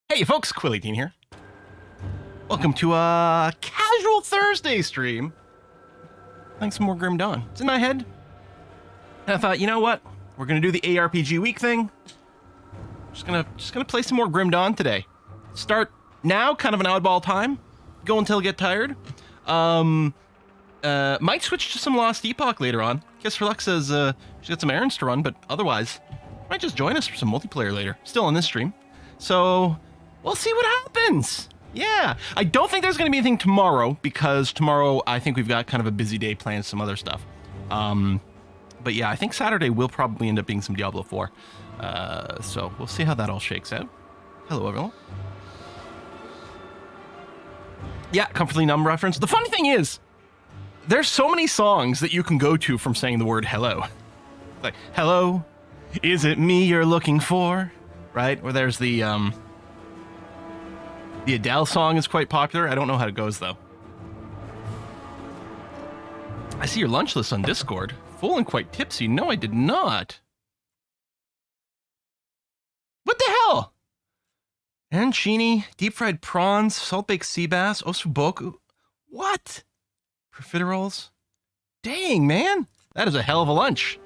Hey folks, Quilly18 here. Welcome to a casual Thursday stream. Playing some more Grim Dawn. It's in my head. And I thought, you know what? We're gonna do the ARPG week thing. Just gonna play some more Grim Dawn today. Start now, kind of an oddball time. Go until I get tired. Might switch to some Lost Epoch later on. Kiss for Luck says she's got some errands to run, but otherwise, might just join us for some multiplayer later. Still on this stream. So we'll see what happens. Yeah, I don't think there's going to be anything tomorrow because tomorrow I think we've got kind of a busy day planned some other stuff. But yeah, I think Saturday will probably end up being some Diablo 4. So we'll see how that all shakes out. Hello, everyone. Yeah, Comfortably Numb reference. The funny thing is, there's so many songs that you can go to from saying the word hello. Like, hello, is it me you're looking for? Right? Or there's the Adele song is quite popular. I don't know how it goes, though. I see your lunch list on Discord. Full and quite tipsy. No, I did not. What the hell? Arancini, deep fried prawns, salt baked sea bass, ossobuco. What? Profiteroles? Dang, man. That is a hell of a lunch.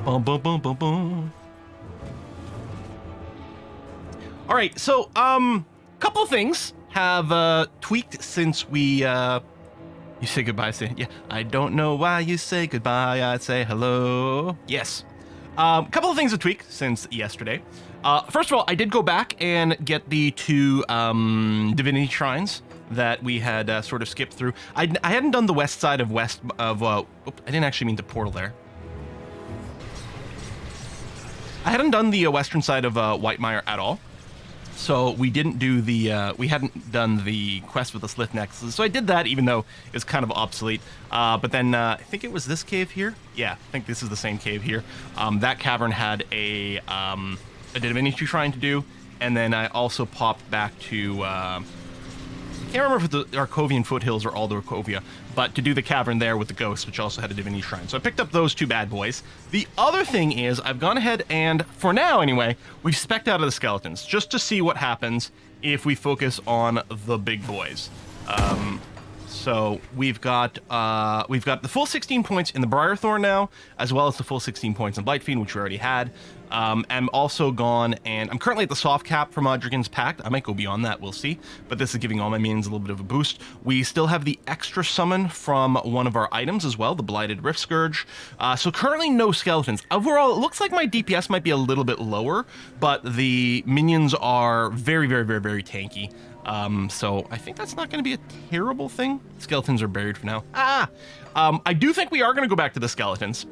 Bum, bum, bum, bum, bum. All right, so, couple of things have tweaked since we, you say goodbye, yeah, I don't know why you say goodbye, I say hello. Yes. Couple of things have tweaked since yesterday. First of all, I did go back and get the two divinity shrines that we had sort of skipped through. I hadn't done the west side of I didn't actually mean to portal there. I hadn't done the western side of Whitemire at all. So we didn't do the, we hadn't done the quest with the Slith Nexus. So I did that even though it was kind of obsolete. But then I think it was this cave here. Yeah, I think this is the same cave here. That cavern had a divinity shrine to do. And then I also popped back to, I can't remember if it's the Arcovian Foothills or Aldo Arcovia, but to do the cavern there with the ghost, which also had a divinity shrine. So I picked up those two bad boys. The other thing is I've gone ahead and, for now anyway, we've spec'd out of the skeletons just to see what happens if we focus on the big boys. So we've got the full 16 points in the Briarthorn now, as well as the full 16 points in Blightfiend, which we already had. I'm also gone, and I'm currently at the soft cap from Dragon's Pact. I might go beyond that, we'll see. But this is giving all my minions a little bit of a boost. We still have the extra summon from one of our items as well, the Blighted Rift Scourge. So currently no skeletons. Overall, it looks like my DPS might be a little bit lower, but the minions are very, very, very, very tanky. So I think that's not going to be a terrible thing. Skeletons are buried for now. I do think we are going to go back to the skeletons.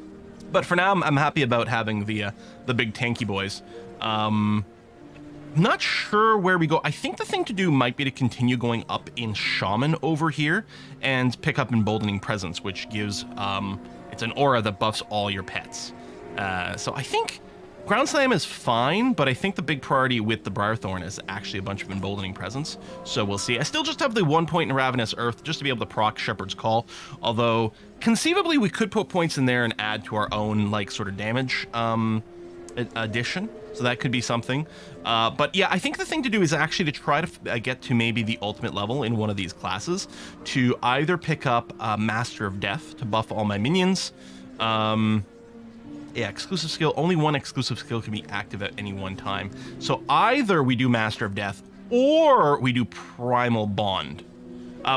But for now, I'm happy about having the big tanky boys. Not sure where we go. I think the thing to do might be to continue going up in Shaman over here and pick up Emboldening Presence, which gives, it's an aura that buffs all your pets. So I think Ground Slam is fine, but I think the big priority with the Briarthorn is actually a bunch of Emboldening Presence. So we'll see. I still just have the 1 point in Ravenous Earth just to be able to proc Shepherd's Call. Although, conceivably, we could put points in there and add to our own, like, sort of damage addition. So that could be something. But yeah, I think the thing to do is actually to try to get to maybe the ultimate level in one of these classes to either pick up Master of Death to buff all my minions. Yeah, exclusive skill. Only one exclusive skill can be active at any one time. So either we do Master of Death or we do Primal Bond.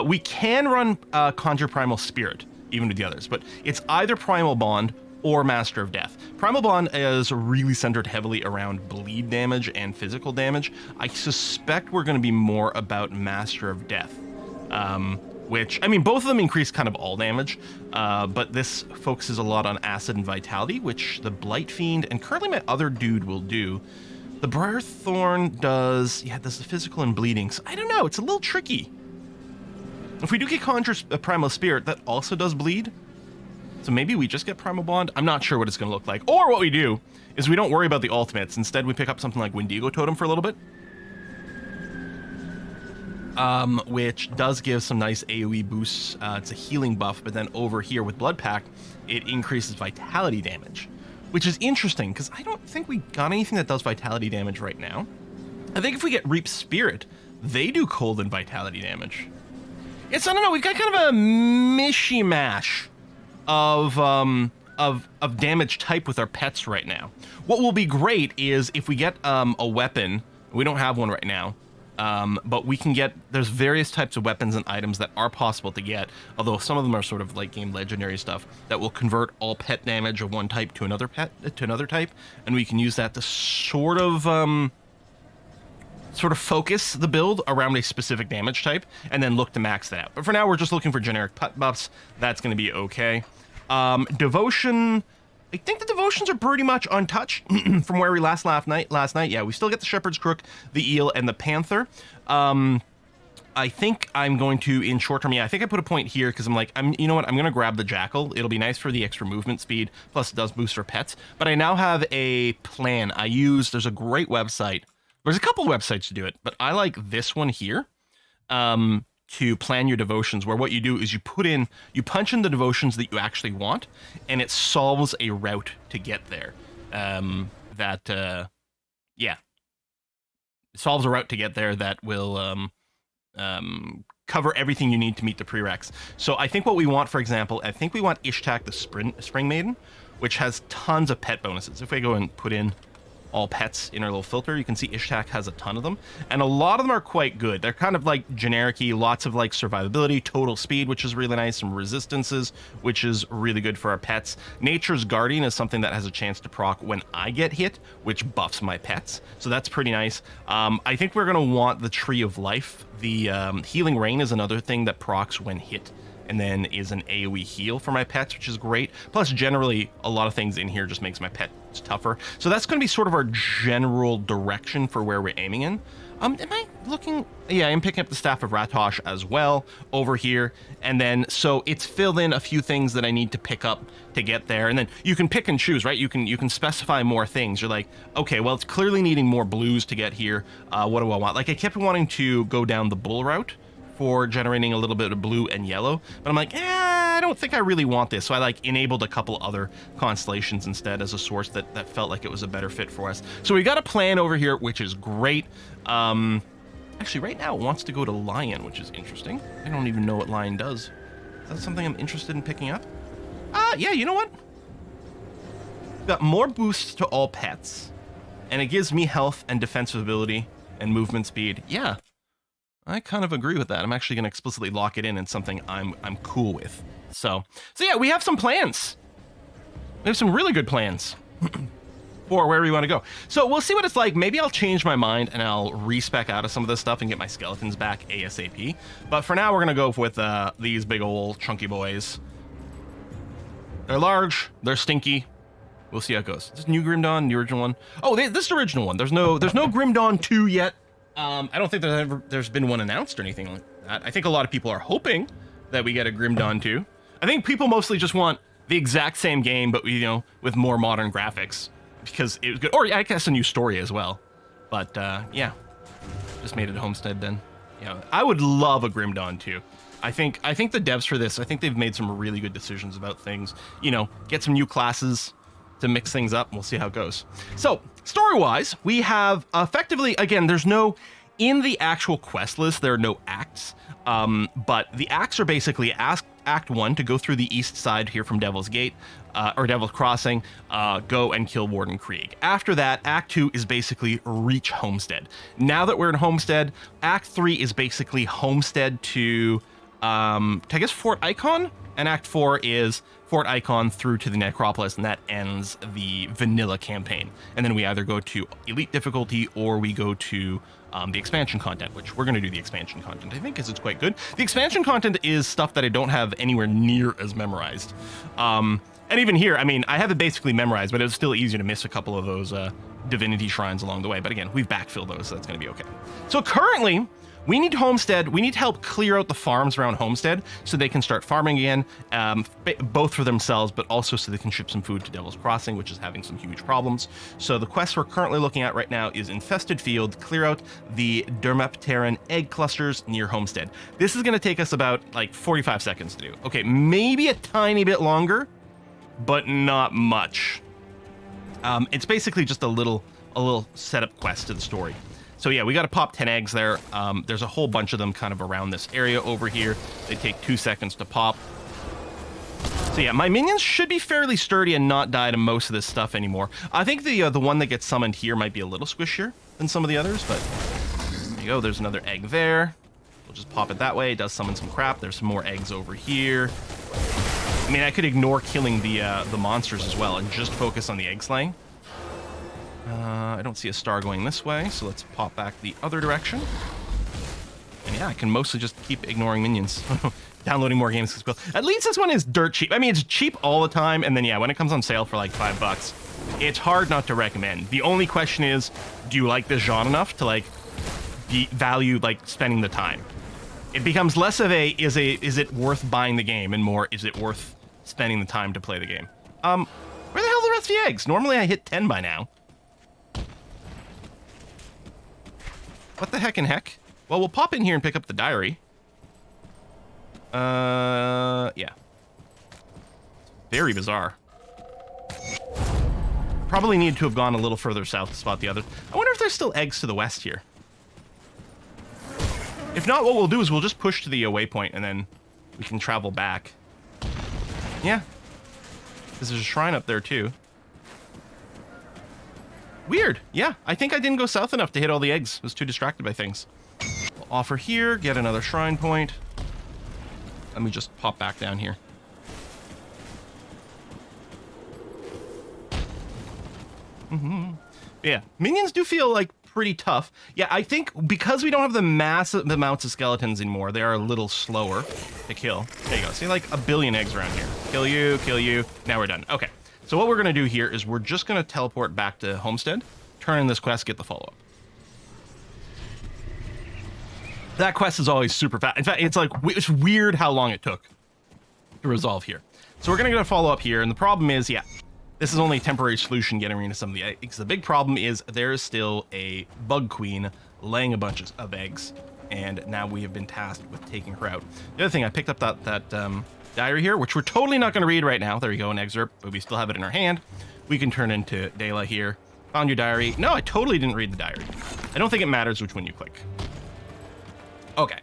We can run Conjure Primal Spirit, even with the others, but it's either Primal Bond or Master of Death. Primal Bond is really centered heavily around bleed damage and physical damage. I suspect we're going to be more about Master of Death. Which, I mean, both of them increase kind of all damage, but this focuses a lot on acid and vitality, which the Blightfiend and currently my other dude will do. The Briarthorn does, yeah, does the physical and bleeding. So I don't know, it's a little tricky. If we do get Conjure Primal Spirit, that also does bleed. So maybe we just get Primal Bond. I'm not sure what it's going to look like. Or what we do is we don't worry about the ultimates. Instead, we pick up something like Wendigo Totem for a little bit. Which does give some nice AoE boosts. It's a healing buff, but then over here with Blood Pact, it increases vitality damage, which is interesting because I don't think we got anything that does vitality damage right now. I think if we get Reap Spirit, they do cold and vitality damage. It's, I don't know, we've got kind of a mishmash of damage type with our pets right now. What will be great is if we get a weapon. We don't have one right now, but we can get, there's various types of weapons and items that are possible to get, although some of them are sort of like game legendary stuff that will convert all pet damage of one type to another type, and we can use that to sort of focus the build around a specific damage type and then look to max that out. But for now, we're just looking for generic pet buffs. That's going to be okay. Devotion, I think the devotions are pretty much untouched from where we last night. Yeah, we still get the Shepherd's Crook, the Eel, and the Panther. I think I'm going to, in short term, yeah, I think I put a point here because I'm like, you know what, I'm going to grab the Jackal. It'll be nice for the extra movement speed, plus it does boost for pets. But I now have a plan. There's a great website. There's a couple websites to do it, but I like this one here. To plan your devotions, where what you do is you punch in the devotions that you actually want, and it solves a route to get there. It solves a route to get there that will cover everything you need to meet the prereqs. So I think what we want, for example, I think we want Ishtak the Spring Maiden, which has tons of pet bonuses. If we go and put in all pets in our little filter, you can see Ishtak has a ton of them, and a lot of them are quite good. They're kind of like generic-y, lots of like survivability, total speed, which is really nice, some resistances, which is really good for our pets. Nature's Guardian is something that has a chance to proc when I get hit, which buffs my pets, so that's pretty nice. I think we're going to want the Tree of Life. The Healing Rain is another thing that procs when hit, and then is an AoE heal for my pets, which is great. Plus, generally, a lot of things in here just makes my pets tougher. So that's going to be sort of our general direction for where we're aiming in. Am I looking? Yeah, I'm picking up the Staff of Ratosh as well over here. And then, so it's filled in a few things that I need to pick up to get there. And then you can pick and choose, right? You can specify more things. You're like, okay, well, it's clearly needing more blues to get here. What do I want? Like, I kept wanting to go down the bull route for generating a little bit of blue and yellow, but I'm like, I don't think I really want this. So I like enabled a couple other constellations instead as a source that felt like it was a better fit for us. So we got a plan over here, which is great. Actually, right now it wants to go to Lion, which is interesting. I don't even know what Lion does. Is that something I'm interested in picking up? Yeah, you know what? Got more boosts to all pets, and it gives me health and defensive ability and movement speed. Yeah. I kind of agree with that. I'm actually going to explicitly lock it in something I'm cool with. So yeah, we have some plans. We have some really good plans for where we want to go. So we'll see what it's like. Maybe I'll change my mind and I'll respec out of some of this stuff and get my skeletons back ASAP. But for now, we're going to go with these big old chunky boys. They're large. They're stinky. We'll see how it goes. Is this New Grim Dawn, the original one? Oh, this is the original one. There's no Grim Dawn 2 yet. I don't think there's been one announced or anything like that. I think a lot of people are hoping that we get a Grim Dawn 2. I think people mostly just want the exact same game, but with more modern graphics because it was good. Or I guess a new story as well. But yeah, just made it a Homestead then. Yeah, I would love a Grim Dawn 2. I think the devs for this, I think they've made some really good decisions about things. Get some new classes to mix things up, and we'll see how it goes. So, story-wise, we have effectively, again, in the actual quest list, there are no acts, but the acts are basically Act 1 to go through the east side here from Devil's Gate, or Devil's Crossing, go and kill Warden Krieg. After that, Act 2 is basically reach Homestead. Now that we're in Homestead, Act 3 is basically Homestead to I guess Fort Icon, and Act 4 is Fort Icon through to the Necropolis, and that ends the vanilla campaign. And then we either go to Elite difficulty or we go to the expansion content, which we're going to do the expansion content, I think, because it's quite good. The expansion content is stuff that I don't have anywhere near as memorized. And even here, I mean, I have it basically memorized, but it's still easier to miss a couple of those divinity shrines along the way. But again, we've backfilled those, so that's going to be okay. So currently, we need Homestead. We need to help clear out the farms around Homestead so they can start farming again, both for themselves, but also so they can ship some food to Devil's Crossing, which is having some huge problems. So the quest we're currently looking at right now is Infested Field, clear out the Dermapteran egg clusters near Homestead. This is going to take us about like 45 seconds to do. Okay, maybe a tiny bit longer, but not much. It's basically just a little setup quest to the story. So yeah, we got to pop 10 eggs there. There's a whole bunch of them kind of around this area over here. They take 2 seconds to pop. So yeah, my minions should be fairly sturdy and not die to most of this stuff anymore. I think the one that gets summoned here might be a little squishier than some of the others, but there you go. There's another egg there. We'll just pop it that way. It does summon some crap. There's some more eggs over here. I mean, I could ignore killing the monsters as well and just focus on the egg slaying. I don't see a star going this way, so let's pop back the other direction. And yeah, I can mostly just keep ignoring minions. Downloading more games. At least this one is dirt cheap. I mean, it's cheap all the time, and then yeah, when it comes on sale for like $5, it's hard not to recommend. The only question is, do you like this genre enough to like value like spending the time? It becomes less of a is it worth buying the game, and more is it worth spending the time to play the game. Where the hell are the rest of the eggs? Normally I hit 10 by now. What the heck and heck? Well, we'll pop in here and pick up the diary. Yeah. Very bizarre. Probably need to have gone a little further south to spot the others. I wonder if there's still eggs to the west here. If not, what we'll do is we'll just push to the waypoint and then we can travel back. Yeah. There's a shrine up there too. Weird. Yeah, I think I didn't go south enough to hit all the eggs. I was too distracted by things. We'll offer here, get another shrine point. Let me just pop back down here. Yeah, minions do feel like pretty tough. Yeah, I think because we don't have the massive amounts of skeletons anymore, they are a little slower to kill. There you go. See, like a billion eggs around here. Kill you, kill you. Now we're done. Okay. So what we're going to do here is we're just going to teleport back to Homestead, turn in this quest, get the follow-up. That quest is always super fast. In fact, it's weird how long it took to resolve here. So we're going to get a follow-up here, and the problem is, yeah, this is only a temporary solution getting rid of some of the eggs. The big problem is there is still a bug queen laying a bunch of eggs, and now we have been tasked with taking her out. The other thing, I picked up that diary here, which we're totally not going to read right now. There you go, an excerpt, but we still have it in our hand. We can turn into Dela here. Found your diary. No, I totally didn't read the diary. I don't think it matters which one you click. Okay.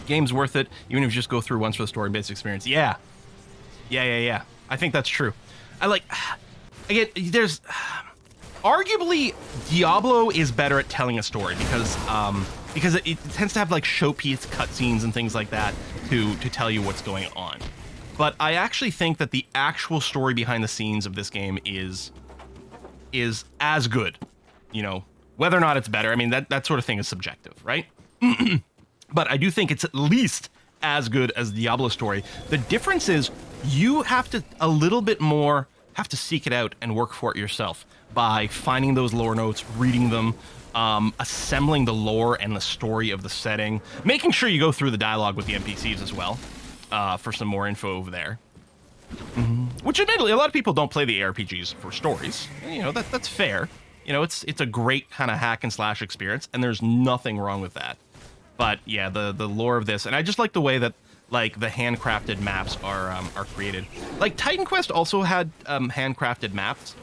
Game's worth it, even if you just go through once for the story-based experience. Yeah. Yeah. I think that's true. Again, there's... Arguably, Diablo is better at telling a story because it tends to have like showpiece cutscenes and things like that to tell you what's going on. But I actually think that the actual story behind the scenes of this game is as good. You know, whether or not it's better, I mean, that sort of thing is subjective, right? But I do think it's at least as good as the Diablo story. The difference is you have to a little bit more have to seek it out and work for it yourself by finding those lore notes, reading them, assembling the lore and the story of the setting, making sure you go through the dialogue with the NPCs as well for some more info over there. Which admittedly, a lot of people don't play the ARPGs for stories. You know, that's fair. You know, it's a great kind of hack and slash experience, and there's nothing wrong with that. But yeah, the lore of this, and I just like the way that like the handcrafted maps are created. Like Titan Quest also had handcrafted maps,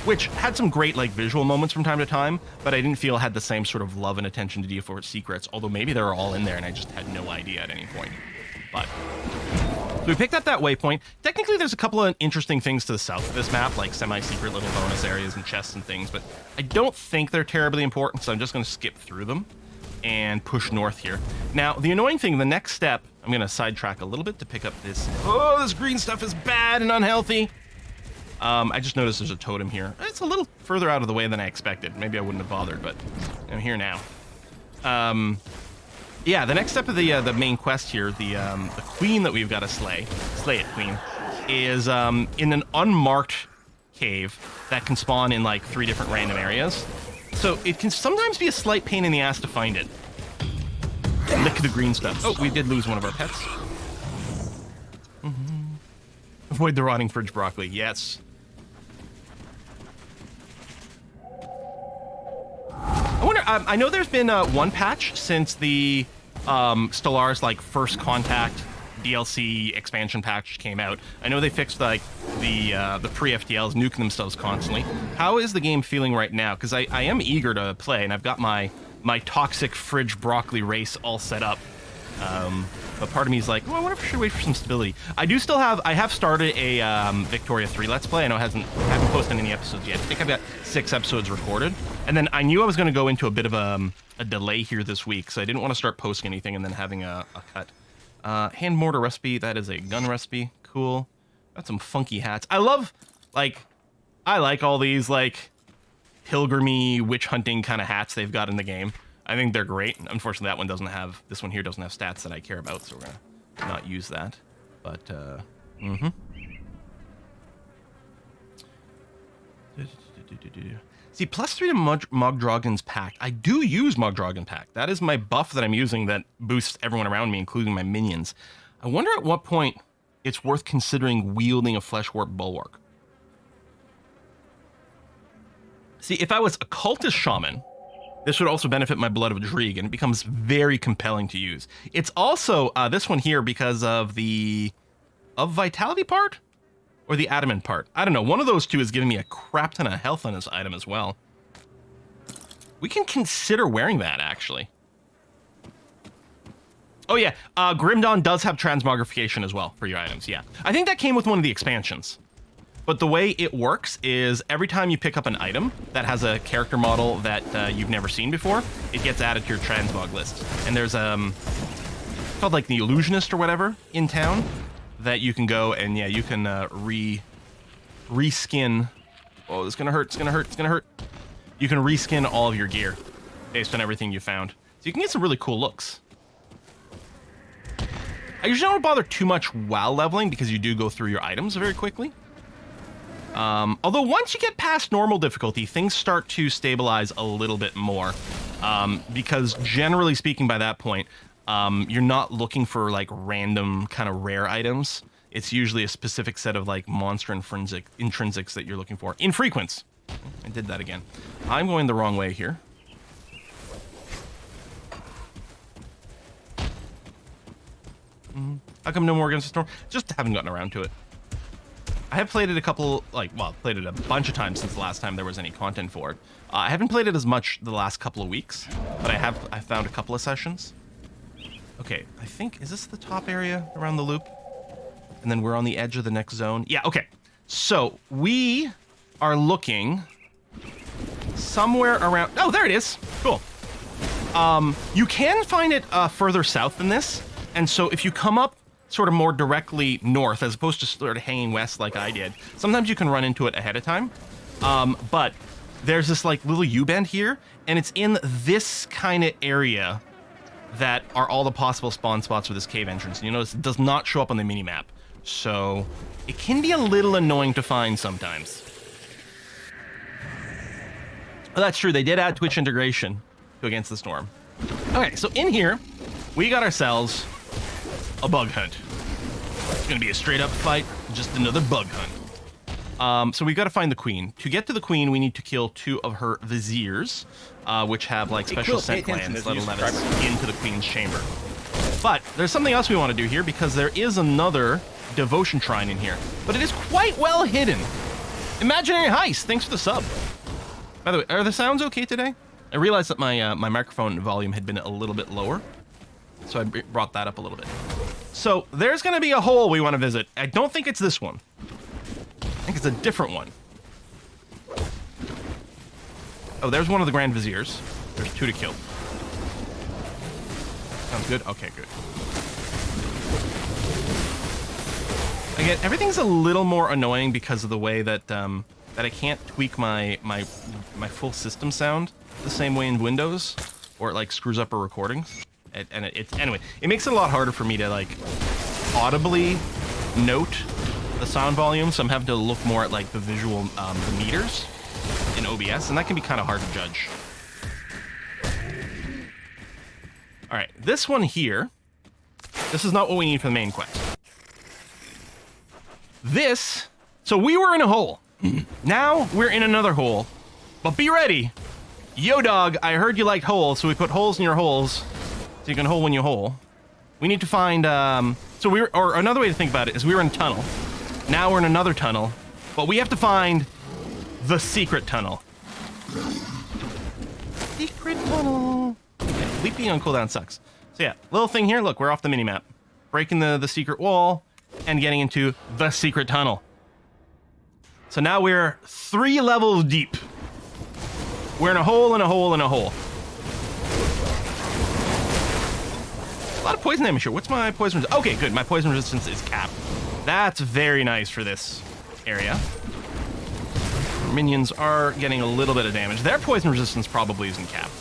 which had some great like visual moments from time to time, but I didn't feel had the same sort of love and attention to detail for its secrets, although maybe they were all in there and I just had no idea at any point. But so we picked up that waypoint. Technically, there's a couple of interesting things to the south of this map, like semi-secret little bonus areas and chests and things, but I don't think they're terribly important, so I'm just going to skip through them and push north here. Now, the annoying thing, the next step, I'm going to sidetrack a little bit to pick up this. Oh, this green stuff is bad and unhealthy. I just noticed there's a totem here. It's a little further out of the way than I expected. Maybe I wouldn't have bothered, but I'm here now. Yeah, the next step of the main quest here, the queen that we've got to slay it, queen, is in an unmarked cave that can spawn in like 3 different random areas. So it can sometimes be a slight pain in the ass to find it. Lick the green stuff. Oh, we did lose one of our pets. Avoid the rotting fridge broccoli. Yes. I wonder, I know there's been one patch since the Stellaris like first contact DLC expansion package came out. I know they fixed like the pre-FTLs, nuking themselves constantly. How is the game feeling right now? Because I am eager to play, and I've got my toxic fridge broccoli race all set up. But part of me is like, well, I wonder if I should wait for some stability. I have started a Victoria 3 Let's Play. I know I haven't posted any episodes yet. I think I've got 6 episodes recorded. And then I knew I was going to go into a bit of a delay here this week, so I didn't want to start posting anything and then having a cut. Hand mortar recipe, that is a gun recipe. Cool. Got some funky hats. I like all these, like, pilgrimy, witch hunting kind of hats they've got in the game. I think they're great. Unfortunately, this one here doesn't have stats that I care about, so we're gonna not use that. But, See, +3 to Mogdragon's Pact. I do use Mogdragon Pact. That is my buff that I'm using that boosts everyone around me, including my minions. I wonder at what point it's worth considering wielding a Fleshwarp Bulwark. See, if I was a cultist shaman, this would also benefit my Blood of Drieg, and it becomes very compelling to use. It's also this one here because of the Vitality part? Or the Adamant part. I don't know. One of those two is giving me a crap ton of health on this item as well. We can consider wearing that, actually. Oh, yeah. Grim Dawn does have transmogrification as well for your items, yeah. I think that came with one of the expansions. But the way it works is every time you pick up an item that has a character model that you've never seen before, it gets added to your transmog list. And there's it's called like the Illusionist or whatever in town that you can go and yeah, you can reskin. Oh, it's gonna hurt, it's gonna hurt, it's gonna hurt. You can reskin all of your gear based on everything you found. So you can get some really cool looks. I usually don't bother too much while leveling because you do go through your items very quickly. Although once you get past normal difficulty, things start to stabilize a little bit more. Because generally speaking, by that point, you're not looking for like random kind of rare items. It's usually a specific set of like monster intrinsics that you're looking for. Infrequents. I did that again. I'm going the wrong way here. How come no more Against the Storm? Just haven't gotten around to it. I have played it played it a bunch of times since the last time there was any content for it. I haven't played it as much the last couple of weeks, but I found a couple of sessions. Okay, I think, is this the top area around the loop? And then we're on the edge of the next zone. Yeah, okay. So we are looking somewhere around, oh, there it is. Cool. You can find it further south than this. And so if you come up sort of more directly north, as opposed to sort of hanging west like I did, sometimes you can run into it ahead of time. But there's this like little U-bend here, and it's in this kind of area that are all the possible spawn spots for this cave entrance. And you notice it does not show up on the mini-map. So it can be a little annoying to find sometimes. Well, that's true. They did add Twitch integration to Against the Storm. Okay, so in here, we got ourselves a bug hunt. It's gonna be a straight up fight, just another bug hunt. So we got to find the queen. To get to the queen, we need to kill 2 of her viziers, which have like special scent glands that'll let us into the queen's chamber. But there's something else we want to do here because there is another devotion shrine in here, but it is quite well hidden. Imaginary Heist, thanks for the sub. By the way, are the sounds okay today? I realized that my microphone volume had been a little bit lower, so I brought that up a little bit. So there's going to be a hole we want to visit. I don't think it's this one. I think it's a different one. Oh, there's one of the Grand Viziers. There's 2 to kill. Sounds good? Okay, good. Again, everything's a little more annoying because of the way that that I can't tweak my full system sound the same way in Windows, or it like screws up a recording. Anyway, it makes it a lot harder for me to like audibly note the sound volume, so I'm having to look more at like the visual the meters in OBS, and that can be kind of hard to judge. All right, this one here, this is not what we need for the main quest. So we were in a hole. Now we're in another hole, but be ready. Yo dog, I heard you liked holes, so we put holes in your holes so you can hole when you hole. We need to find, so So or another way to think about it is we were in a tunnel. Now we're in another tunnel, but we have to find the secret tunnel. Secret tunnel. Okay, leaping on cooldown sucks. So yeah, little thing here. Look, we're off the minimap. Breaking the secret wall and getting into the secret tunnel. So now we're 3 levels deep. We're in a hole, in a hole, in a hole. A lot of poison damage here. What's my poison resistance? Okay, good. My poison resistance is capped. That's very nice for this area. Minions are getting a little bit of damage. Their poison resistance probably isn't capped.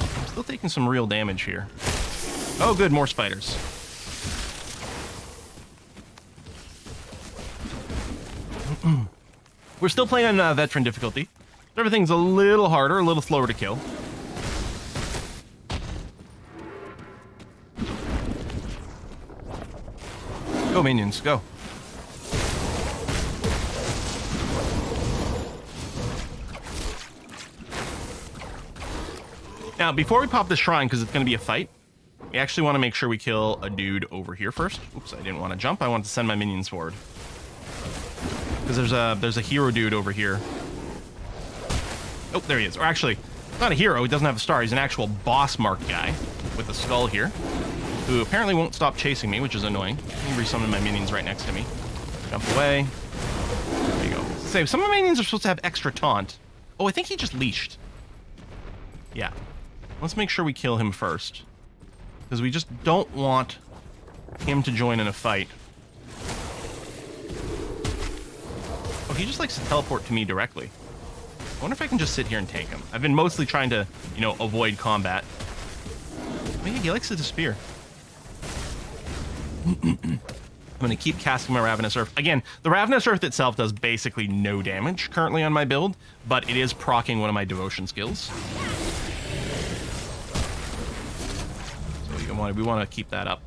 I'm still taking some real damage here. Oh, good. More spiders. We're still playing on veteran difficulty. Everything's a little harder, a little slower to kill. Go, minions, go. Now, before we pop this shrine, because it's going to be a fight, we actually want to make sure we kill a dude over here first. Oops, I didn't want to jump. I wanted to send my minions forward. Because there's a hero dude over here. Oh, there he is. Or actually, not a hero. He doesn't have a star. He's an actual boss mark guy with a skull here, who apparently won't stop chasing me, which is annoying. Let me resummon my minions right next to me. Jump away. There you go. Say, some of my minions are supposed to have extra taunt. Oh, I think he just leashed. Yeah. Let's make sure we kill him first, because we just don't want him to join in a fight. Oh, he just likes to teleport to me directly. I wonder if I can just sit here and tank him. I've been mostly trying to, you know, avoid combat. Oh yeah, he likes to disappear. I'm going to keep casting my Ravenous Earth. Again, the Ravenous Earth itself does basically no damage currently on my build, but it is proccing one of my devotion skills. So we want to keep that up.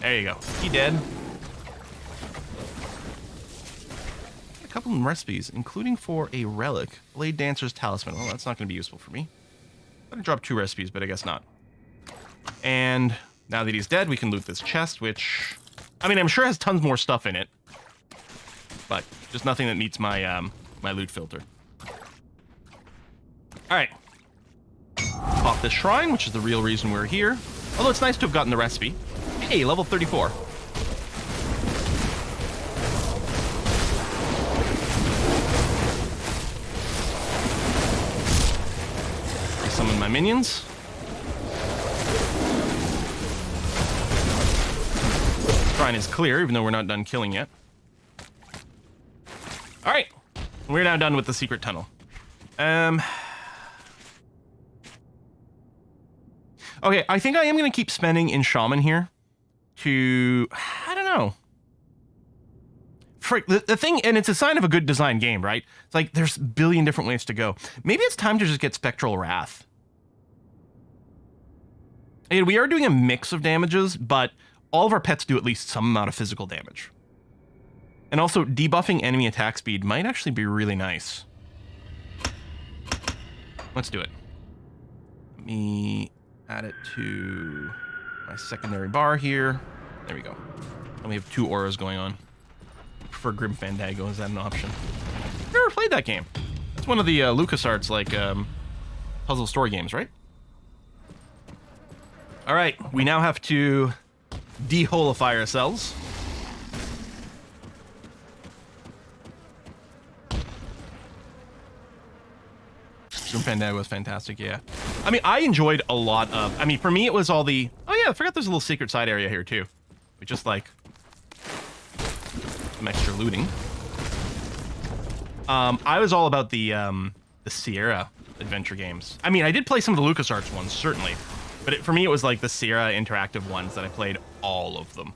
There you go. He dead. A couple of recipes, including for a relic, Blade Dancer's Talisman. Well, that's not going to be useful for me. I'm going to drop 2 recipes, but I guess not. And now that he's dead, we can loot this chest, which, I mean, I'm sure has tons more stuff in it, but just nothing that meets my my loot filter. All right, pop this shrine, which is the real reason we're here. Although it's nice to have gotten the recipe. Hey, level 34. Summon my minions. Shrine is clear, even though we're not done killing yet. All right, we're now done with the secret tunnel. Okay, I think I am going to keep spending in Shaman here to, I don't know. Frick, the thing, and it's a sign of a good design game, right? It's like there's a billion different ways to go. Maybe it's time to just get Spectral Wrath. And we are doing a mix of damages, but all of our pets do at least some amount of physical damage. And also, debuffing enemy attack speed might actually be really nice. Let's do it. Let me add it to my secondary bar here. There we go. And we have 2 auras going on. I prefer Grim Fandango. Is that an option? I've never played that game. That's one of the LucasArts, like, puzzle story games, right? All right, we now have to deholify ourselves. Grim Fandango was fantastic, yeah. I mean, I enjoyed a lot of, I mean, for me, it was all the, oh yeah, I forgot there's a little secret side area here too. We just like some extra looting. I was all about the Sierra adventure games. I mean, I did play some of the LucasArts ones, certainly. But for me, it was like the Sierra interactive ones that I played all of them.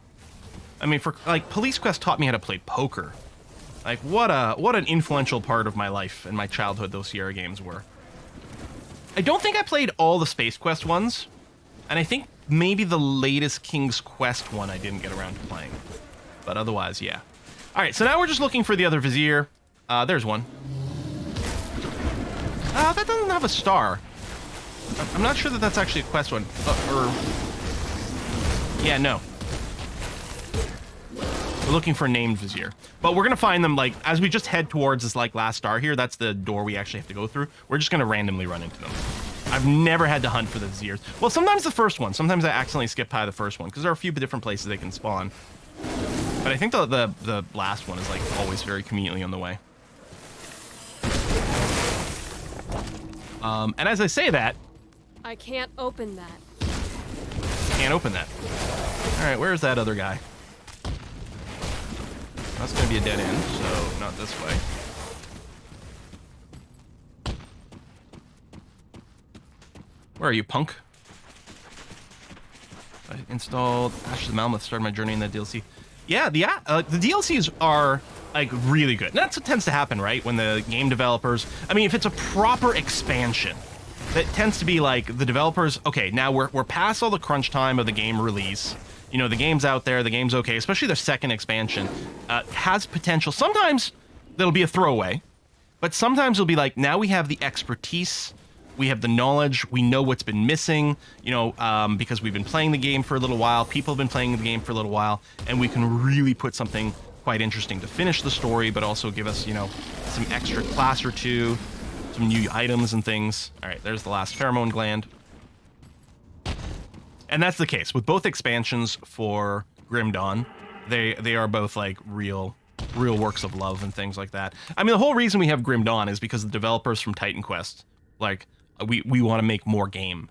I mean, for like Police Quest taught me how to play poker. Like what an influential part of my life and my childhood those Sierra games were. I don't think I played all the Space Quest ones, and I think maybe the latest King's Quest one I didn't get around to playing. But otherwise, yeah. All right, so now we're just looking for the other Vizier. There's one. That doesn't have a star. I'm not sure that that's actually a quest one. Or Yeah, no. We're looking for named Vizier. But we're going to find them, like, as we just head towards this, like, last star here, that's the door we actually have to go through. We're just going to randomly run into them. I've never had to hunt for the Viziers. Well, sometimes the first one. Sometimes I accidentally skip by the first one, because there are a few different places they can spawn. But I think the last one is, like, always very conveniently on the way. And as I say that... I can't open that. Can't open that. Alright, where's that other guy? That's going to be a dead end, so not this way. Where are you, punk? I installed Ashes of Malmuth, started my journey in that DLC. Yeah, the DLCs are, like, really good. And that's what tends to happen, right? When the game developers... I mean, if it's a proper expansion, that tends to be like the developers... Okay, now we're past all the crunch time of the game release. You know, the game's out there, the game's okay, especially their second expansion. Has potential. Sometimes there'll be a throwaway, but sometimes it'll be like, now we have the expertise, we have the knowledge, we know what's been missing, you know, because we've been playing the game for a little while, people have been playing the game for a little while, and we can really put something quite interesting to finish the story, but also give us, you know, some extra class or two, some new items and things. All right, there's the last pheromone gland. And that's the case with both expansions for Grim Dawn. They are both like real works of love and things like that. I mean, the whole reason we have Grim Dawn is because the developers from Titan Quest, like, we want to make more game,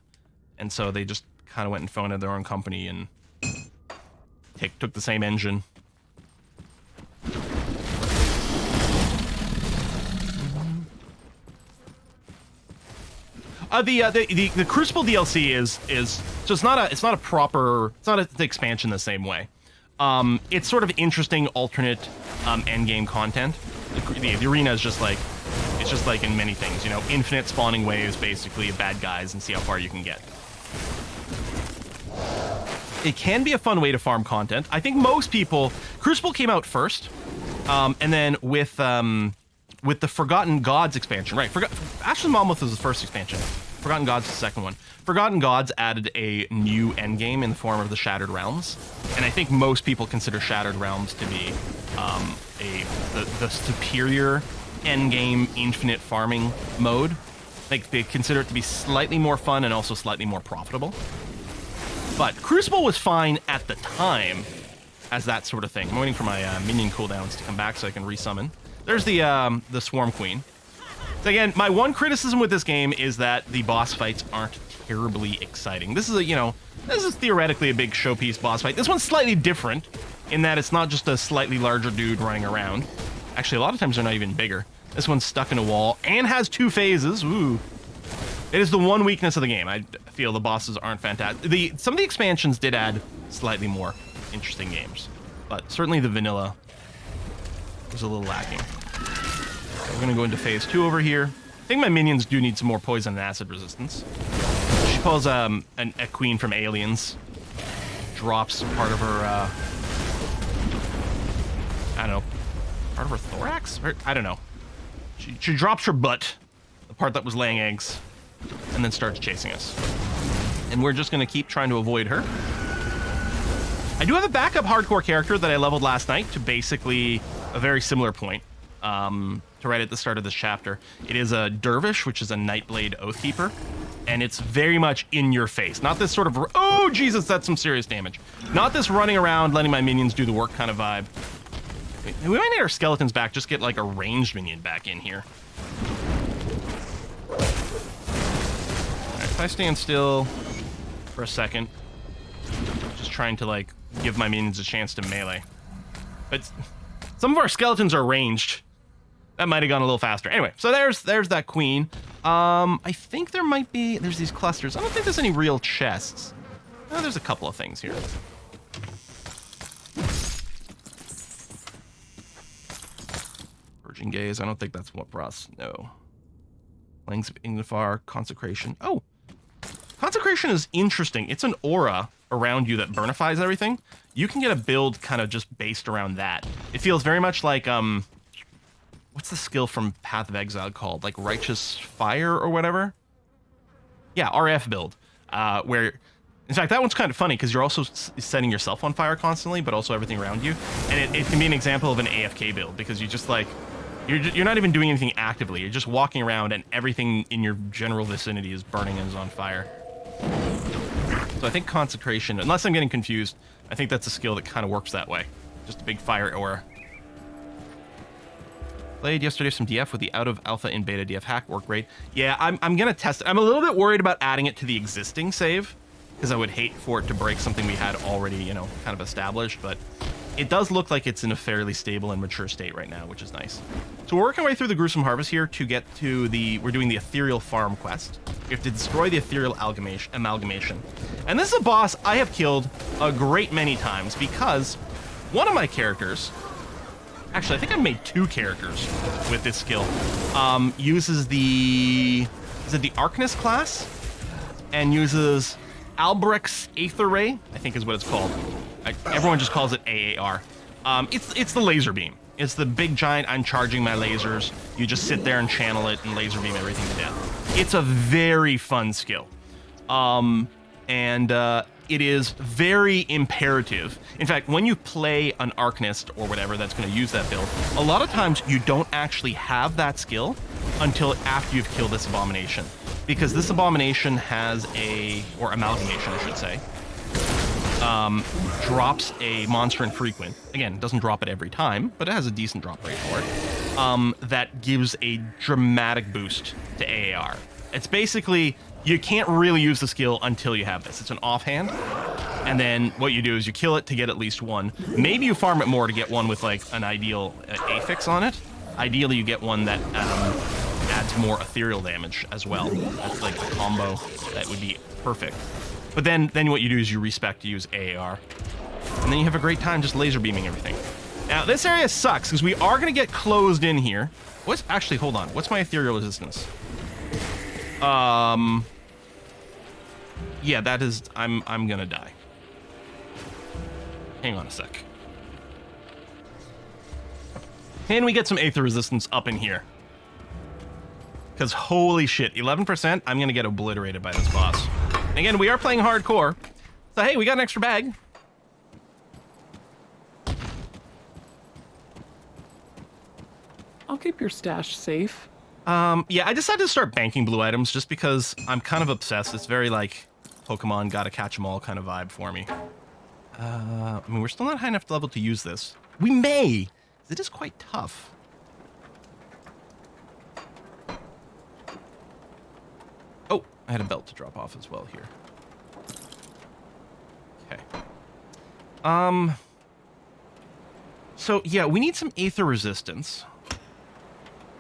and so they just kind of went and founded their own company and took the same engine. The Crucible DLC is so it's not a proper, it's not the expansion the same way. It's sort of interesting alternate end game content. The arena is just like, it's just like in many things, you know, infinite spawning waves basically of bad guys and see how far you can get. It can be a fun way to farm content. I think most people, Crucible came out first, and then with the Forgotten Gods expansion, right? Ashes of Malmuth was the first expansion. Forgotten Gods is the second one. Forgotten Gods added a new endgame in the form of the Shattered Realms, and I think most people consider Shattered Realms to be the superior endgame infinite farming mode. Like, they consider it to be slightly more fun and also slightly more profitable. But Crucible was fine at the time as that sort of thing. I'm waiting for my minion cooldowns to come back so I can resummon. There's the Swarm Queen. So again, my one criticism with this game is that the boss fights aren't terribly exciting. This is this is theoretically a big showpiece boss fight. This one's slightly different in that it's not just a slightly larger dude running around. Actually, a lot of times they're not even bigger. This one's stuck in a wall and has 2 phases. Ooh. It is the one weakness of the game. I feel the bosses aren't fantastic. Some of the expansions did add slightly more interesting games, but certainly the vanilla was a little lacking. We're gonna go into phase 2 over here. I think my minions do need some more poison and acid resistance. She pulls a queen from Aliens. Drops part of her, I don't know, part of her thorax? Or, I don't know. She drops her butt, the part that was laying eggs, and then starts chasing us. And we're just gonna keep trying to avoid her. I do have a backup hardcore character that I leveled last night to basically a very similar point. To right at the start of this chapter. It is a Dervish, which is a Nightblade Oathkeeper, and it's very much in your face. Not this sort of, oh Jesus, that's some serious damage. Not this running around, letting my minions do the work kind of vibe. We might need our skeletons back, just get like a ranged minion back in here. Alright, if I stand still for a second, just trying to like give my minions a chance to melee. But some of our skeletons are ranged. That might have gone a little faster. Anyway, so there's that queen. I think there's these clusters. I don't think there's any real chests. Oh, there's a couple of things here. Virgin Gaze, I don't think that's what for us. No. Wings of Ignifar, Consecration. Oh! Consecration is interesting. It's an aura around you that burnifies everything. You can get a build kind of just based around that. It feels very much like, what's the skill from Path of Exile called? Like Righteous Fire or whatever? Yeah, RF build. Where In fact, that one's kind of funny because you're also setting yourself on fire constantly, but also everything around you. And it can be an example of an AFK build because you just like, you're not even doing anything actively. You're just walking around and everything in your general vicinity is burning and is on fire. So I think Consecration, unless I'm getting confused, I think that's a skill that kind of works that way. Just a big fire aura. Played yesterday some DF with the out of alpha in beta DF hack. Worked great. Yeah, I'm going to test it. I'm a little bit worried about adding it to the existing save because I would hate for it to break something we had already, you know, kind of established. But it does look like it's in a fairly stable and mature state right now, which is nice. So we're working our way through the Gruesome Harvest here to get to we're doing the Ethereal Farm quest. We have to destroy the Ethereal Amalgamation. And this is a boss I have killed a great many times because one of my characters, actually, I think I've made 2 characters with this skill, uses the Arcanist class and uses Albrecht's Aether Ray, I think is what it's called. Everyone just calls it AAR. It's the laser beam. It's the big giant, I'm charging my lasers. You just sit there and channel it and laser beam everything to death. It's a very fun skill. It is very imperative. In fact, when you play an Arcanist or whatever that's going to use that build, a lot of times you don't actually have that skill until after you've killed this Abomination. Because this Abomination has or Amalgamation, I should say, drops a monster infrequent. Again, it doesn't drop it every time, but it has a decent drop rate for it. That gives a dramatic boost to AAR. It's basically, you can't really use the skill until you have this. It's an offhand, and then what you do is you kill it to get at least one. Maybe you farm it more to get one with like an ideal affix on it. Ideally, you get one that adds more ethereal damage as well. That's like a combo that would be perfect. But then what you do is you respec to use AAR. And then you have a great time just laser beaming everything. Now, this area sucks because we are going to get closed in here. Actually, hold on. What's my ethereal resistance? Yeah, that is, I'm gonna die. Hang on a sec. Can we get some Aether resistance up in here? Because holy shit, 11%, I'm gonna get obliterated by this boss. And again, we are playing hardcore. So hey, we got an extra bag. I'll keep your stash safe. Yeah, I decided to start banking blue items just because I'm kind of obsessed. It's very like Pokemon gotta catch 'em all kind of vibe for me. I mean, we're still not high enough level to use this. We may. It is quite tough. Oh, I had a belt to drop off as well here. Okay. So yeah, we need some Aether resistance.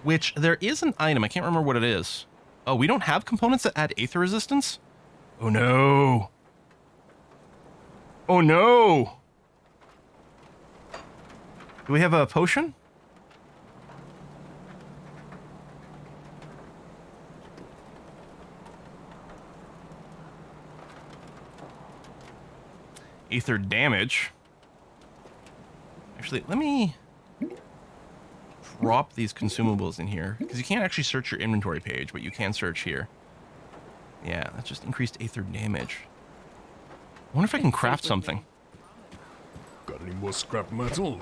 Which, there is an item, I can't remember what it is. Oh, we don't have components that add Aether resistance? Oh no! Oh no! Do we have a potion? Aether damage. Actually, let me drop these consumables in here, because you can't actually search your inventory page, but you can search here. Yeah, that's just increased Aether damage. I wonder if I can craft something. Got any more scrap metal?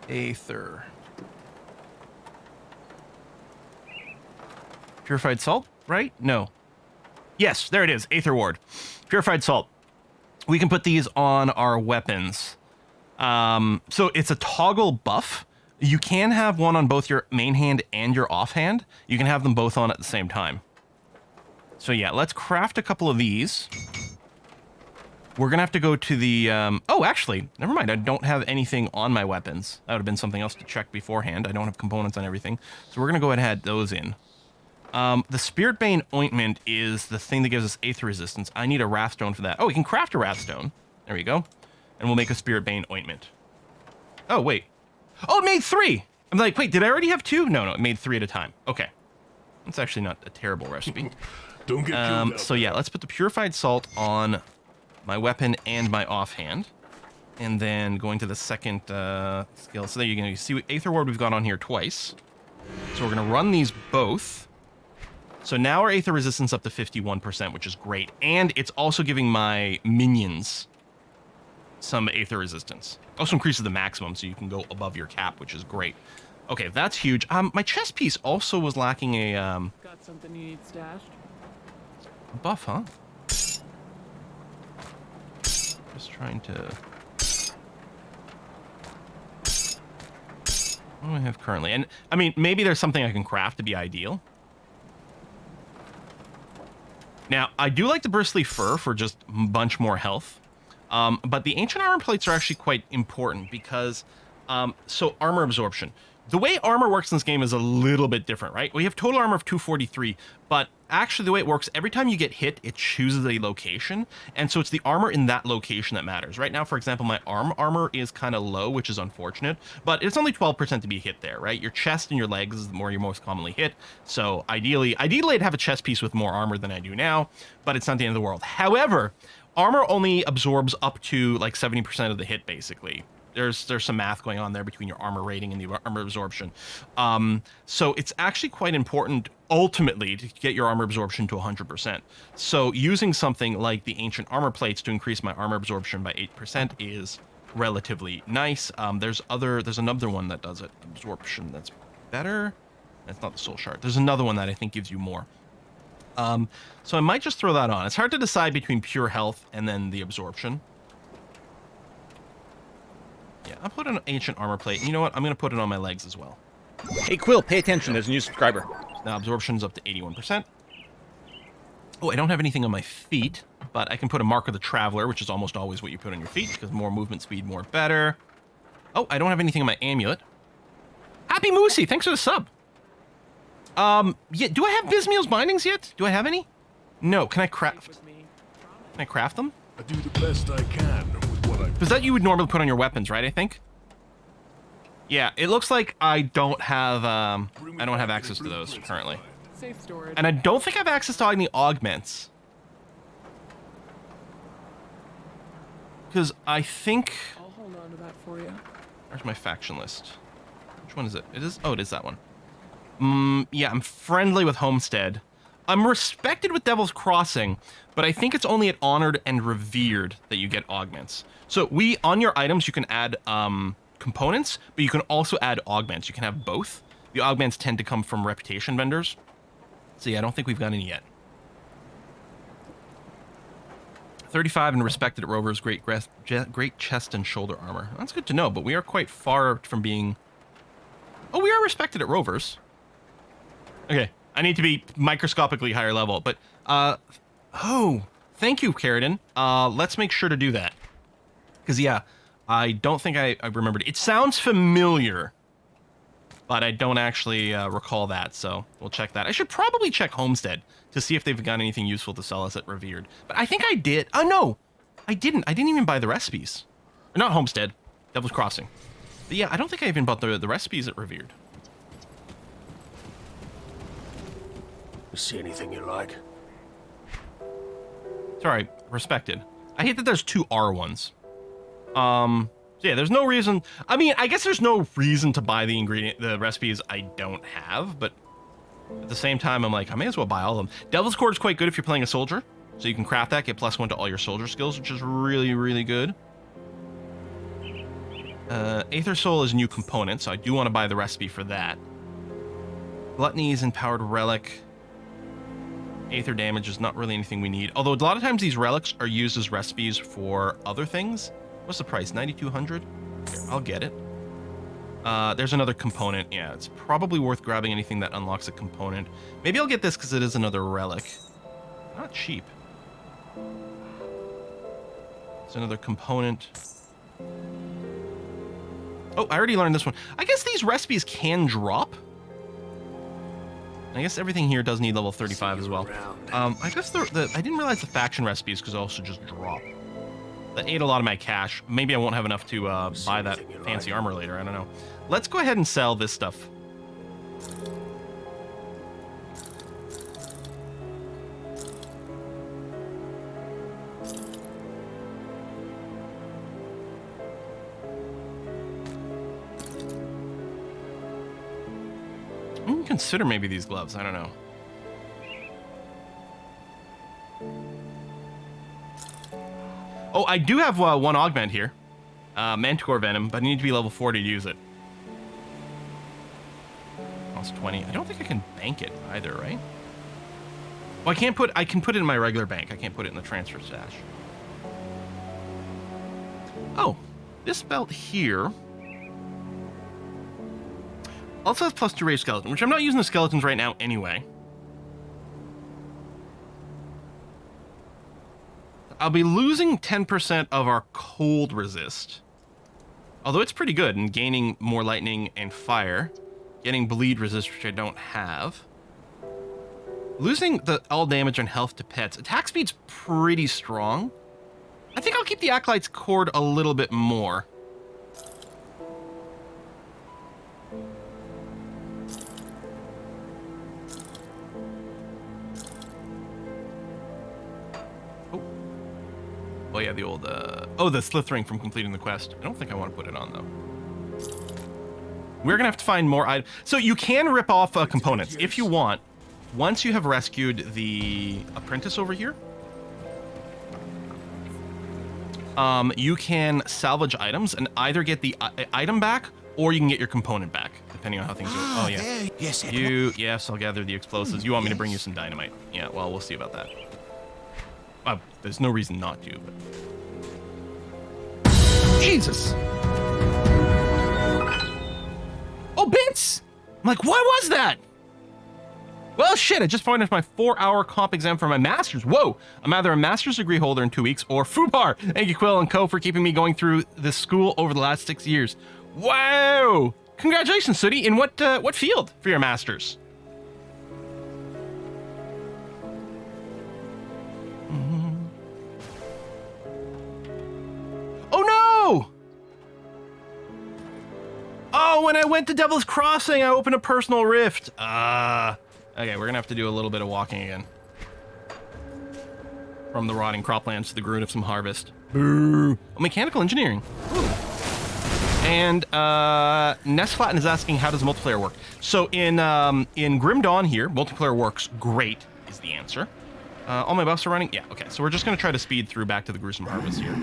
Aether. Purified salt, right? No. Yes, there it is. Aether ward. Purified salt. We can put these on our weapons. So it's a toggle buff. You can have one on both your main hand and your offhand. You can have them both on at the same time. So yeah, let's craft a couple of these. We're gonna have to go to the, oh, actually, never mind. I don't have anything on my weapons. That would have been something else to check beforehand. I don't have components on everything. So we're gonna go ahead and add those in. The Spirit Bane ointment is the thing that gives us Aether resistance. I need a Wrathstone for that. Oh, we can craft a Wrathstone. There we go. And we'll make a Spirit Bane ointment. Oh, wait. Oh, it made 3! I'm like, wait, did I already have 2? No, it made 3 at a time. Okay. That's actually not a terrible recipe. Don't get killed So yeah, let's put the Purified Salt on my weapon and my offhand. And then going to the second skill. So there you go. You see, Aether Ward we've got on here twice. So we're going to run these both. So now our Aether resistance up to 51%, which is great. And it's also giving my minions some Aether resistance. Also increases the maximum, so you can go above your cap, which is great. Okay, that's huge. My chest piece also was lacking a Got something you need stashed? buff, huh? Just trying to... What do I have currently? And, I mean, maybe there's something I can craft to be ideal. Now, I do like the bristly fur for just a bunch more health. But the ancient armor plates are actually quite important because... so, armor absorption. The way armor works in this game is a little bit different, right? We have total armor of 243, but actually the way it works, every time you get hit, it chooses a location, and so it's the armor in that location that matters. Right now, for example, my armor is kind of low, which is unfortunate, but it's only 12% to be hit there, right? Your chest and your legs is the more you're most commonly hit, so ideally I'd have a chest piece with more armor than I do now, but it's not the end of the world. However, armor only absorbs up to like 70% of the hit, basically. There's some math going on there between your armor rating and the armor absorption. So it's actually quite important, ultimately, to get your armor absorption to 100%. So using something like the ancient armor plates to increase my armor absorption by 8% is relatively nice. There's another one that does it, absorption, that's better. That's not the soul shard. There's another one that I think gives you more. So I might just throw that on. It's hard to decide between pure health and then the absorption. Yeah, I'll put an ancient armor plate. You know what? I'm going to put it on my legs as well. Hey, Quill, pay attention. There's a new subscriber. Now absorption's up to 81%. Oh, I don't have anything on my feet, but I can put a Mark of the Traveler, which is almost always what you put on your feet, because more movement speed, more better. Oh, I don't have anything on my amulet. Happy Moosey, thanks for the sub. Yeah, do I have Bismeal's bindings yet? Do I have any? No, can I craft? Can I craft them? I do the best I can with what I... Because that you would normally put on your weapons, right, I think? Yeah, it looks like I don't have access to those currently. Safe storage. And I don't think I have access to any augments. Because I think... I'll hold on to that for you. Where's my faction list? Which one is it? It is that one. Yeah, I'm friendly with Homestead. I'm respected with Devil's Crossing, but I think it's only at Honored and Revered that you get augments. So on your items, you can add components, but you can also add augments. You can have both. The augments tend to come from reputation vendors. So yeah, I don't think we've got any yet. 35 and respected at Rovers, great chest and shoulder armor. That's good to know, but we are quite far from being... Oh, we are respected at Rovers. Okay, I need to be microscopically higher level, but, oh, thank you, Carradine. Let's make sure to do that. Because, yeah, I don't think I remembered. It sounds familiar, but I don't actually recall that, so we'll check that. I should probably check Homestead to see if they've got anything useful to sell us at Revered. But I think I did. Oh, no, I didn't. I didn't even buy the recipes. Not Homestead, Devil's Crossing. But, yeah, I don't think I even bought the recipes at Revered. See anything you like? Sorry, respected. I hate that there's two R ones. So yeah, there's no reason. I mean, I guess there's no reason to buy the recipes I don't have, but at the same time, I'm like, I may as well buy all of them. Devil's Cord is quite good if you're playing a soldier, so you can craft that, get +1 to all your soldier skills, which is really, really good. Aether Soul is a new component, so I do want to buy the recipe for that. Gluttony is empowered relic. Aether damage is not really anything we need. Although a lot of times these relics are used as recipes for other things. What's the price? 9,200? Here, I'll get it. There's another component. Yeah, it's probably worth grabbing anything that unlocks a component. Maybe I'll get this because it is another relic. Not cheap. It's another component. Oh, I already learned this one. I guess these recipes can drop. I guess everything here does need level 35 as well. I guess I didn't realize the faction recipes could also just drop. That ate a lot of my cash. Maybe I won't have enough to buy that fancy armor later. I don't know. Let's go ahead and sell this stuff. Consider maybe these gloves. I don't know. Oh, I do have one augment here. Manticore Venom, but I need to be level 40 to use it. Cost 20. I don't think I can bank it either, right? Well, I can put it in my regular bank. I can't put it in the transfer stash. Oh, this belt here also has +2 raise skeleton, which I'm not using the skeletons right now anyway. I'll be losing 10% of our cold resist. Although it's pretty good in gaining more lightning and fire. Getting bleed resist, which I don't have. Losing the all damage and health to pets. Attack speed's pretty strong. I think I'll keep the Acolyte's Cord a little bit more. Oh yeah, the old, oh, the slithering from completing the quest. I don't think I want to put it on, though. We're gonna have to find more items. So you can rip off components if you want. Once you have rescued the apprentice over here, you can salvage items and either get the item back or you can get your component back, depending on how things go. Oh, yeah. Yes, Yes, I'll gather the explosives. You want me to bring you some dynamite? Yeah, well, we'll see about that. There's no reason not to, but... Jesus! Oh, bits! I'm like, what was that? Well, shit, I just finished my 4-hour comp exam for my master's. Whoa! I'm either a master's degree holder in 2 weeks or FUBAR. Thank you, Quill and Co, for keeping me going through this school over the last 6 years. Wow! Congratulations, Sooty. In what field for your master's? Oh, no! Oh, when I went to Devil's Crossing, I opened a personal rift. Okay, we're gonna have to do a little bit of walking again. From the rotting croplands to the grunt of some harvest. Boo! Oh, mechanical engineering. Ooh. And Nest Flatten is asking, how does multiplayer work? So in Grim Dawn here, multiplayer works great, is the answer. All my buffs are running? Yeah, okay. So we're just gonna try to speed through back to the gruesome harvest here.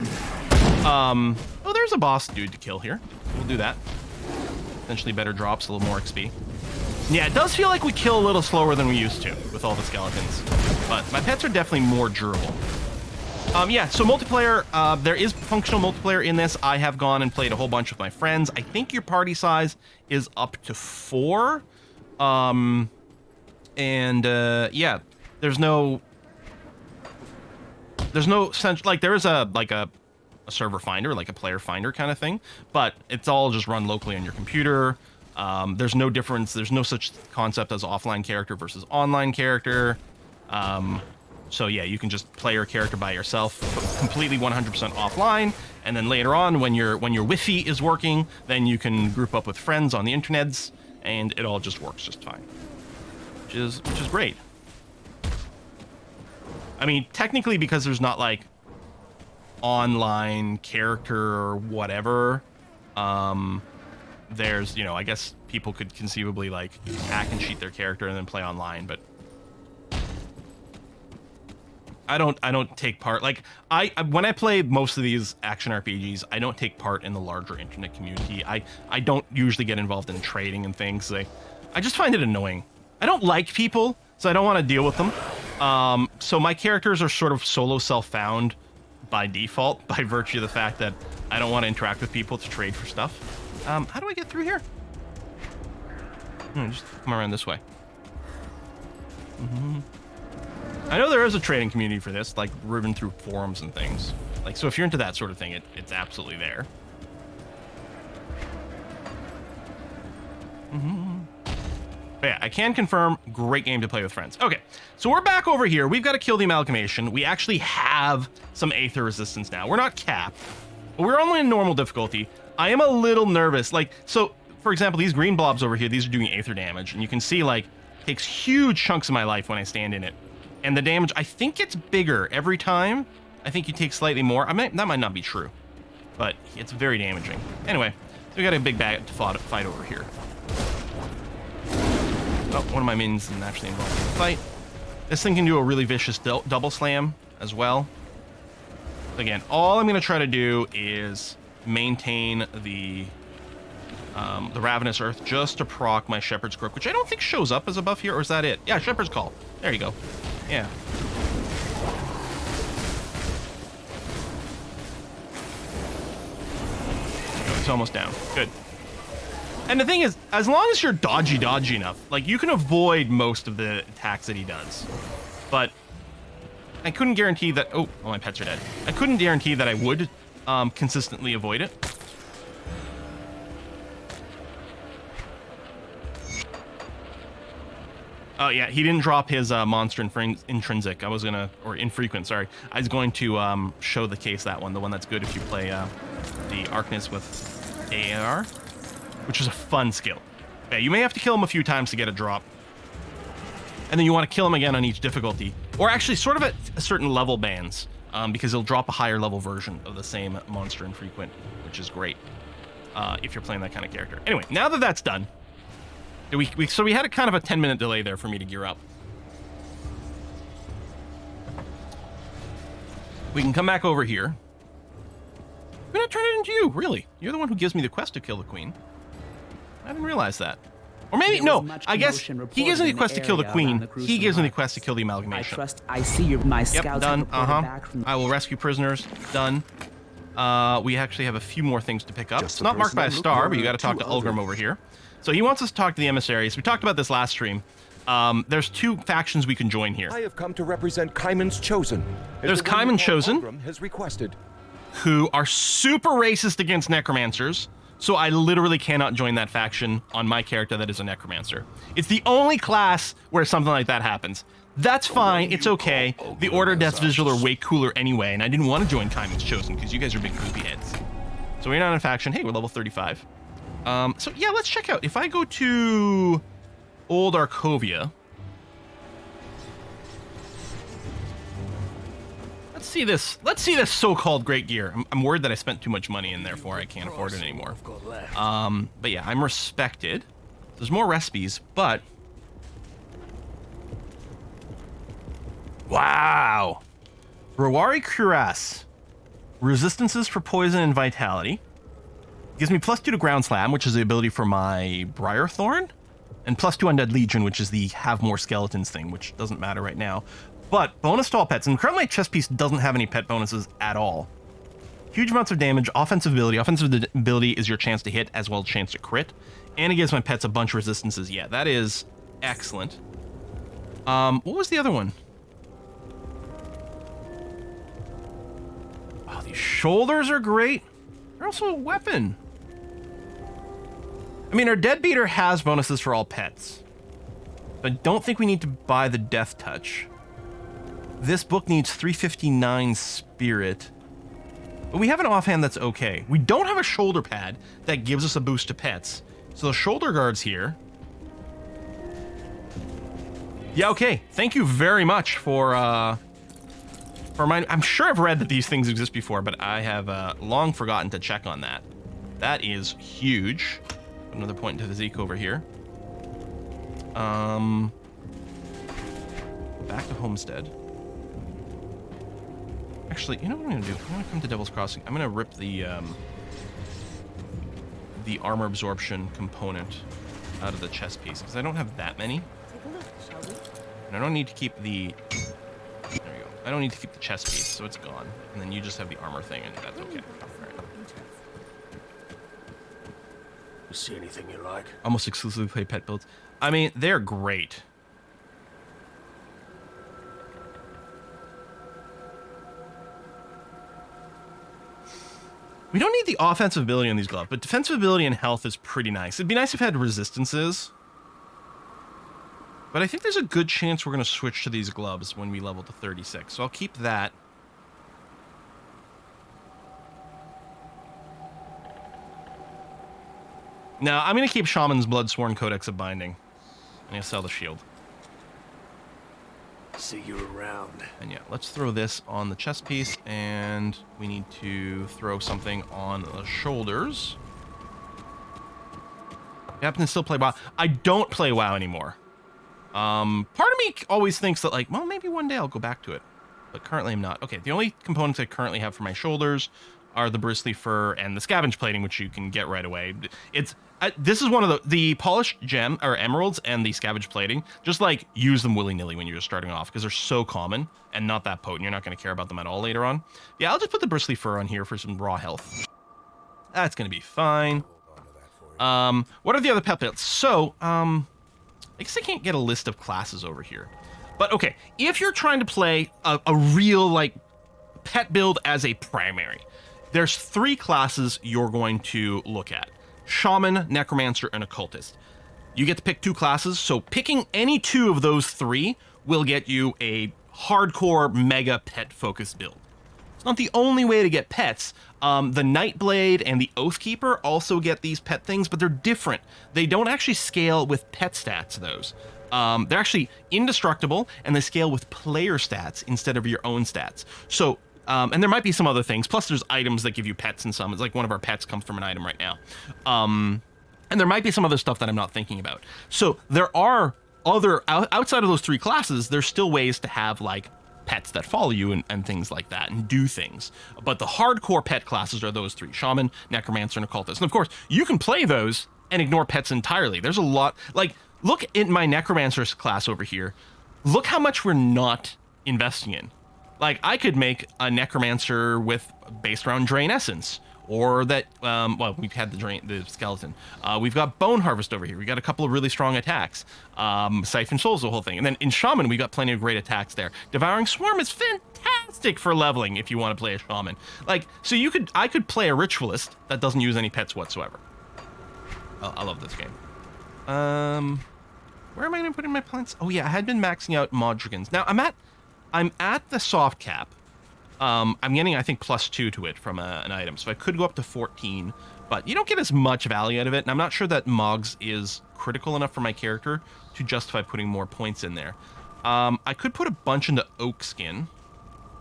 Oh, there's a boss dude to kill here. We'll do that. Potentially better drops, a little more XP. Yeah, it does feel like we kill a little slower than we used to with all the skeletons. But my pets are definitely more durable. Yeah, so multiplayer, there is functional multiplayer in this. I have gone and played a whole bunch with my friends. I think your party size is up to 4. Yeah, there's no sense, like there is a server finder, like a player finder kind of thing, but it's all just run locally on your computer. There's no difference. There's no such concept as offline character versus online character. So yeah, you can just play your character by yourself, completely 100% offline, and then later on, when your Wi-Fi is working, then you can group up with friends on the internets, and it all just works just fine, which is great. I mean, technically, because there's not like online character or whatever, there's, you know, I guess people could conceivably like hack and cheat their character and then play online, but I don't take part. Like when I play most of these action RPGs, I don't take part in the larger internet community. I don't usually get involved in trading and things. I just find it annoying. I don't like people, so I don't want to deal with them. So my characters are sort of solo self-found by default, by virtue of the fact that I don't want to interact with people to trade for stuff. How do I get through here? Just come around this way. I know there is a trading community for this, like driven through forums and things. Like, so if you're into that sort of thing, it's absolutely there. But yeah, I can confirm, great game to play with friends. Okay, so we're back over here. We've got to kill the amalgamation. We actually have some Aether resistance now. We're not capped, but we're only in normal difficulty. I am a little nervous. Like, so, for example, these green blobs over here, these are doing Aether damage, and you can see, like, it takes huge chunks of my life when I stand in it. And the damage, I think it's bigger every time. I think you take slightly more. That might not be true, but it's very damaging. Anyway, so we got a big bag to fight over here. Oh, one of my minions is actually involved in the fight. This thing can do a really vicious double slam as well. Again, all I'm going to try to do is maintain the Ravenous Earth just to proc my Shepherd's Croak, which I don't think shows up as a buff here, or is that it? Yeah, Shepherd's Call. There you go. Yeah. It's almost down. Good. And the thing is, as long as you're dodgy enough, like, you can avoid most of the attacks that he does. But I couldn't guarantee that... Oh, all my pets are dead. I couldn't guarantee that I would consistently avoid it. Oh, yeah, he didn't drop his monster intrinsic. I was going to... Or infrequent, sorry. I was going to show the case that one, the one that's good if you play the Arcanist with AAR, which is a fun skill. Yeah, you may have to kill him a few times to get a drop. And then you want to kill him again on each difficulty. Or actually, sort of at certain level bands, because he'll drop a higher level version of the same monster infrequent, which is great if you're playing that kind of character. Anyway, now that that's done, so we had a kind of a 10-minute delay there for me to gear up. We can come back over here. I'm gonna turn it into you, really. You're the one who gives me the quest to kill the queen. I didn't realize that. Or maybe, no, I guess he gives me the quest to kill the queen. He gives me the quest to kill the amalgamation. I see my scouts. Yep, done. I will rescue prisoners. Done. We actually have a few more things to pick up. It's not marked by a star, but you got to talk to Ulgrim over here. So he wants us to talk to the emissaries. We talked about this last stream. There's two factions we can join here. I have come to represent Kaiman's Chosen. There's Kaiman Chosen, Ulgrim has requested, who are super racist against necromancers. So I literally cannot join that faction on my character that is a necromancer. It's the only class where something like that happens. That's fine. It's okay. The Order of Death's Visual are way cooler anyway, and I didn't want to join Kaiman's Chosen because you guys are big poopy heads. So we're not in a faction. Hey, we're level 35. So yeah, let's check out. If I go to Old Arkovia, let's see this. Let's see this so-called great gear. I'm worried that I spent too much money and therefore I can't afford it anymore. But yeah, I'm respected. There's more recipes, but wow, Rawari Cuirass, resistances for poison and vitality. Gives me +2 to Ground Slam, which is the ability for my Briarthorn, and +2 Undead Legion, which is the have more skeletons thing, which doesn't matter right now. But bonus to all pets, and currently my chest piece doesn't have any pet bonuses at all. Huge amounts of damage, offensive ability. Offensive ability is your chance to hit as well as chance to crit, and it gives my pets a bunch of resistances. Yeah, that is excellent. What was the other one? Wow, these shoulders are great. They're also a weapon. I mean, our Deadbeater has bonuses for all pets, but I don't think we need to buy the Death Touch. This book needs 359 Spirit, but we have an offhand that's okay. We don't have a shoulder pad that gives us a boost to pets, so the shoulder guards here. Yeah, okay. Thank you very much for my... I'm sure I've read that these things exist before, but I have long forgotten to check on that. That is huge. Another point to physique over here. Back to Homestead. Actually, you know what I'm gonna do? I'm gonna come to Devil's Crossing. I'm gonna rip the armor absorption component out of the chest piece because I don't have that many. Take a look, shall we? And I don't need to keep the... There we go. I don't need to keep the chest piece, so it's gone. And then you just have the armor thing, and that's okay. You see anything you like? Almost exclusively play pet builds. I mean, they're great. We don't need the offensive ability on these gloves, but defensive ability and health is pretty nice. It'd be nice if it had resistances. But I think there's a good chance we're going to switch to these gloves when we level to 36. So I'll keep that. Now, I'm going to keep Shaman's Bloodsworn Codex of Binding. And I'll sell the shield. See you around. And yeah, let's throw this on the chest piece, and we need to throw something on the shoulders. I happen to still play WoW. I don't play WoW anymore. Part of me always thinks that, like, well, maybe one day I'll go back to it. but currently I'm not. Okay, the only components I currently have for my shoulders are the bristly fur and the scavenge plating, which you can get right away. It's this is one of the polished gem or emeralds and the scavenge plating. Just like use them willy-nilly when you're just starting off because they're so common and not that potent. You're not going to care about them at all later on. Yeah, I'll just put the bristly fur on here for some raw health. That's going to be fine. What are the other pet builds? So, I guess I can't get a list of classes over here. But okay, if you're trying to play a real like pet build as a primary, there's 3 classes you're going to look at: Shaman, Necromancer, and Occultist. You get to pick 2 classes, so picking any 2 of those 3 will get you a hardcore mega pet focused build. It's not the only way to get pets. The Nightblade and the Oathkeeper also get these pet things, but they're different. They don't actually scale with pet stats, those. They're actually indestructible, and they scale with player stats instead of your own stats. So, and there might be some other things. Plus, there's items that give you pets and some. It's like one of our pets comes from an item right now. And there might be some other stuff that I'm not thinking about. So there are other, outside of those 3 classes, there's still ways to have like pets that follow you and things like that and do things. But the hardcore pet classes are those 3: Shaman, Necromancer, and Occultist. And of course, you can play those and ignore pets entirely. There's a lot, like, look in my Necromancer's class over here. Look how much we're not investing in. Like, I could make a Necromancer with based around Drain Essence, or that, well, we've had the skeleton. We've got Bone Harvest over here. We got a couple of really strong attacks. Siphon Souls, the whole thing. And then in Shaman, we got plenty of great attacks there. Devouring Swarm is fantastic for leveling if you want to play a Shaman. Like, so I could play a Ritualist that doesn't use any pets whatsoever. I love this game. Where am I going to put in my plants? Oh yeah, I had been maxing out Modrigans. Now I'm at the soft cap. I'm getting, I think, +2 to it from an item, so I could go up to 14, but you don't get as much value out of it, and I'm not sure that Mogs is critical enough for my character to justify putting more points in there. I could put a bunch into Oak Skin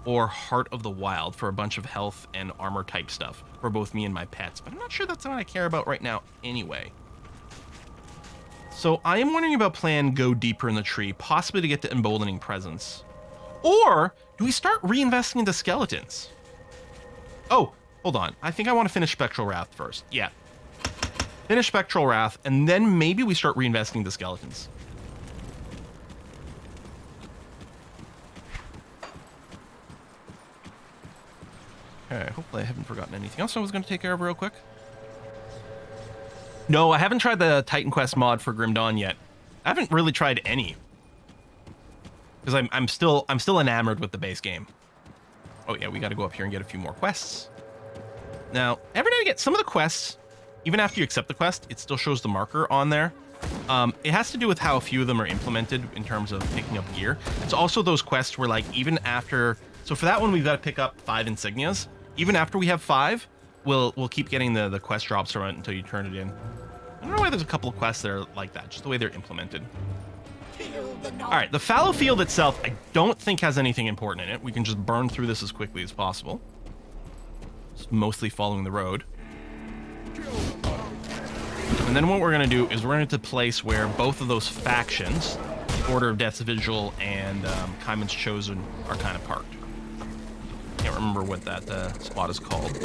or Heart of the Wild for a bunch of health and armor type stuff for both me and my pets, but I'm not sure that's what I care about right now anyway. So I am wondering about playing Go Deeper in the Tree, possibly to get to Emboldening Presence. Or do we start reinvesting into skeletons? Oh, hold on. I think I want to finish Spectral Wrath first. Yeah. Finish Spectral Wrath, and then maybe we start reinvesting into skeletons. Okay, hopefully I haven't forgotten anything else I was going to take care of real quick. No, I haven't tried the Titan Quest mod for Grim Dawn yet. I haven't really tried any. Because I'm still enamored with the base game. Oh yeah, we got to go up here and get a few more quests. Now, every time you get some of the quests, even after you accept the quest, it still shows the marker on there. It has to do with how a few of them are implemented in terms of picking up gear. It's also those quests where, like, even after, so for that one we've got to pick up 5 insignias. Even after we have 5, we'll keep getting the quest drops from it until you turn it in. I don't know why there's a couple of quests that are like that, just the way they're implemented. All right, the fallow field itself, I don't think has anything important in it. We can just burn through this as quickly as possible. Just mostly following the road. And then what we're going to do is we're going to place where both of those factions, Order of Death's Vigil and Kaiman's Chosen, are kind of parked. Can't remember what that spot is called.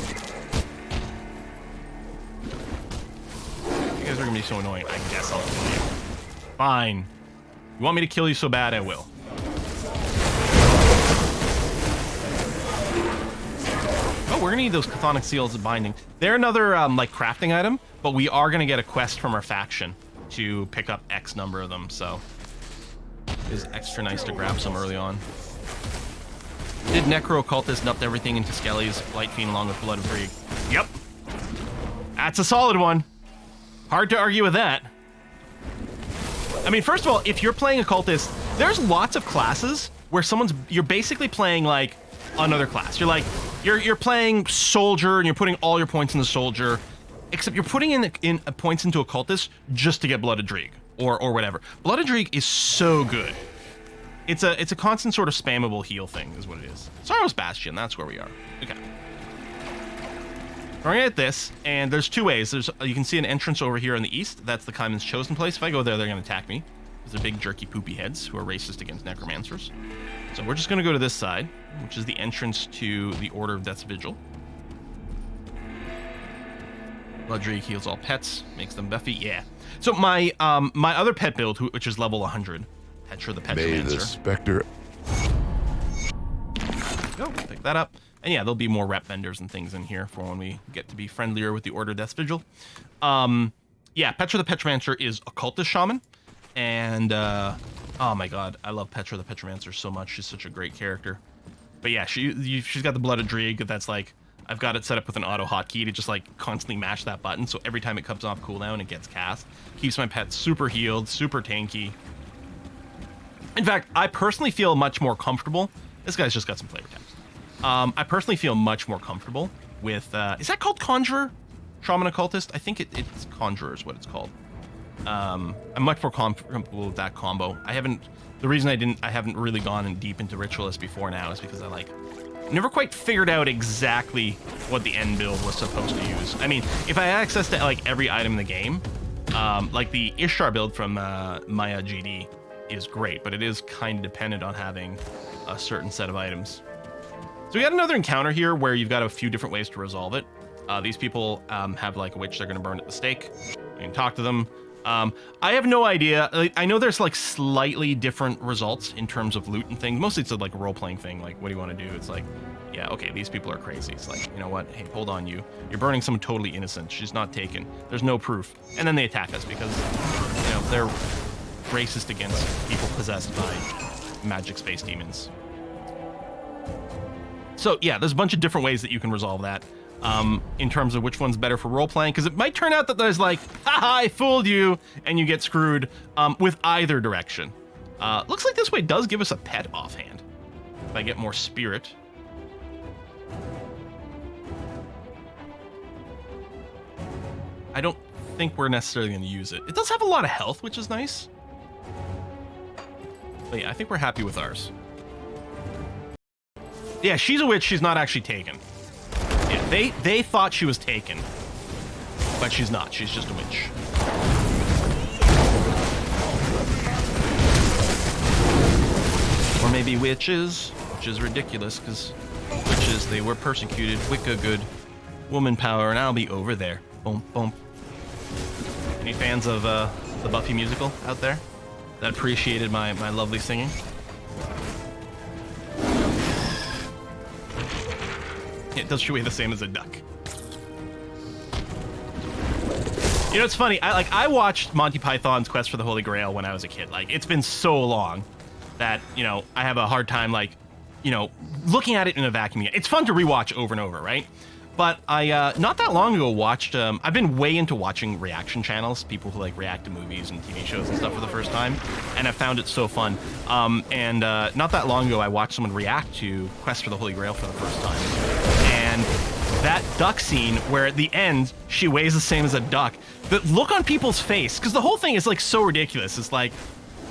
You guys are going to be so annoying. I guess I'll kill you. Fine. You want me to kill you so bad, I will. Oh, we're gonna need those chthonic seals of binding. They're another like crafting item, but we are gonna get a quest from our faction to pick up X number of them, so it is extra nice to grab some early on. Did Necro Occultist nupped everything into Skelly's Blight Fiend along with Blood of Krieg? Yep. That's a solid one. Hard to argue with that. I mean, first of all, if you're playing Occultist, there's lots of classes where you're basically playing like another class. You're like, you're playing Soldier and you're putting all your points in the Soldier, except you're putting in points into Occultist just to get Blood of Drieg or whatever. Blood of Drieg is so good. It's a constant sort of spammable heal thing is what it is. Sorrow's Bastion, that's where we are. Okay. We're gonna get this, and there's 2 ways. You can see an entrance over here in the east. That's the Kaiman's Chosen place. If I go there, they're gonna attack me. They're big, jerky, poopy heads who are racist against necromancers. So we're just going to go to this side, which is the entrance to the Order of Death's Vigil. Blooddrake heals all pets, makes them buffy. Yeah. So my my other pet build, which is level 100, Petra the May the Petromancer. specter. Go, pick that up. And yeah, there'll be more rep vendors and things in here for when we get to be friendlier with the Order of Death's Vigil. Yeah, Petra the Petromancer is Occultist Shaman. And, oh my god, I love Petra the Petromancer so much. She's such a great character. But yeah, she's got the Blood of Drieg that's like, I've got it set up with an auto hotkey to just like constantly mash that button. So every time it comes off cooldown, it gets cast. Keeps my pet super healed, super tanky. In fact, I personally feel much more comfortable. This guy's just got some flavor text. I personally feel much more comfortable with, is that called Conjurer? Shaman Occultist? I think it's Conjurer is what it's called. I'm much more comfortable with that combo. The reason I haven't really gone in deep into Ritualist before now is because I never quite figured out exactly what the end build was supposed to use. I mean, if I had access to like every item in the game, like the Ishtar build from Maya GD is great, but it is kind of dependent on having a certain set of items. So we got another encounter here where you've got a few different ways to resolve it. These people have like a witch they're going to burn at the stake. You can talk to them. I have no idea. I know there's like slightly different results in terms of loot and things. Mostly it's a like role-playing thing. Like, what do you want to do? It's like, yeah, okay, these people are crazy. It's like, you know what? Hey, hold on, you're burning someone totally innocent. She's not taken. There's no proof. And then they attack us because, you know, they're racist against people possessed by magic space demons. So yeah, there's a bunch of different ways that you can resolve that. In terms of which one's better for role-playing, because it might turn out that there's like, haha, I fooled you, and you get screwed with either direction. Looks like this way does give us a pet offhand. If I get more spirit. I don't think we're necessarily going to use it. It does have a lot of health, which is nice. But yeah, I think we're happy with ours. Yeah, she's a witch. She's not actually taken. Yeah, they thought she was taken, but she's not. She's just a witch. Or maybe witches, which is ridiculous because witches, they were persecuted. Wicca good, woman power, and I'll be over there. Boom, boom. Any fans of the Buffy musical out there that appreciated my lovely singing? It does weigh the same as a duck. You know, it's funny. I watched Monty Python's Quest for the Holy Grail when I was a kid. Like, it's been so long that, you know, I have a hard time, like, you know, looking at it in a vacuum. It's fun to rewatch over and over, right? But I, not that long ago, watched, I've been way into watching reaction channels, people who, like, react to movies and TV shows and stuff for the first time, and I found it so fun. Not that long ago, I watched someone react to Quest for the Holy Grail for the first time. And that duck scene where at the end, she weighs the same as a duck, the look on people's face, because the whole thing is, like, so ridiculous. It's like,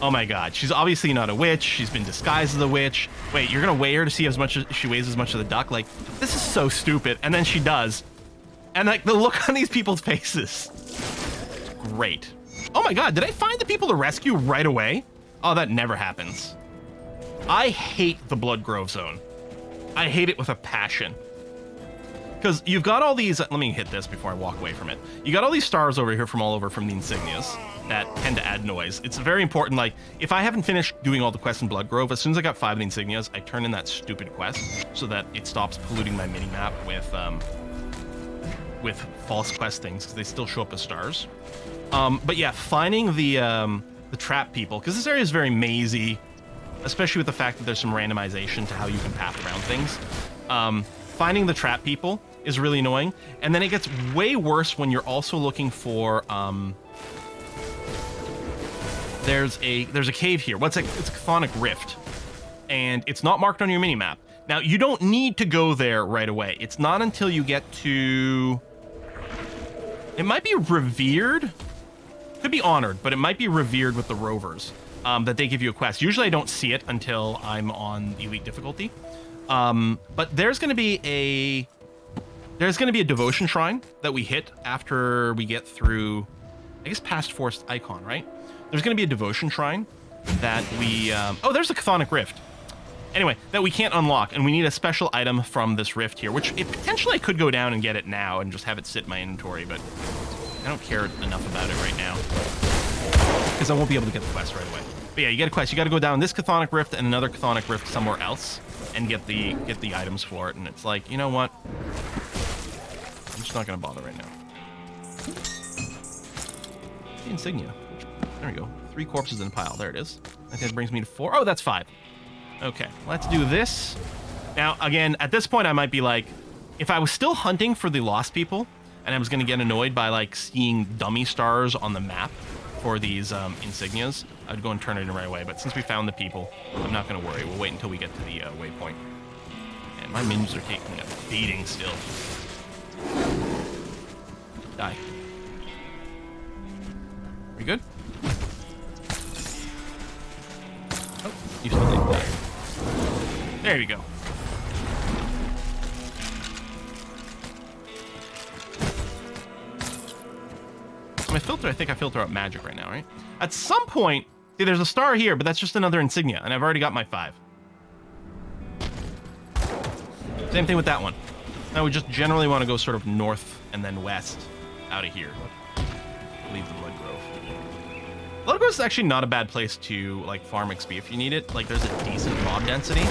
oh my god, she's obviously not a witch. She's been disguised as a witch. Wait, you're gonna weigh her to see as much as she weighs as much as a duck? Like, this is so stupid. And then she does. And like the look on these people's faces. It's great. Oh my god, did I find the people to rescue right away? Oh, that never happens. I hate the Blood Grove zone. I hate it with a passion. Because you've got all these, let me hit this before I walk away from it. You got all these stars over here from all over from the insignias that tend to add noise. It's very important, like, if I haven't finished doing all the quests in Blood Grove, as soon as I got 5 of the insignias, I turn in that stupid quest so that it stops polluting my mini-map with false quest things, because they still show up as stars. But yeah, finding the trap people, because this area is very mazy, especially with the fact that there's some randomization to how you can path around things. Finding the trap people is really annoying, and then it gets way worse when you're also looking for there's a cave here. It's a chthonic rift, and it's not marked on your minimap. Now, you don't need to go there right away. It's not until you get to, it might be revered, could be honored, but it might be revered with the rovers, that they give you a quest. Usually I don't see it until I'm on elite difficulty. But there's going to be a devotion shrine that we hit after we get through, I guess, past Forest Icon, right? There's going to be a devotion shrine that we, oh, there's the Chthonic Rift. Anyway, that we can't unlock, and we need a special item from this rift here, which potentially I could go down and get it now and just have it sit in my inventory, but I don't care enough about it right now because I won't be able to get the quest right away. But yeah, you get a quest. You got to go down this Chthonic Rift and another Chthonic Rift somewhere else and get the items for it. And it's like, you know what? I'm just not gonna bother right now. The insignia. There we go. 3 corpses in a pile. There it is. I think that brings me to 4. Oh, that's 5. Okay, let's do this. Now, again, at this point, I might be like, if I was still hunting for the lost people, and I was gonna get annoyed by like seeing dummy stars on the map for these insignias, I'd go and turn it in right away. But since we found the people, I'm not gonna worry. We'll wait until we get to the waypoint. And my minions are taking a beating still. Die. We good? Oh, you still didn't die. There you go. My filter, I think I filter out magic right now, right? At some point, see, there's a star here, but that's just another insignia, and I've already got my 5. Same thing with that one. Now we just generally want to go sort of north and then west out of here. Leave the Blood Grove. Blood Grove is actually not a bad place to like farm XP if you need it. Like there's a decent mob density,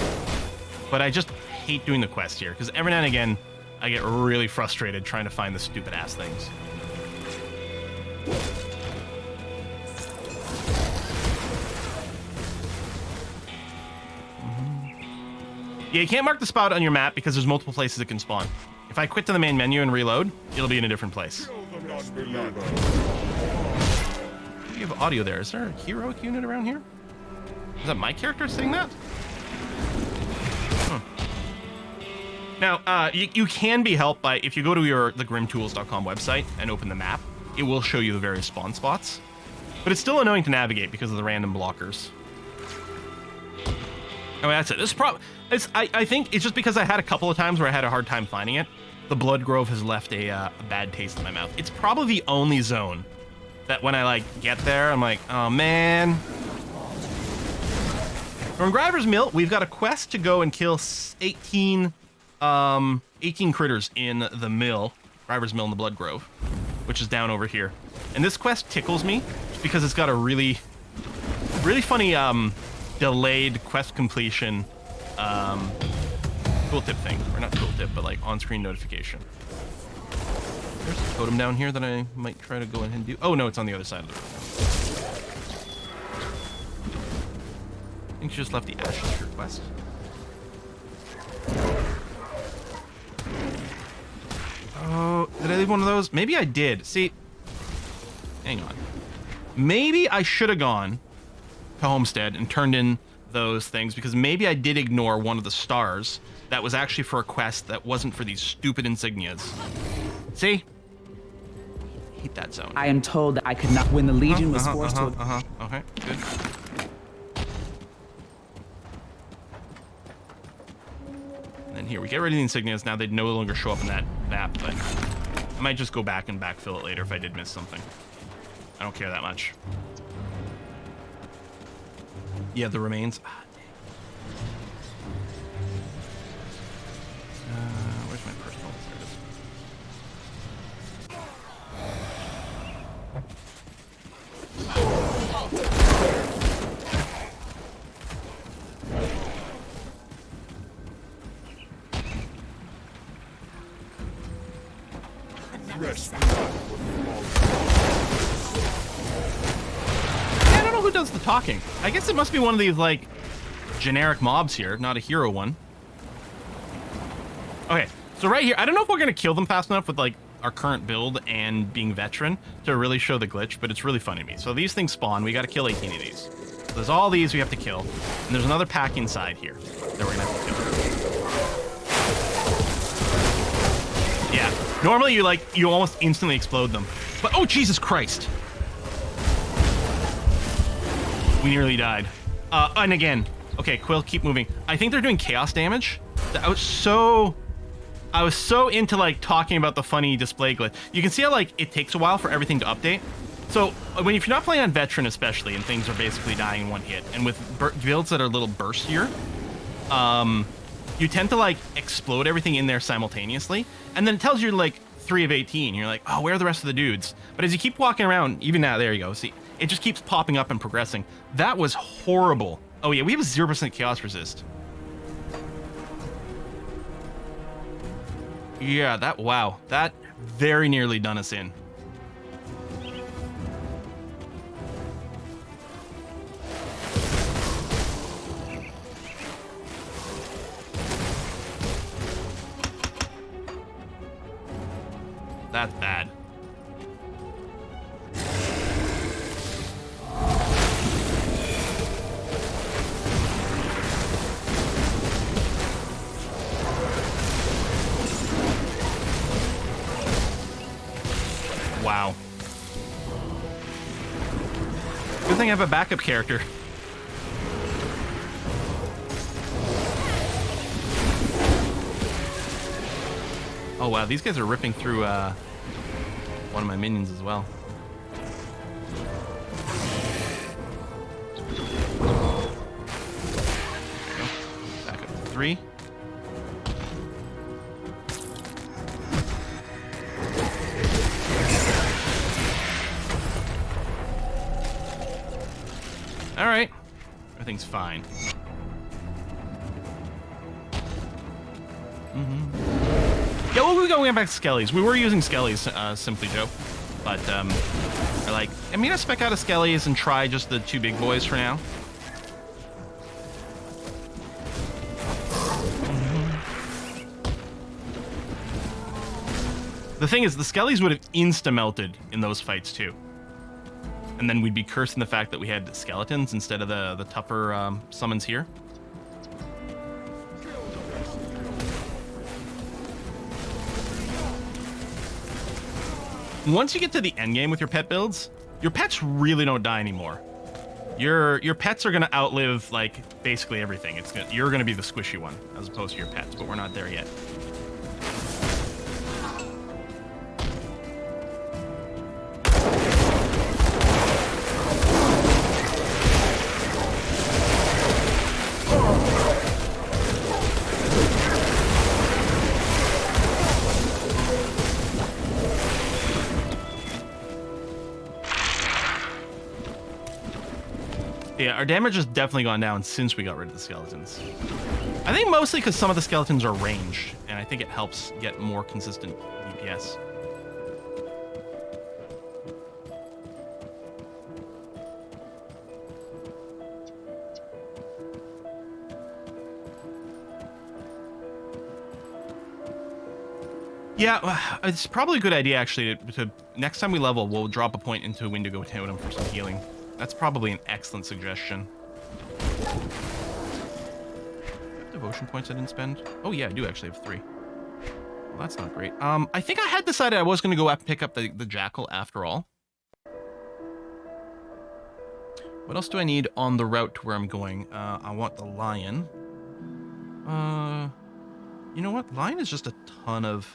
but I just hate doing the quest here because every now and again I get really frustrated trying to find the stupid ass things. Yeah, you can't mark the spot on your map because there's multiple places it can spawn. If I quit to the main menu and reload, it'll be in a different place. You have audio there. Is there a heroic unit around here? Is that my character saying that? Huh. Now, you can be helped by, if you go to the grimtools.com website and open the map, it will show you the various spawn spots. But it's still annoying to navigate because of the random blockers. Oh, that's it. I think it's just because I had a couple of times where I had a hard time finding it. The Blood Grove has left a bad taste in my mouth. It's probably the only zone that when I like get there, I'm like, oh man. From Griver's Mill, we've got a quest to go and kill 18 critters in the mill, Griver's Mill in the Blood Grove, which is down over here. And this quest tickles me because it's got a really funny delayed quest completion tooltip thing, or not tooltip, but like on-screen notification. There's a totem down here that I might try to go ahead and do. Oh no, it's on the other side of the road. I think she just left the Ashes request. Oh, did I leave one of those? Maybe I did. See, hang on. Maybe I should have gone to Homestead and turned in those things because maybe I did ignore one of the stars that was actually for a quest that wasn't for these stupid insignias. See? I hate that zone. I am told that I could not when the Legion was forced to. Okay, good. And then here, we get rid of the insignias. Now they no longer show up in that map, but I might just go back and backfill it later if I did miss something. I don't care that much. Yeah, the remains. Where's my personal? There it is. I don't know who does the talking. I guess it must be one of these, like, generic mobs here, not a hero one. Okay, so right here, I don't know if we're going to kill them fast enough with, like, our current build and being veteran to really show the glitch, but it's really funny to me. So these things spawn. We got to kill 18 of these. So there's all these we have to kill. And there's another pack inside here that we're going to have to kill. Yeah, normally you almost instantly explode them. But, oh, Jesus Christ. We nearly died. And again, okay, Quill, keep moving. I think they're doing chaos damage. I was so into like talking about the funny display glitch. You can see how like it takes a while for everything to update. So if you're not playing on veteran especially, and things are basically dying in one hit, and with builds that are a little burstier, you tend to like explode everything in there simultaneously, and then it tells you like 3 of 18. You're like, oh, where are the rest of the dudes? But as you keep walking around, even now, there you go. See, it just keeps popping up and progressing. That was horrible. Oh yeah, we have a 0% chaos resist. Yeah, wow, that very nearly done us in. That's bad. Wow. Good thing I have a backup character. Oh wow, these guys are ripping through one of my minions as well. Back up to 3. All right, everything's fine. Yeah, well, we're going back to Skellies. We were using Skellies, Simply Joe, but we're like, I'm gonna spec out a Skellies and try just the 2 big boys for now. The thing is, the Skellies would have insta-melted in those fights too. And then we'd be cursing the fact that we had skeletons instead of the tougher summons here. Once you get to the end game with your pet builds, your pets really don't die anymore. Your pets are gonna outlive like basically everything. You're gonna be the squishy one as opposed to your pets, but we're not there yet. Yeah, our damage has definitely gone down since we got rid of the skeletons. I think mostly because some of the skeletons are ranged, and I think it helps get more consistent DPS. Yeah, it's probably a good idea actually to next time we level, we'll drop a point into Wendigo Totem for some healing. That's probably an excellent suggestion. Devotion points I didn't spend. Oh yeah, I do actually have 3. Well, that's not great. I think I had decided I was going to go pick up the Jackal after all. What else do I need on the route to where I'm going? I want the Lion. You know what? Lion is just a ton of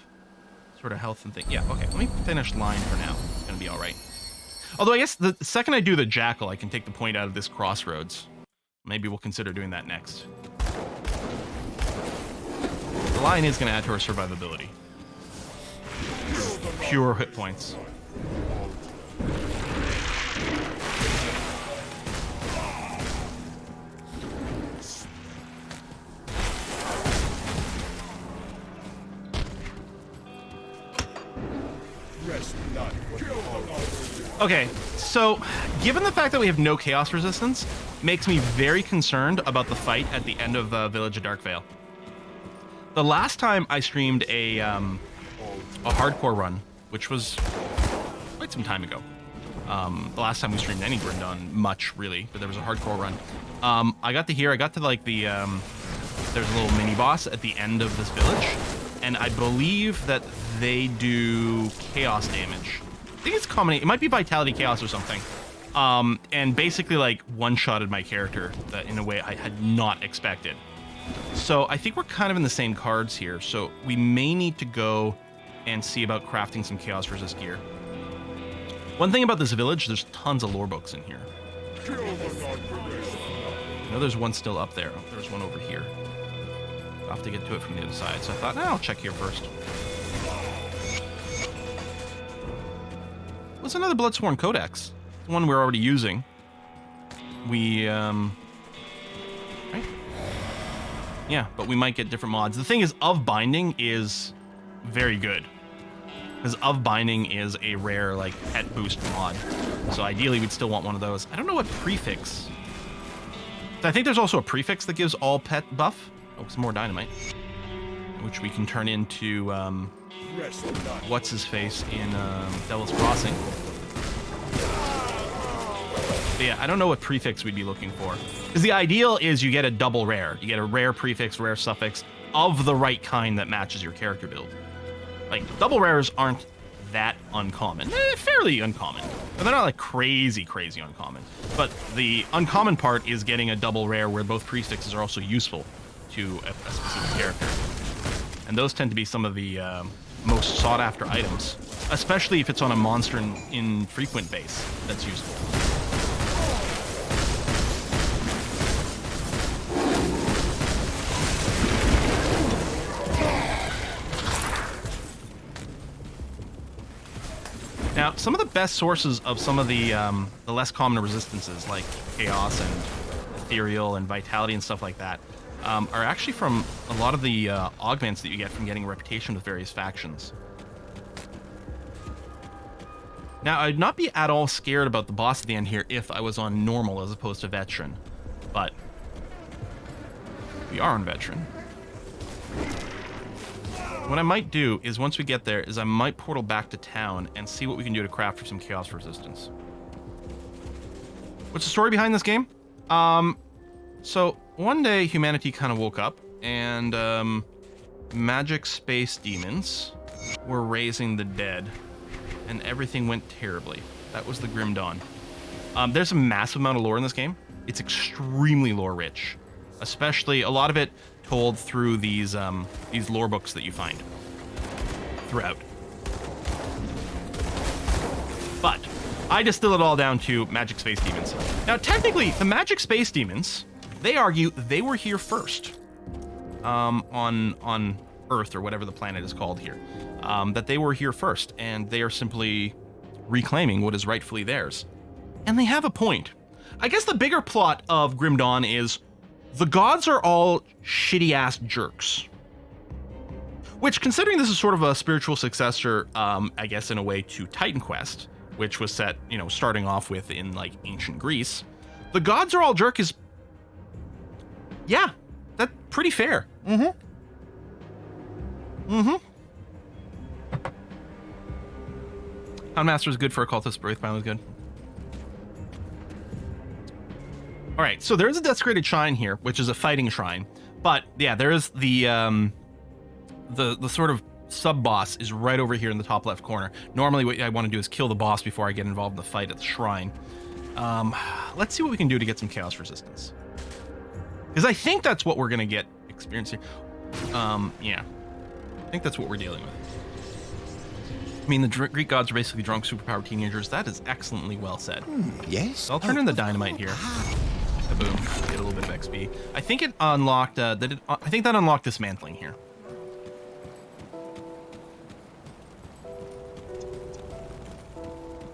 sort of health and things. Yeah, okay. Let me finish Lion for now. It's going to be all right. Although I guess the second I do the Jackal, I can take the point out of this crossroads. Maybe we'll consider doing that next. The Lion is going to add to our survivability. Pure hit points. Okay, so given the fact that we have no chaos resistance, makes me very concerned about the fight at the end of Village of Darkvale. The last time I streamed a hardcore run, which was quite some time ago. The last time we streamed any Brindon, much really, but there was a hardcore run. I got to like the there's a little mini boss at the end of this village, and I believe that they do chaos damage. I think it's combination. It might be Vitality Chaos or something. And basically like one-shotted my character in a way I had not expected. So I think we're kind of in the same cards here. So we may need to go and see about crafting some chaos resist gear. One thing about this village, there's tons of lore books in here. I know there's one still up there. There's one over here. I'll have to get to it from the other side. So I thought, I'll check here first. What's another Bloodsworn Codex? The one we're already using. Right? Yeah, but we might get different mods. The thing is, Of Binding is very good. Because Of Binding is a rare, like, pet boost mod. So ideally, we'd still want one of those. I don't know what prefix. I think there's also a prefix that gives all pet buff. Oh, some more dynamite. Which we can turn into, what's-his-face in Devil's Crossing. But yeah, I don't know what prefix we'd be looking for. Because the ideal is you get a double rare. You get a rare prefix, rare suffix of the right kind that matches your character build. Like, double rares aren't that uncommon. They're fairly uncommon. But they're not like crazy, crazy uncommon. But the uncommon part is getting a double rare where both prefixes are also useful to a specific character. And those tend to be some of the most sought after items. Especially if it's on a monster infrequent base that's useful. Now, some of the best sources of some of the less common resistances, like Chaos and Ethereal and Vitality and stuff like that, are actually from a lot of the augments that you get from getting a reputation with various factions. Now, I'd not be at all scared about the boss at the end here if I was on normal as opposed to veteran, but we are on veteran. What I might do is once we get there is I might portal back to town and see what we can do to craft for some chaos resistance. What's the story behind this game? So one day humanity kind of woke up and magic space demons were raising the dead and everything went terribly. That was the Grim Dawn. There's a massive amount of lore in this game. It's extremely lore rich, especially a lot of it told through these lore books that you find throughout. But I distill it all down to magic space demons. Now, technically, the magic space demons, they argue they were here first, on Earth or whatever the planet is called here, that they were here first, and they are simply reclaiming what is rightfully theirs. And they have a point. I guess the bigger plot of Grim Dawn is the gods are all shitty-ass jerks. Which, considering this is sort of a spiritual successor, I guess in a way, to Titan Quest, which was set, starting off with in, like, ancient Greece, the gods are all jerk is... Yeah, that's pretty fair. Houndmaster is good for occultist, Wraithbound is good. All right, so there is a Desecrated Shrine here, which is a fighting shrine. But yeah, there is the sort of sub-boss is right over here in the top left corner. Normally what I want to do is kill the boss before I get involved in the fight at the shrine. Let's see what we can do to get some chaos resistance. Because I think that's what we're going to get experience here. Yeah. I think that's what we're dealing with. I mean, the Greek gods are basically drunk, superpowered teenagers. That is excellently well said. Yes? So I'll turn in the dynamite here. Boom. Get a little bit of XP. I think it unlocked. I think that unlocked dismantling here.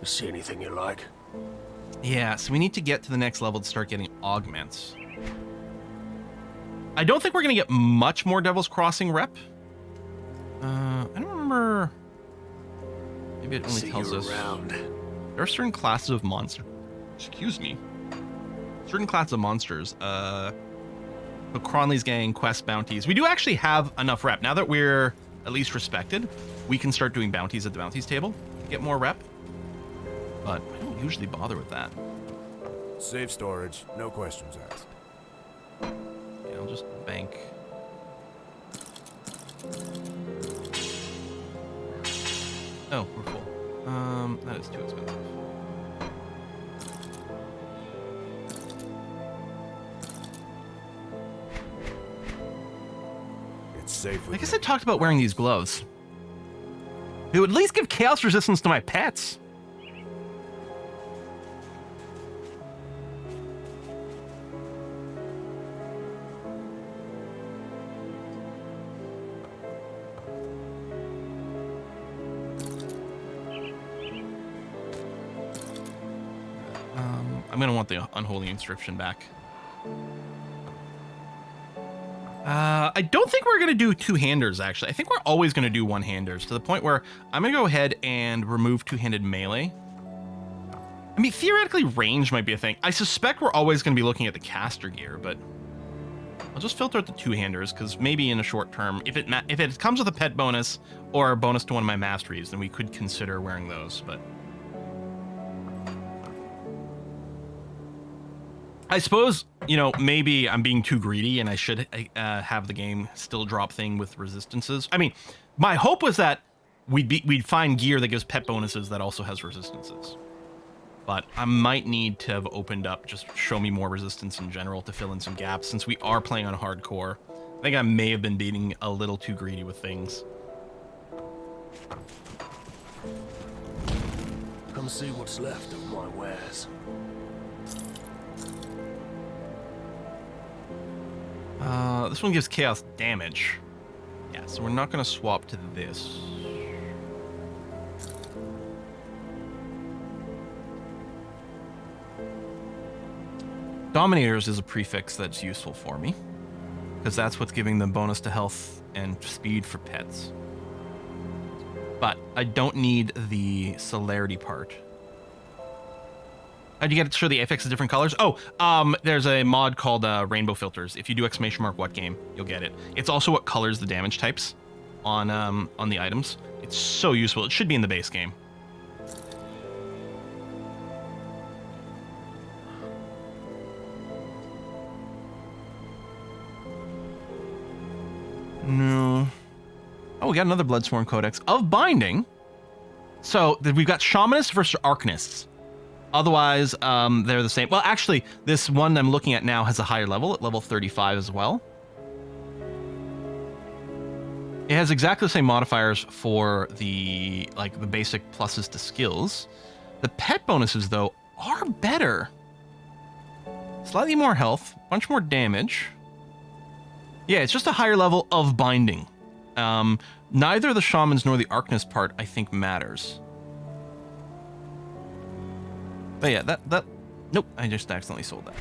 You see anything you like? Yeah. So we need to get to the next level to start getting augments. I don't think we're gonna get much more Devil's Crossing rep. I don't remember. Maybe it only tells us. There are certain classes of monsters. Excuse me. Certain classes of monsters, the Cronley's Gang, quest bounties. We do actually have enough rep. Now that we're at least respected, we can start doing bounties at the bounties table to get more rep. But I don't usually bother with that. Safe storage, no questions asked. Yeah, I'll just bank. Oh, we're full. That is too expensive. Safe with I guess I talked about wearing these gloves. It would at least give chaos resistance to my pets. I'm gonna want the unholy inscription back. I don't think we're gonna do two-handers, actually. I think we're always gonna do one-handers, to the point where I'm gonna go ahead and remove two-handed melee. I mean, theoretically, range might be a thing. I suspect we're always gonna be looking at the caster gear, but I'll just filter out the two-handers, because maybe in a short term, if it comes with a pet bonus or a bonus to one of my masteries, then we could consider wearing those, but... I suppose, you know, maybe I'm being too greedy and I should have the game still drop thing with resistances. I mean, my hope was that we'd find gear that gives pet bonuses that also has resistances. But I might need to have opened up, just show me more resistance in general to fill in some gaps, since we are playing on hardcore. I think I may have been being a little too greedy with things. Come see what's left of my wares. This one gives chaos damage. Yeah, so we're not going to swap to this. Dominators is a prefix that's useful for me, because that's what's giving them bonus to health and speed for pets. But I don't need the celerity part. How'd you get to show the affix of different colors? Oh, there's a mod called Rainbow Filters. If you do ! What game, you'll get it. It's also what colors the damage types on the items. It's so useful. It should be in the base game. No. Oh, we got another Bloodsworn Codex of Binding. So we've got Shamanists versus Arcanists. Otherwise, they're the same. Well, actually, this one I'm looking at now has a higher level, at level 35 as well. It has exactly the same modifiers for the basic pluses to skills. The pet bonuses, though, are better. Slightly more health, bunch more damage. Yeah, it's just a higher level of binding. Neither the shamans nor the Arcanist part, I think, matters. But yeah, that... Nope, I just accidentally sold that.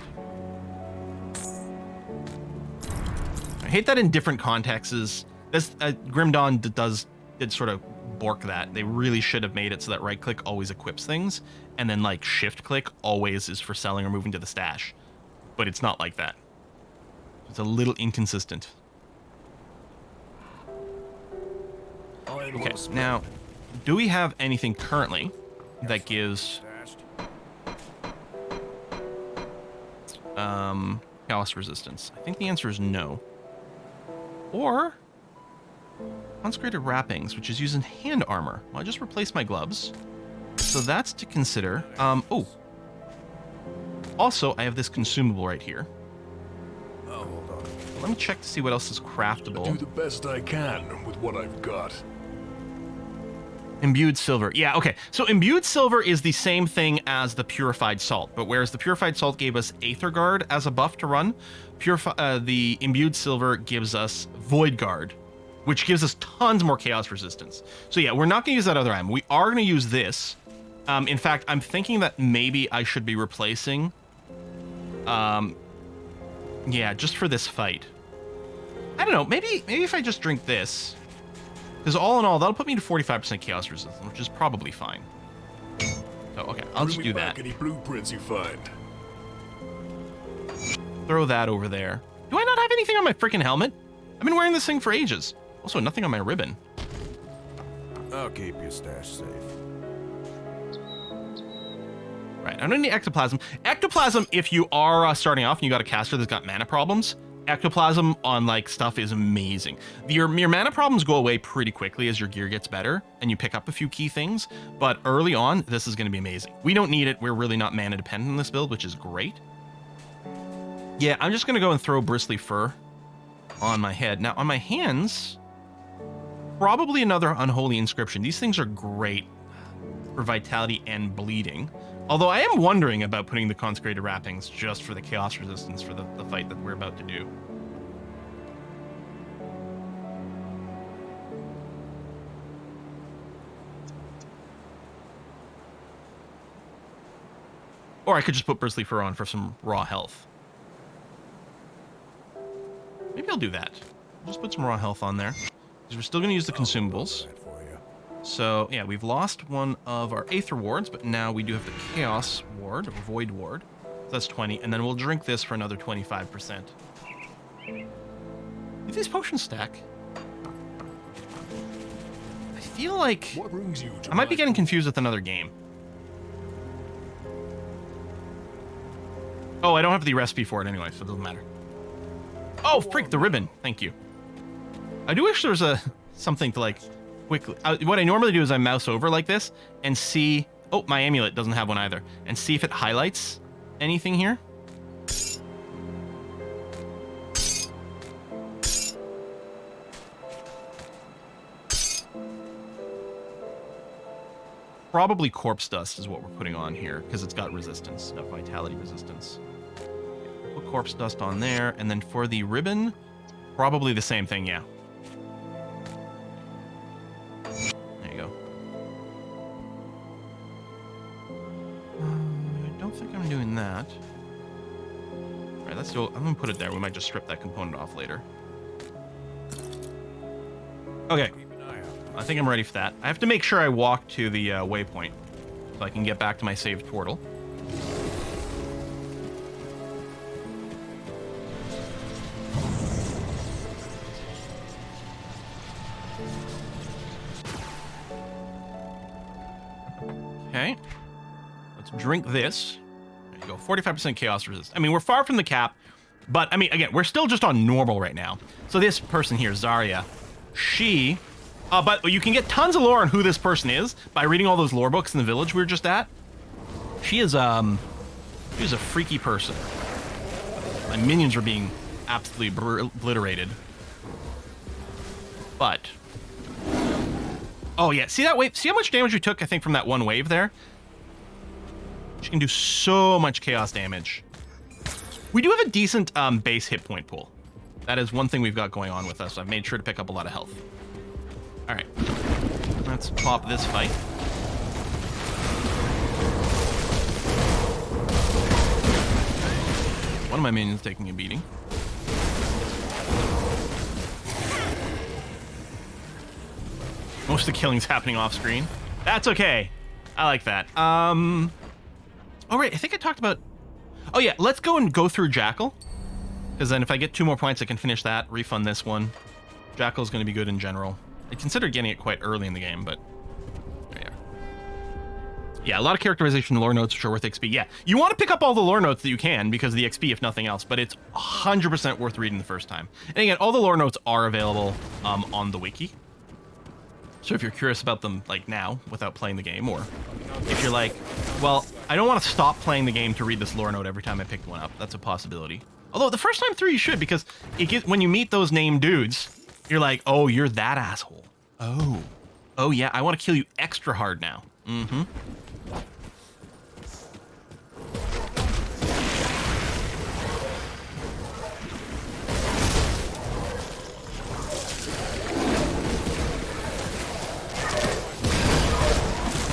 I hate that in different contexts. This Grim Dawn did sort of bork that. They really should have made it so that right click always equips things, and then like shift click always is for selling or moving to the stash. But it's not like that. It's a little inconsistent. Okay, now, do we have anything currently that gives chaos resistance? I think the answer is no. Or consecrated wrappings, which is using hand armor. Well, I just replaced my gloves, so that's to consider. Oh, also I have this consumable right here. Oh, hold on. Let me check to see what else is craftable. Do the best I can with what I've got. Imbued silver. Yeah, okay. So imbued silver is the same thing as the purified salt, but whereas the purified salt gave us Aether Guard as a buff to run, the imbued silver gives us Void Guard, which gives us tons more chaos resistance. So yeah, we're not going to use that other item. We are going to use this. In fact, I'm thinking that maybe I should be replacing... yeah, just for this fight. I don't know, maybe if I just drink this... Because all in all, that'll put me to 45% chaos resistance, which is probably fine. So, okay, I'll just do that. Any blueprints you find? Throw that over there. Do I not have anything on my freaking helmet? I've been wearing this thing for ages. Also, nothing on my ribbon. I'll keep your stash safe. Right, I don't need ectoplasm. Ectoplasm, if you are starting off and you got a caster that's got mana problems, ectoplasm on like stuff is amazing. Your mana problems go away pretty quickly as your gear gets better and you pick up a few key things, but early on, this is going to be amazing. We don't need it. We're really not mana dependent on this build, which is great. Yeah, I'm just going to go and throw bristly fur on my head. Now, on my hands, probably another unholy inscription. These things are great for vitality and bleeding. Although I am wondering about putting the consecrated wrappings just for the chaos resistance for the fight that we're about to do. Or I could just put Bristly Fur on for some raw health. Maybe I'll do that. Just put some raw health on there. Because we're still going to use the consumables. That for you. So, yeah, we've lost one of our Aether wards, but now we do have the Chaos ward, or Void ward. So that's 20, and then we'll drink this for another 25%. Do these potions stack? I feel like... What brings you to I might be my- getting confused with another game. Oh, I don't have the recipe for it anyway, so it doesn't matter. Oh, freak, the ribbon. Thank you. I do wish there was something to, like, quickly... what I normally do is I mouse over like this and see... Oh, my amulet doesn't have one either. And see if it highlights anything here. Probably corpse dust is what we're putting on here, because it's got resistance, vitality resistance. Put corpse dust on there, and then for the ribbon, probably the same thing, yeah. There you go. I don't think I'm doing that. All right, let's do. I'm gonna put it there. We might just strip that component off later. Okay. I think I'm ready for that. I have to make sure I walk to the waypoint so I can get back to my saved portal. Okay. Let's drink this. There you go. 45% chaos resist. I mean, we're far from the cap, but I mean, again, we're still just on normal right now. So this person here, Zarya, she... but you can get tons of lore on who this person is by reading all those lore books in the village we were just at. She is a freaky person. My minions are being absolutely obliterated. But... oh, yeah. See that wave? See how much damage we took, I think, from that one wave there? She can do so much chaos damage. We do have a decent base hit point pool. That is one thing we've got going on with us. I've made sure to pick up a lot of health. All right, let's pop this fight. One of my minions taking a beating. Most of the killing's happening off screen. That's okay. I like that. Oh, right, I think I talked about... oh, yeah, let's go through Jackal. Because then if I get 2 more points, I can finish that, refund this one. Jackal's going to be good in general. I considered getting it quite early in the game, but there you are. Yeah, a lot of characterization lore notes which are worth XP. Yeah, you want to pick up all the lore notes that you can because of the XP, if nothing else, but it's 100% worth reading the first time. And again, all the lore notes are available on the wiki. So if you're curious about them, like, now, without playing the game, or if you're like, well, I don't want to stop playing the game to read this lore note every time I pick one up, that's a possibility. Although, the first time through you should, because when you meet those named dudes, you're like, oh, you're that asshole. Oh. Oh, yeah, I want to kill you extra hard now. Mm-hmm.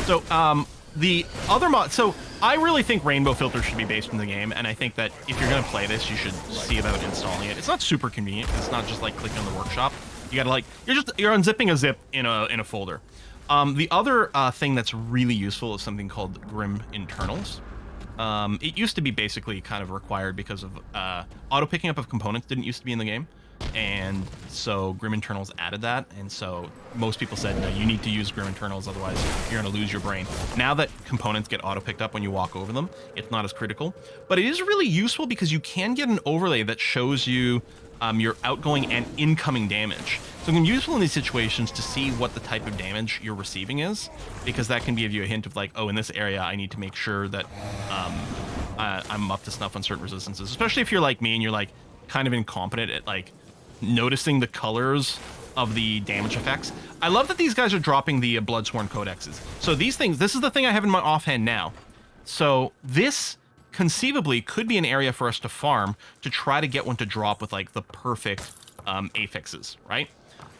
So, the other mod... so, I really think Rainbow Filter should be based in the game, and I think that if you're going to play this, you should see about installing it. It's not super convenient. It's not just, like, clicking on the workshop. You gotta, like... you're unzipping a zip in a folder. The other thing that's really useful is something called Grim Internals. It used to be basically kind of required because of auto-picking up of components didn't used to be in the game. And so Grim Internals added that, and so most people said, no, you need to use Grim Internals, otherwise you're going to lose your brain. Now that components get auto-picked up when you walk over them, it's not as critical. But it is really useful because you can get an overlay that shows you your outgoing and incoming damage. So it can be useful in these situations to see what the type of damage you're receiving is, because that can give you a hint of like, oh, in this area I need to make sure that I'm up to snuff on certain resistances, especially if you're like me and you're like kind of incompetent at like noticing the colors of the damage effects. I love that these guys are dropping the Bloodsworn Codexes. So these things, this is the thing I have in my offhand now. So this conceivably could be an area for us to farm to try to get one to drop with like the perfect affixes, right?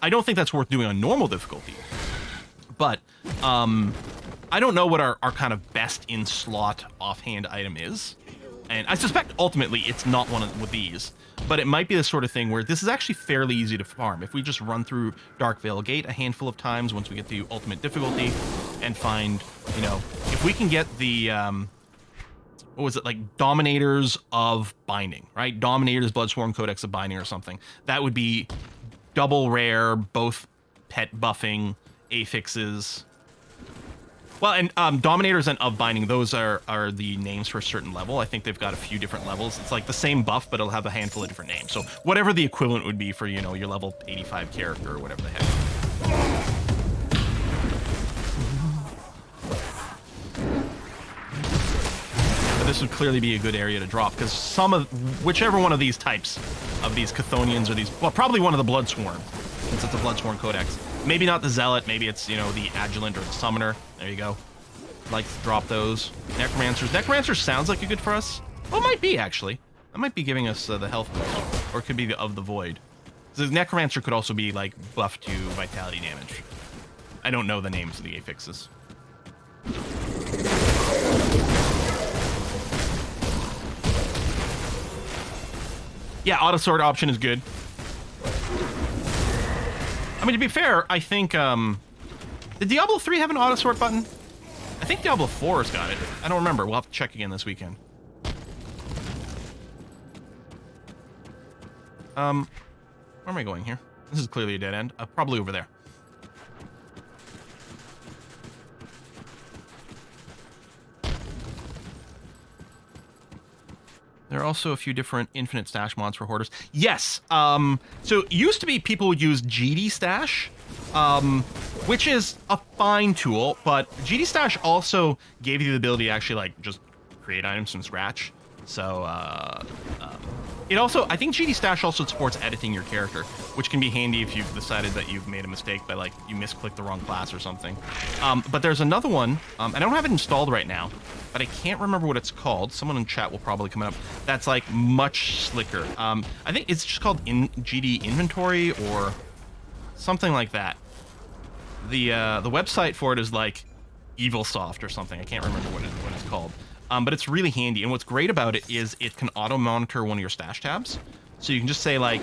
I don't think that's worth doing on normal difficulty, but I don't know what our kind of best in slot offhand item is. And I suspect ultimately it's not one of these, but it might be the sort of thing where this is actually fairly easy to farm. If we just run through Darkvale Gate a handful of times once we get to ultimate difficulty and find, you know, if we can get the, what was it, like Dominators of Binding, right? Dominators Bloodsworn Codex of Binding or something. That would be double rare, both pet buffing, affixes. Well, and Dominators and of Binding, those are the names for a certain level. I think they've got a few different levels. It's like the same buff, but it'll have a handful of different names. So whatever the equivalent would be for, you know, your level 85 character or whatever the heck. But this would clearly be a good area to drop, because whichever one of these types of these Chthonians or these, well, probably one of the Bloodsworn, since it's a Bloodsworn Codex. Maybe not the Zealot, maybe it's, you know, the Adulant or the Summoner. There you go. Like to drop those. Necromancers. Necromancers sounds like a good for us. Oh, it might be, actually. That might be giving us the health boost. Or it could be of the Void. The Necromancer could also be, like, buffed to vitality damage. I don't know the names of the affixes. Yeah, auto sword option is good. I mean, to be fair, I think, did Diablo 3 have an auto sort button? I think Diablo 4 has got it. I don't remember. We'll have to check again this weekend. Where am I going here? This is clearly a dead end. Probably over there. There are also a few different infinite stash mods for hoarders. Yes. So it used to be people would use GD Stash, which is a fine tool, but GD Stash also gave you the ability to actually like just create items from scratch. So it also, I think GD Stash also supports editing your character, which can be handy if you've decided that you've made a mistake by like you misclicked the wrong class or something. But there's another one. I don't have it installed right now, but I can't remember what it's called. Someone in chat will probably come up. That's like much slicker. I think it's just called GD Inventory or something like that. The website for it is like EvilSoft or something. I can't remember what it's called. But it's really handy. And what's great about it is it can auto monitor one of your stash tabs. So you can just say like,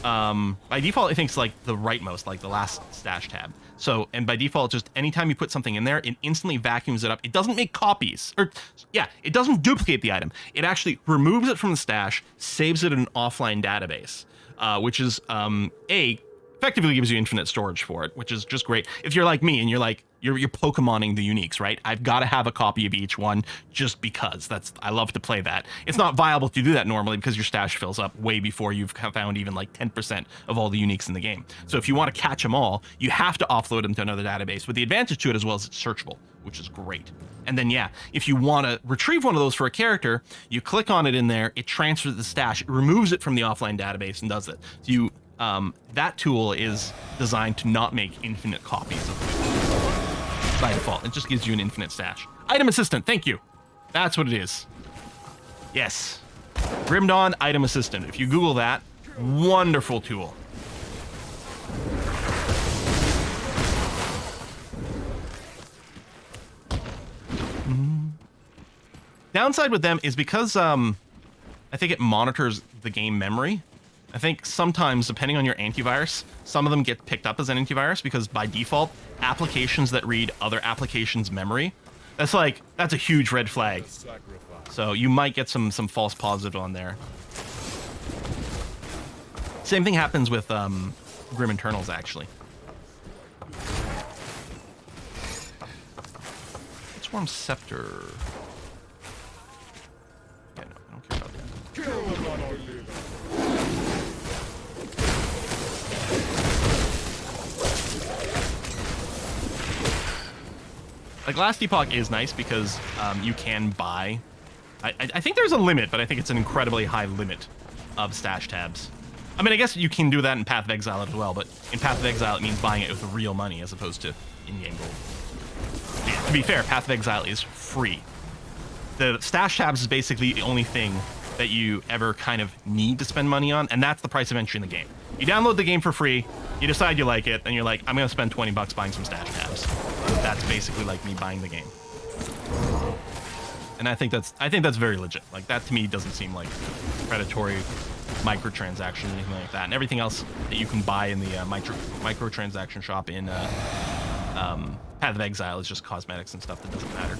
by default, it thinks like the rightmost, like the last stash tab. So, and by default, just anytime you put something in there, it instantly vacuums it up. It doesn't make copies, or yeah, it doesn't duplicate the item. It actually removes it from the stash, saves it in an offline database, which is, effectively gives you infinite storage for it, which is just great. If you're like me and you're like, you're Pokemoning the uniques, right? I've got to have a copy of each one just because I love to play that. It's not viable to do that normally because your stash fills up way before you've found even like 10% of all the uniques in the game. So if you want to catch them all, you have to offload them to another database. But the advantage to it as well is it's searchable, which is great. And then, yeah, if you want to retrieve one of those for a character, you click on it in there, it transfers the stash, it removes it from the offline database and does it. So you, that tool is designed to not make infinite copies of it by default. It just gives you an infinite stash. Item Assistant, thank you. That's what it is. Yes. Grim Dawn Item Assistant. If you Google that, wonderful tool. Downside with them is because I think it monitors the game memory. I think sometimes, depending on your antivirus, some of them get picked up as an antivirus because by default, applications that read other applications' memory, that's a huge red flag. So you might get some false positive on there. Same thing happens with Grim Internals, actually. Swarm Scepter. Yeah, no, I don't care about that. Like, Last Epoch is nice because you can buy... I think there's a limit, but I think it's an incredibly high limit of stash tabs. I mean, I guess you can do that in Path of Exile as well, but in Path of Exile it means buying it with real money as opposed to in-game gold. Yeah, to be fair, Path of Exile is free. The stash tabs is basically the only thing that you ever kind of need to spend money on, and that's the price of entry in the game. You download the game for free, you decide you like it, and you're like, I'm going to spend 20 bucks buying some stash tabs. that's basically like me buying the game. And I think that's very legit. Like, that to me doesn't seem like predatory microtransaction or anything like that. And everything else that you can buy in the microtransaction shop in Path of Exile is just cosmetics and stuff that doesn't matter.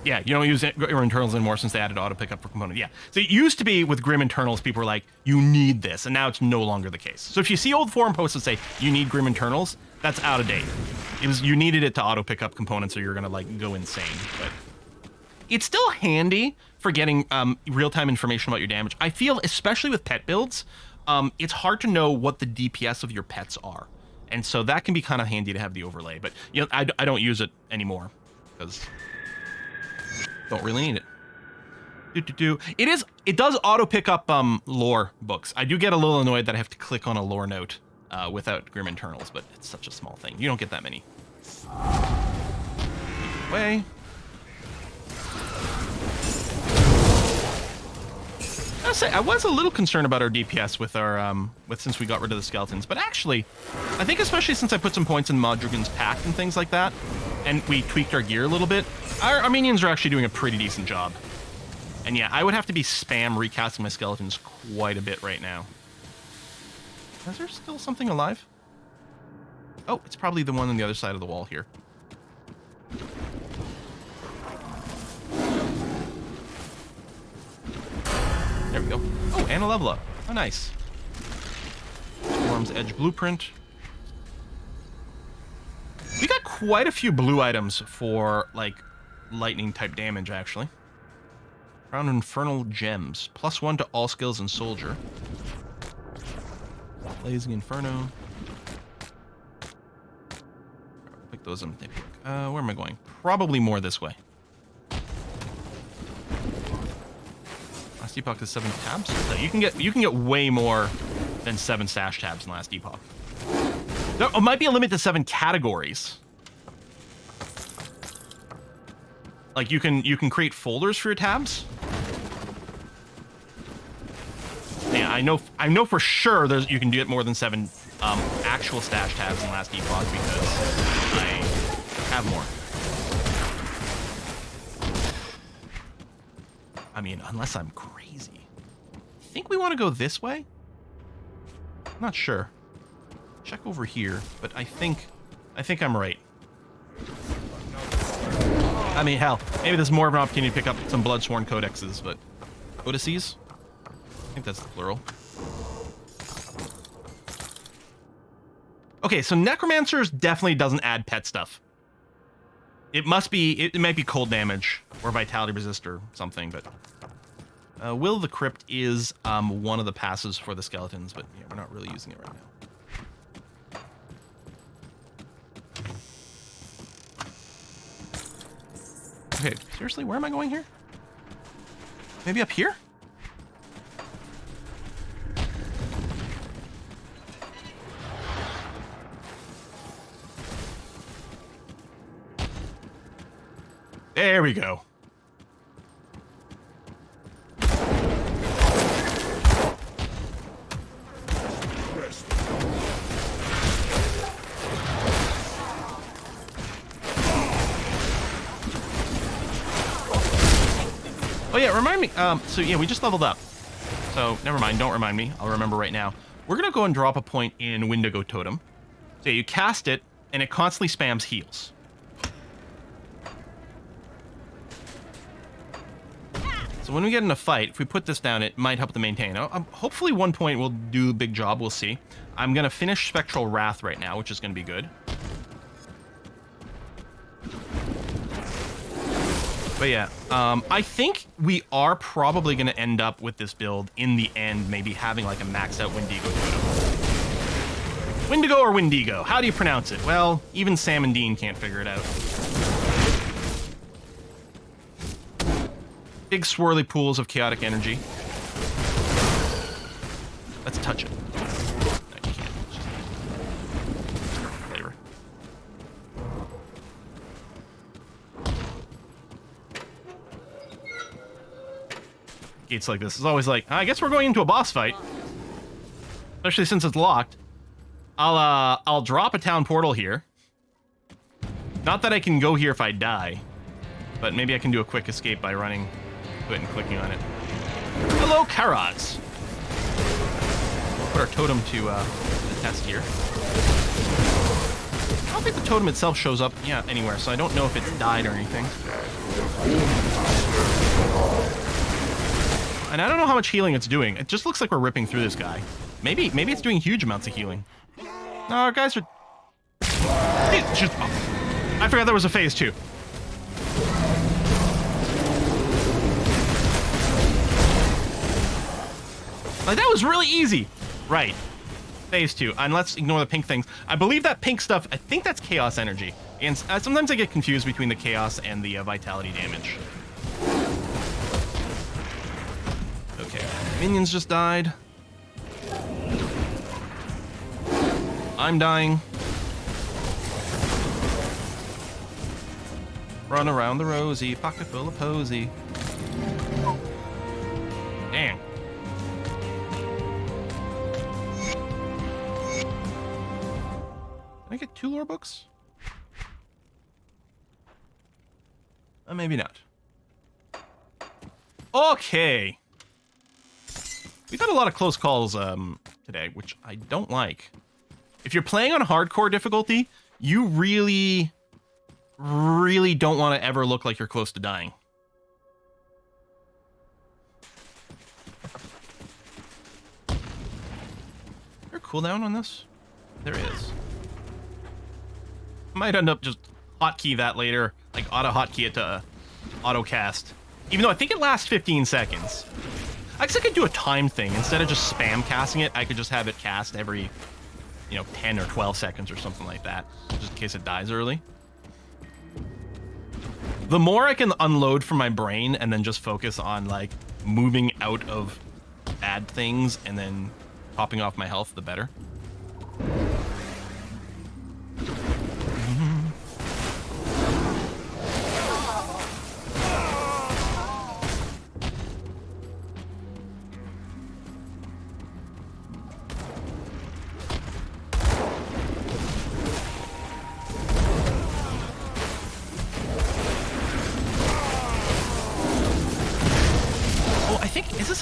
Yeah, you don't use Grim Internals anymore since they added auto pickup for component. Yeah, so it used to be with Grim Internals, people were like, you need this, and now it's no longer the case. So if you see old forum posts that say you need Grim Internals, that's out of date. It was, you needed it to auto pick up components or you're gonna like go insane. But it's still handy for getting real-time information about your damage. I feel, especially with pet builds, it's hard to know what the DPS of your pets are, and so that can be kind of handy to have the overlay. But you know, I don't use it anymore because don't really need it. It does auto pick up lore books. I do get a little annoyed that I have to click on a lore note without Grim Internals, but it's such a small thing. You don't get that many. Way. I say I was a little concerned about our DPS with our since we got rid of the skeletons, but actually, I think especially since I put some points in Modrigan's Pact and things like that, and we tweaked our gear a little bit, our minions are actually doing a pretty decent job. And yeah, I would have to be spam recasting my skeletons quite a bit right now. Is there still something alive? Oh, it's probably the one on the other side of the wall here. There we go. Oh, and a level up. Oh, nice. Storm's Edge Blueprint. We got quite a few blue items for, like, lightning type damage, actually. Crown Infernal Gems. +1 to all skills and soldier. Blazing Inferno. Pick those up. Where am I going? Probably more this way. Last epoch is 7 tabs. So you can get way more than 7 stash tabs in last epoch. There might be a limit to 7 categories. Like you can create folders for your tabs. Yeah, I know for sure you can get more than 7 actual stash tabs in last epoch because I have more. I mean, unless I'm crazy. I think we want to go this way? I'm not sure. Check over here, but I think I'm right. I mean, hell, maybe there's more of an opportunity to pick up some Bloodsworn Codexes, but Codices? I think that's the plural. Okay, so Necromancers definitely doesn't add pet stuff. It might be cold damage or vitality resist or something, but Will of the Crypt is one of the passes for the skeletons, but yeah, we're not really using it right now. Okay, seriously, where am I going here? Maybe up here? There we go. Oh yeah, remind me. So yeah, we just leveled up. So never mind, don't remind me. I'll remember right now. We're gonna go and drop a point in Wendigo Totem. So yeah, you cast it, and it constantly spams heals. So when we get in a fight, if we put this down, it might help to maintain. Hopefully 1 point will do a big job, we'll see. I'm gonna finish Spectral Wrath right now, which is gonna be good. But yeah, I think we are probably gonna end up with this build in the end, maybe having like a maxed out Wendigo totem. Wendigo or Wendigo? How do you pronounce it? Well, even Sam and Dean can't figure it out. Big swirly pools of chaotic energy. Let's touch it. No, you can't. It's just flavor. gates like this. It's always like, I guess we're going into a boss fight. Especially since it's locked. I'll drop a town portal here. Not that I can go here if I die, but maybe I can do a quick escape by running to it and clicking on it. Hello, Karaz. We'll put our totem to the test here. I don't think the totem itself shows up, anywhere, so I don't know if it's died or anything. And I don't know how much healing it's doing. It just looks like we're ripping through this guy. Maybe it's doing huge amounts of healing. No, our guys are... I forgot there was a phase 2. Like, that was really easy. Right. Phase 2. And let's ignore the pink things. I believe that pink stuff, I think that's chaos energy. And sometimes I get confused between the chaos and the vitality damage. Okay. Minions just died. I'm dying. Run around the rosy, pocket full of posy. Dang. Can I get 2 lore books? Maybe not. Okay. We've had a lot of close calls today, which I don't like. If you're playing on hardcore difficulty, you really don't want to ever look like you're close to dying. Is there a cooldown on this? There is. Might end up just hotkey that later, like auto hotkey it to auto cast. Even though I think it lasts 15 seconds. I guess I could do a time thing. Instead of just spam casting it, I could just have it cast every, 10 or 12 seconds or something like that, just in case it dies early. The more I can unload from my brain and then just focus on, like, moving out of bad things and then popping off my health, the better.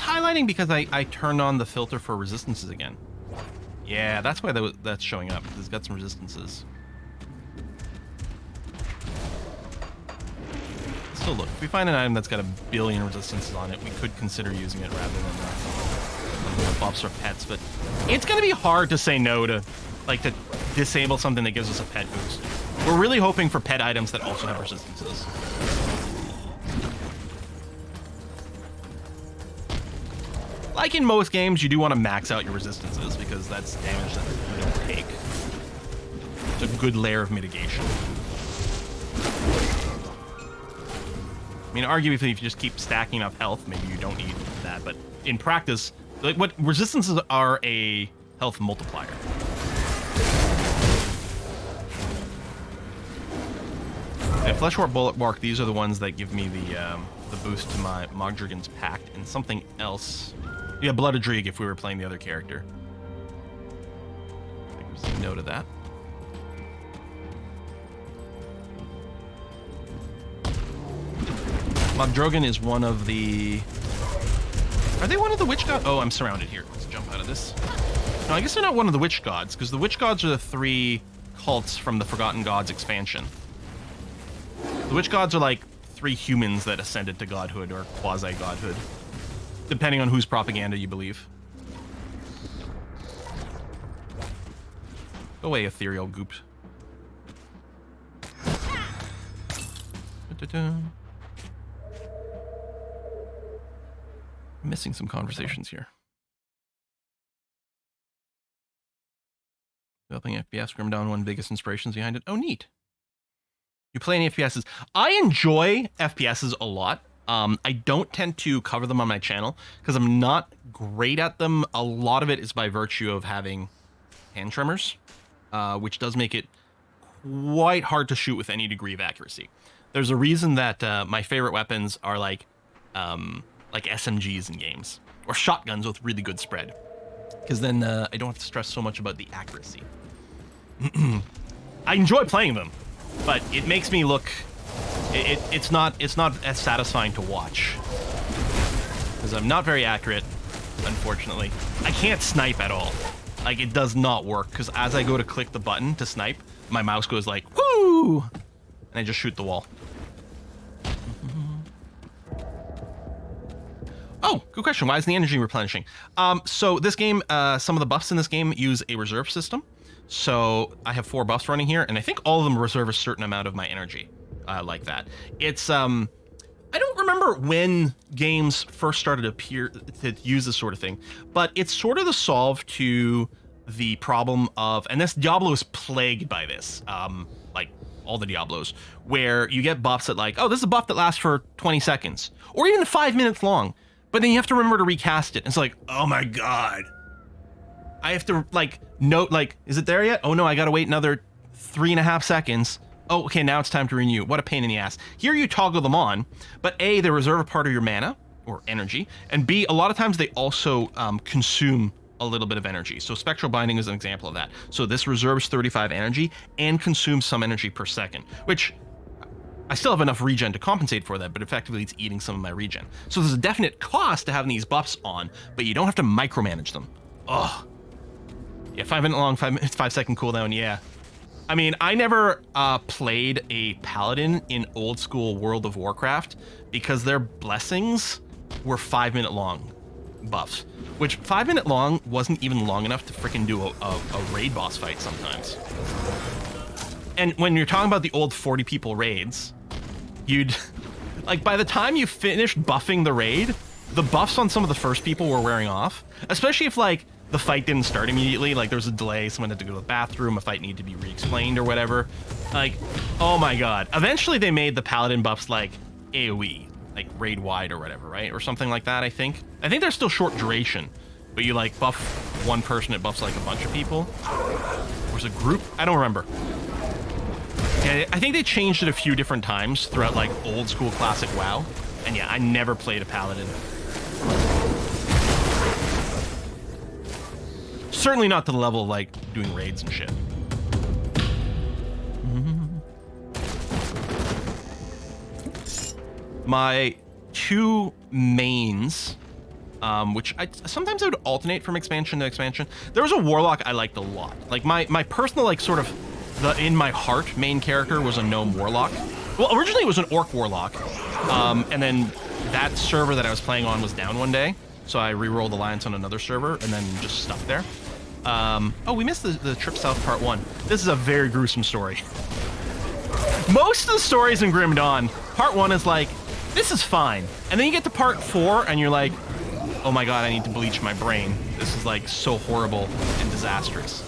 Highlighting because I turned on the filter for resistances again. Yeah, that's why that's showing up. It's got some resistances. So look, if we find an item that's got 1 billion resistances on it, we could consider using it rather than buffs or pets. But it's gonna be hard to say no to, like, to disable something that gives us a pet boost. We're really hoping for pet items that also have resistances. Like in most games, you do want to max out your resistances because that's damage that you don't take. It's a good layer of mitigation. I mean, arguably, if you just keep stacking up health, maybe you don't need that. But in practice, like, what resistances are a health multiplier. Yeah, Fleshwort Bullet Bark, these are the ones that give me the boost to my Mogdragon's Pact, and something else. Yeah, Blood of Drieg if we were playing the other character. I think we'll say no to that. Mogdragon is one of the... Are they one of the witch gods? Oh, I'm surrounded here. Let's jump out of this. No, I guess they're not one of the witch gods, because the witch gods are the 3 cults from the Forgotten Gods expansion. The witch gods are like 3 humans that ascended to godhood or quasi-godhood, depending on whose propaganda you believe. Go away, ethereal goop. I'm missing some conversations here. Developing FPS, Grim Dawn, one biggest inspirations behind it. Oh, neat. You play any FPSs? I enjoy FPSs a lot. I don't tend to cover them on my channel because I'm not great at them. A lot of it is by virtue of having hand tremors, which does make it quite hard to shoot with any degree of accuracy. There's a reason that my favorite weapons are like like SMGs in games or shotguns with really good spread, because then I don't have to stress so much about the accuracy. I enjoy playing them, but it makes me look. It's not as satisfying to watch because I'm not very accurate, unfortunately. I can't snipe at all. Like, it does not work because as I go to click the button to snipe, my mouse goes like whoo, and I just shoot the wall. Oh, good question. Why is the energy replenishing? So this game, some of the buffs in this game use a reserve system. So I have 4 buffs running here, and I think all of them reserve a certain amount of my energy, like that. It's I don't remember when games first started to use this sort of thing, but it's sort of the solve to the problem of, and this Diablo is plagued by this, like all the Diablos, where you get buffs that like, oh, this is a buff that lasts for 20 seconds, or even 5 minutes long. But then you have to remember to recast it. It's like, oh my god. I have to, like, note, like, is it there yet? Oh no, I gotta wait another 3.5 seconds. Oh, okay, now it's time to renew. What a pain in the ass. Here you toggle them on, but A, they reserve a part of your mana, or energy, and B, a lot of times they also consume a little bit of energy. So Spectral Binding is an example of that. So this reserves 35 energy and consumes some energy per second, which I still have enough regen to compensate for that, but effectively it's eating some of my regen. So there's a definite cost to having these buffs on, but you don't have to micromanage them. Ugh. Yeah, 5 minute long, 5 second cooldown, yeah. I mean, I never played a paladin in old school World of Warcraft because their blessings were 5 minute long buffs, which 5 minute long wasn't even long enough to freaking do a raid boss fight sometimes. And when you're talking about the old 40 people raids, you'd, like, by the time you finished buffing the raid, the buffs on some of the first people were wearing off, especially if, like, the fight didn't start immediately, like there was a delay, someone had to go to the bathroom, a fight needed to be re-explained or whatever. Like, oh my god. Eventually they made the paladin buffs like AoE, like raid wide or whatever, right? Or something like that, I think. I think they're still short duration, but you like buff one person, it buffs like a bunch of people. Or is it a group? I don't remember. Yeah, I think they changed it a few different times throughout like old school classic WoW. And yeah, I never played a paladin. Certainly not to the level of like doing raids and shit. My 2 mains, which sometimes I would alternate from expansion to expansion. There was a warlock I liked a lot. Like my personal, like, sort of in my heart main character was a gnome warlock. Well, originally it was an orc warlock, and then that server that I was playing on was down one day, so I re-rolled Alliance on another server and then just stuck there. Oh, we missed the trip south part 1. This is a very gruesome story. Most of the stories in Grim Dawn, part 1 is like, this is fine. And then you get to part 4 and you're like, oh my god, I need to bleach my brain. This is like so horrible and disastrous.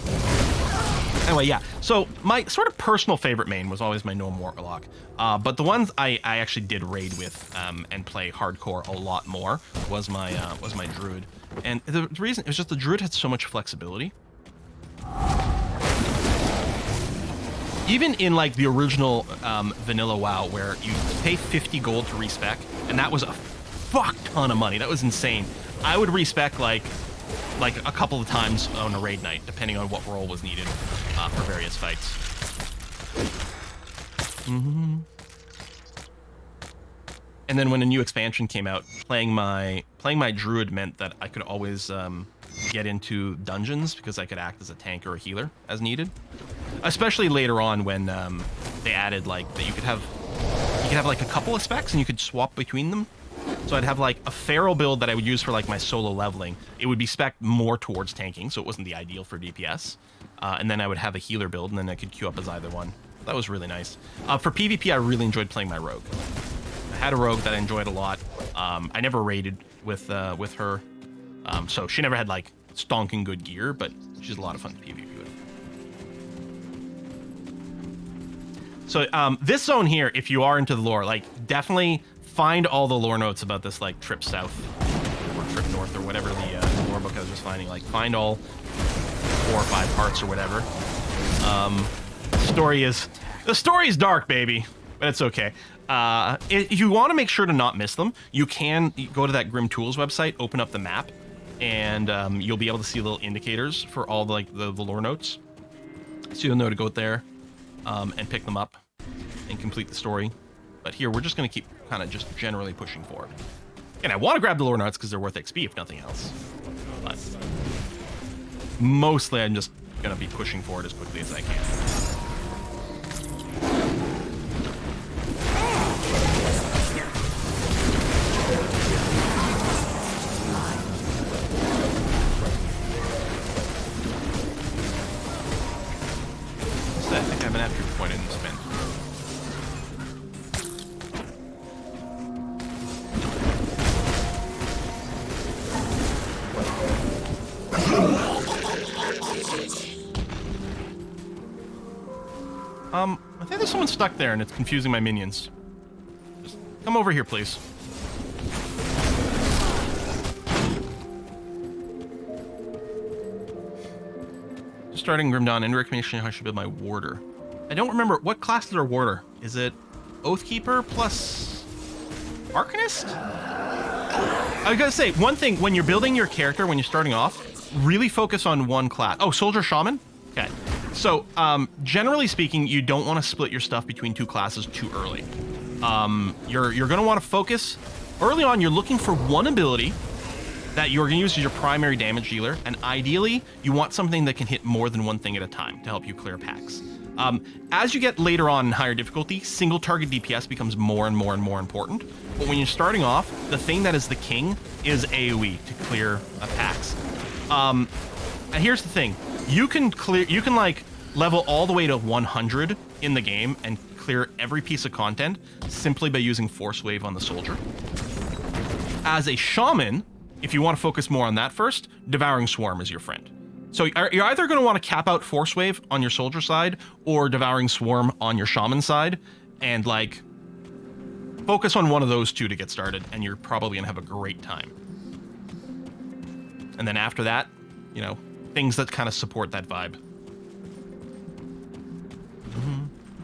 Anyway, yeah. So my sort of personal favorite main was always my gnome warlock. But the ones I actually did raid with and play hardcore a lot more was my druid. And the reason, it was just the druid had so much flexibility. Even in like the original vanilla WoW, where you pay 50 gold to respec, and that was a fuck ton of money. That was insane. I would respec like a couple of times on a raid night, depending on what role was needed for various fights. And then when a new expansion came out, playing my druid meant that I could always get into dungeons because I could act as a tank or a healer as needed. Especially later on when they added like that you could have like a couple of specs and you could swap between them. So I'd have like a feral build that I would use for like my solo leveling. It would be spec'd more towards tanking, so it wasn't the ideal for DPS. And then I would have a healer build, and then I could queue up as either one. That was really nice. For PvP, I really enjoyed playing my rogue. I had a rogue that I enjoyed a lot. I never raided with her, so she never had like stonking good gear, but she's a lot of fun to PvP with. So this zone here, if you are into the lore, like definitely find all the lore notes about this like trip south or trip north or whatever the lore book I was just finding. Like find all 4 or 5 parts or whatever. The story is dark, baby, but it's okay. If you want to make sure to not miss them, you can go to that Grim Tools website, open up the map, and you'll be able to see little indicators for all the lore notes. So you'll know to go there and pick them up and complete the story. But here, we're just going to keep kind of just generally pushing forward. And I want to grab the lore notes because they're worth XP, if nothing else. But mostly, I'm just going to be pushing forward as quickly as I can. So I think I have an attribute point I didn't spend. I think there's someone stuck there and it's confusing my minions. Just come over here, please. Starting Grim Dawn, any recommendation how I should build my warder? I don't remember, what class is our warder? Is it Oathkeeper plus Arcanist? I was gonna say, one thing, when you're building your character, when you're starting off, really focus on one class. Oh, Soldier Shaman? Okay. So, generally speaking, you don't want to split your stuff between two classes too early. You're going to want to focus early on. You're looking for one ability that you're going to use as your primary damage dealer, and ideally, you want something that can hit more than one thing at a time to help you clear packs. As you get later on in higher difficulty, single target DPS becomes more and more and more important. But when you're starting off, the thing that is the king is AoE to clear packs. And here's the thing. You can like level all the way to 100 in the game and clear every piece of content simply by using Force Wave on the soldier. As a shaman, if you want to focus more on that first, Devouring Swarm is your friend. So you're either going to want to cap out Force Wave on your soldier side or Devouring Swarm on your shaman side, and like focus on one of those two to get started, and you're probably going to have a great time. And then after that, you know, things that kind of support that vibe.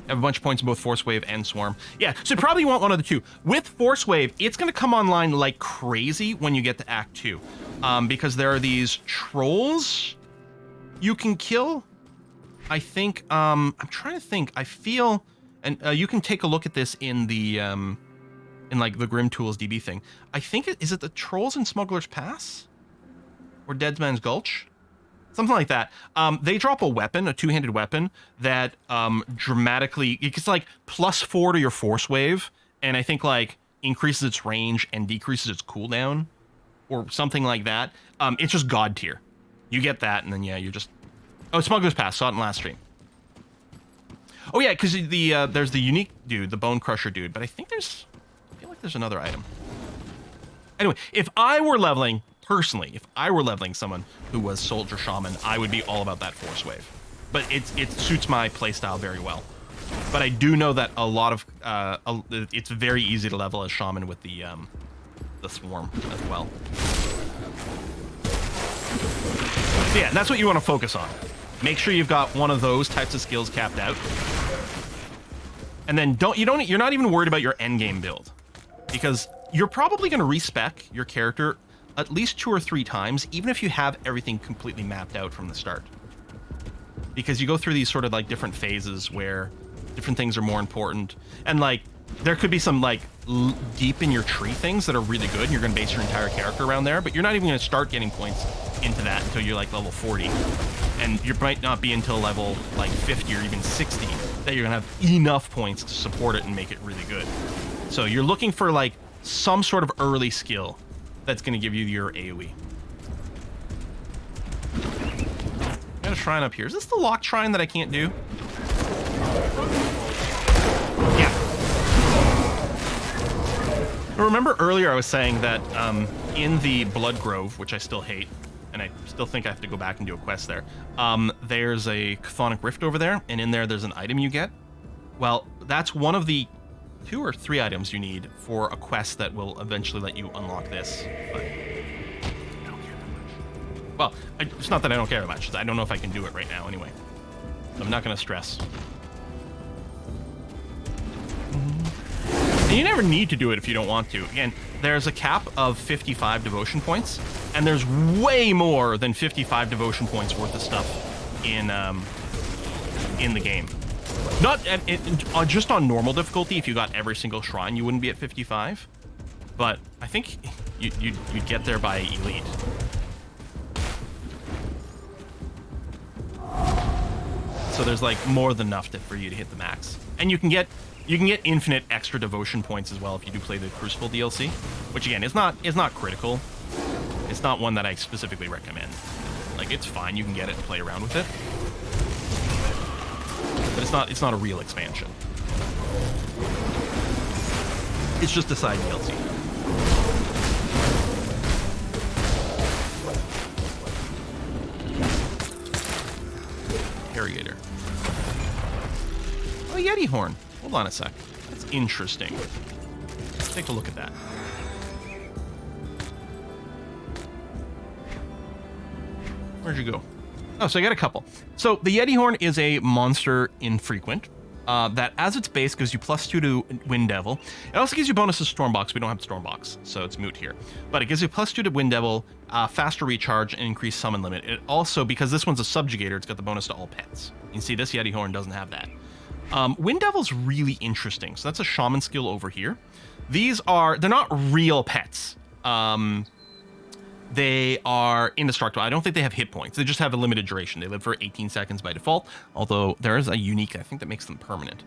Have a bunch of points in both Force Wave and Swarm. Yeah, so you probably want one of the two. With Force Wave, it's going to come online like crazy when you get to Act 2. Because there are these trolls you can kill. I think, I'm trying to think. I feel, and you can take a look at this in the, in like the Grim Tools DB thing. I think, is it the trolls in Smuggler's Pass? Or Dead Man's Gulch? Something like that. They drop a weapon, a two-handed weapon, that dramatically, it's like +4 to your Force Wave, and I think like increases its range and decreases its cooldown, or something like that. It's just God tier. You get that, and then yeah, you're just... Oh, Smuggler's Pass, saw it in last stream. Oh yeah, because there's the unique dude, the Bone Crusher dude, but I think I feel like there's another item. Anyway, if I were leveling... Personally, if I were leveling someone who was Soldier Shaman, I would be all about that Force Wave. But it suits my playstyle very well. But I do know that a lot of... it's very easy to level as Shaman with the Swarm as well. So yeah, that's what you want to focus on. Make sure you've got one of those types of skills capped out. And then you're not even worried about your endgame build. Because you're probably going to respec your character at least 2 or 3 times, even if you have everything completely mapped out from the start. Because you go through these sort of like different phases where different things are more important. And like, there could be some like deep in your tree things that are really good, and you're going to base your entire character around there, but you're not even going to start getting points into that until you're like level 40. And you might not be until level like 50 or even 60 that you're going to have enough points to support it and make it really good. So you're looking for like some sort of early skill that's going to give you your AoE. Got a shrine up here. Is this the locked shrine that I can't do? Yeah. Remember earlier I was saying that in the Blood Grove, which I still hate, and I still think I have to go back and do a quest there, there's a Chthonic Rift over there, and in there there's an item you get. Well, that's one of the 2 or 3 items you need for a quest that will eventually let you unlock this. But I don't care that much. Well, it's not that I don't care that much. I don't know if I can do it right now anyway. So I'm not going to stress. And you never need to do it if you don't want to. Again, there's a cap of 55 devotion points, and there's way more than 55 devotion points worth of stuff in the game. Not just on normal difficulty. If you got every single shrine, you wouldn't be at 55. But I think you'd get there by elite. So there's like more than enough for you to hit the max, and you can get infinite extra devotion points as well if you do play the Crucible DLC, which again is not critical. It's not one that I specifically recommend. Like, it's fine, you can get it and play around with it, but it's not a real expansion. It's just a side DLC. Interrogator. Oh, Yeti horn. Hold on a sec. That's interesting. Let's take a look at that. Where'd you go? Oh, so I got a couple. So the Yeti horn is a monster infrequent that, as its base, gives you +2 to Wind Devil. It also gives you bonuses to Stormbox. We don't have Stormbox, so it's moot here. But it gives you +2 to Wind Devil, faster recharge, and increased summon limit. It also, because this one's a subjugator, it's got the bonus to all pets. You can see this Yeti horn doesn't have that. Wind Devil's really interesting. So that's a shaman skill over here. They're not real pets. They are indestructible. I don't think they have hit points. They just have a limited duration. They live for 18 seconds by default, although there is a unique, I think, that makes them permanent.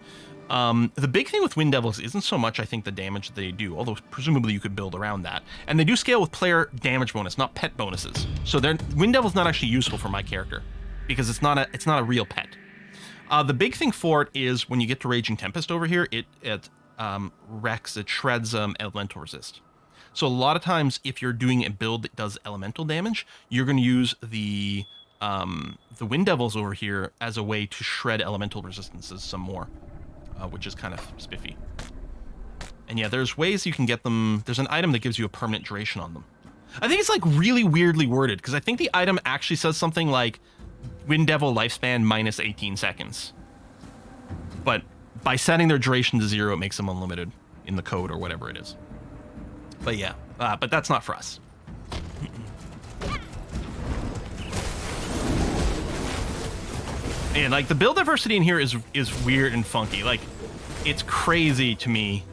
The big thing with Wind Devils isn't so much, I think, the damage that they do, although presumably you could build around that. And they do scale with player damage bonus, not pet bonuses. So Wind Devil's not actually useful for my character because it's not a real pet. The big thing for it is when you get to Raging Tempest over here, it shreds elemental resist. So a lot of times, if you're doing a build that does elemental damage, you're going to use the Wind Devils over here as a way to shred elemental resistances some more, which is kind of spiffy. And yeah, there's ways you can get them. There's an item that gives you a permanent duration on them. I think it's like really weirdly worded because I think the item actually says something like Wind Devil lifespan minus 18 seconds. But by setting their duration to 0, it makes them unlimited in the code or whatever it is. But yeah, but that's not for us. And like the build diversity in here is weird and funky. Like, it's crazy to me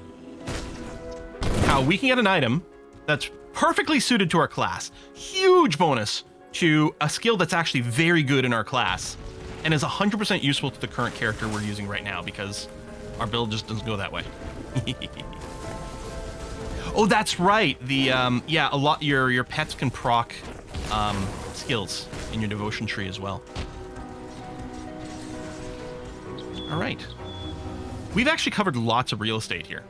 how we can get an item that's perfectly suited to our class, huge bonus to a skill that's actually very good in our class, and is 100% useful to the current character we're using right now because our build just doesn't go that way. Oh, that's right. The yeah, a lot your pets can proc skills in your devotion tree as well. All right, we've actually covered lots of real estate here.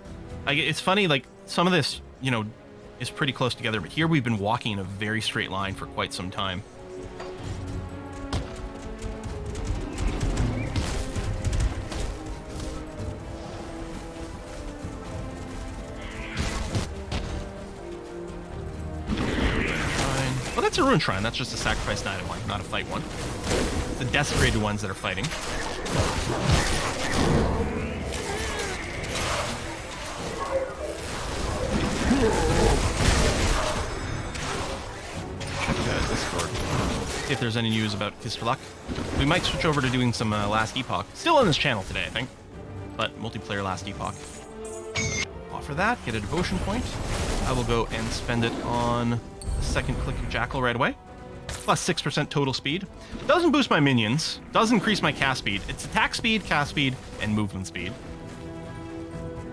Like, it's funny, like some of this, you know, is pretty close together, but here we've been walking in a very straight line for quite some time. Well, that's a rune shrine. That's just a sacrificed item one, not a fight one. The desecrated ones that are fighting. Check Discord. See if there's any news about Kistelak. We might switch over to doing some Last Epoch. Still on this channel today, I think. But multiplayer Last Epoch. Offer that, get a devotion point. I will go and spend it on the second click of Jackal right away. Plus 6% total speed. Doesn't boost my minions. Does increase my cast speed. It's attack speed, cast speed, and movement speed.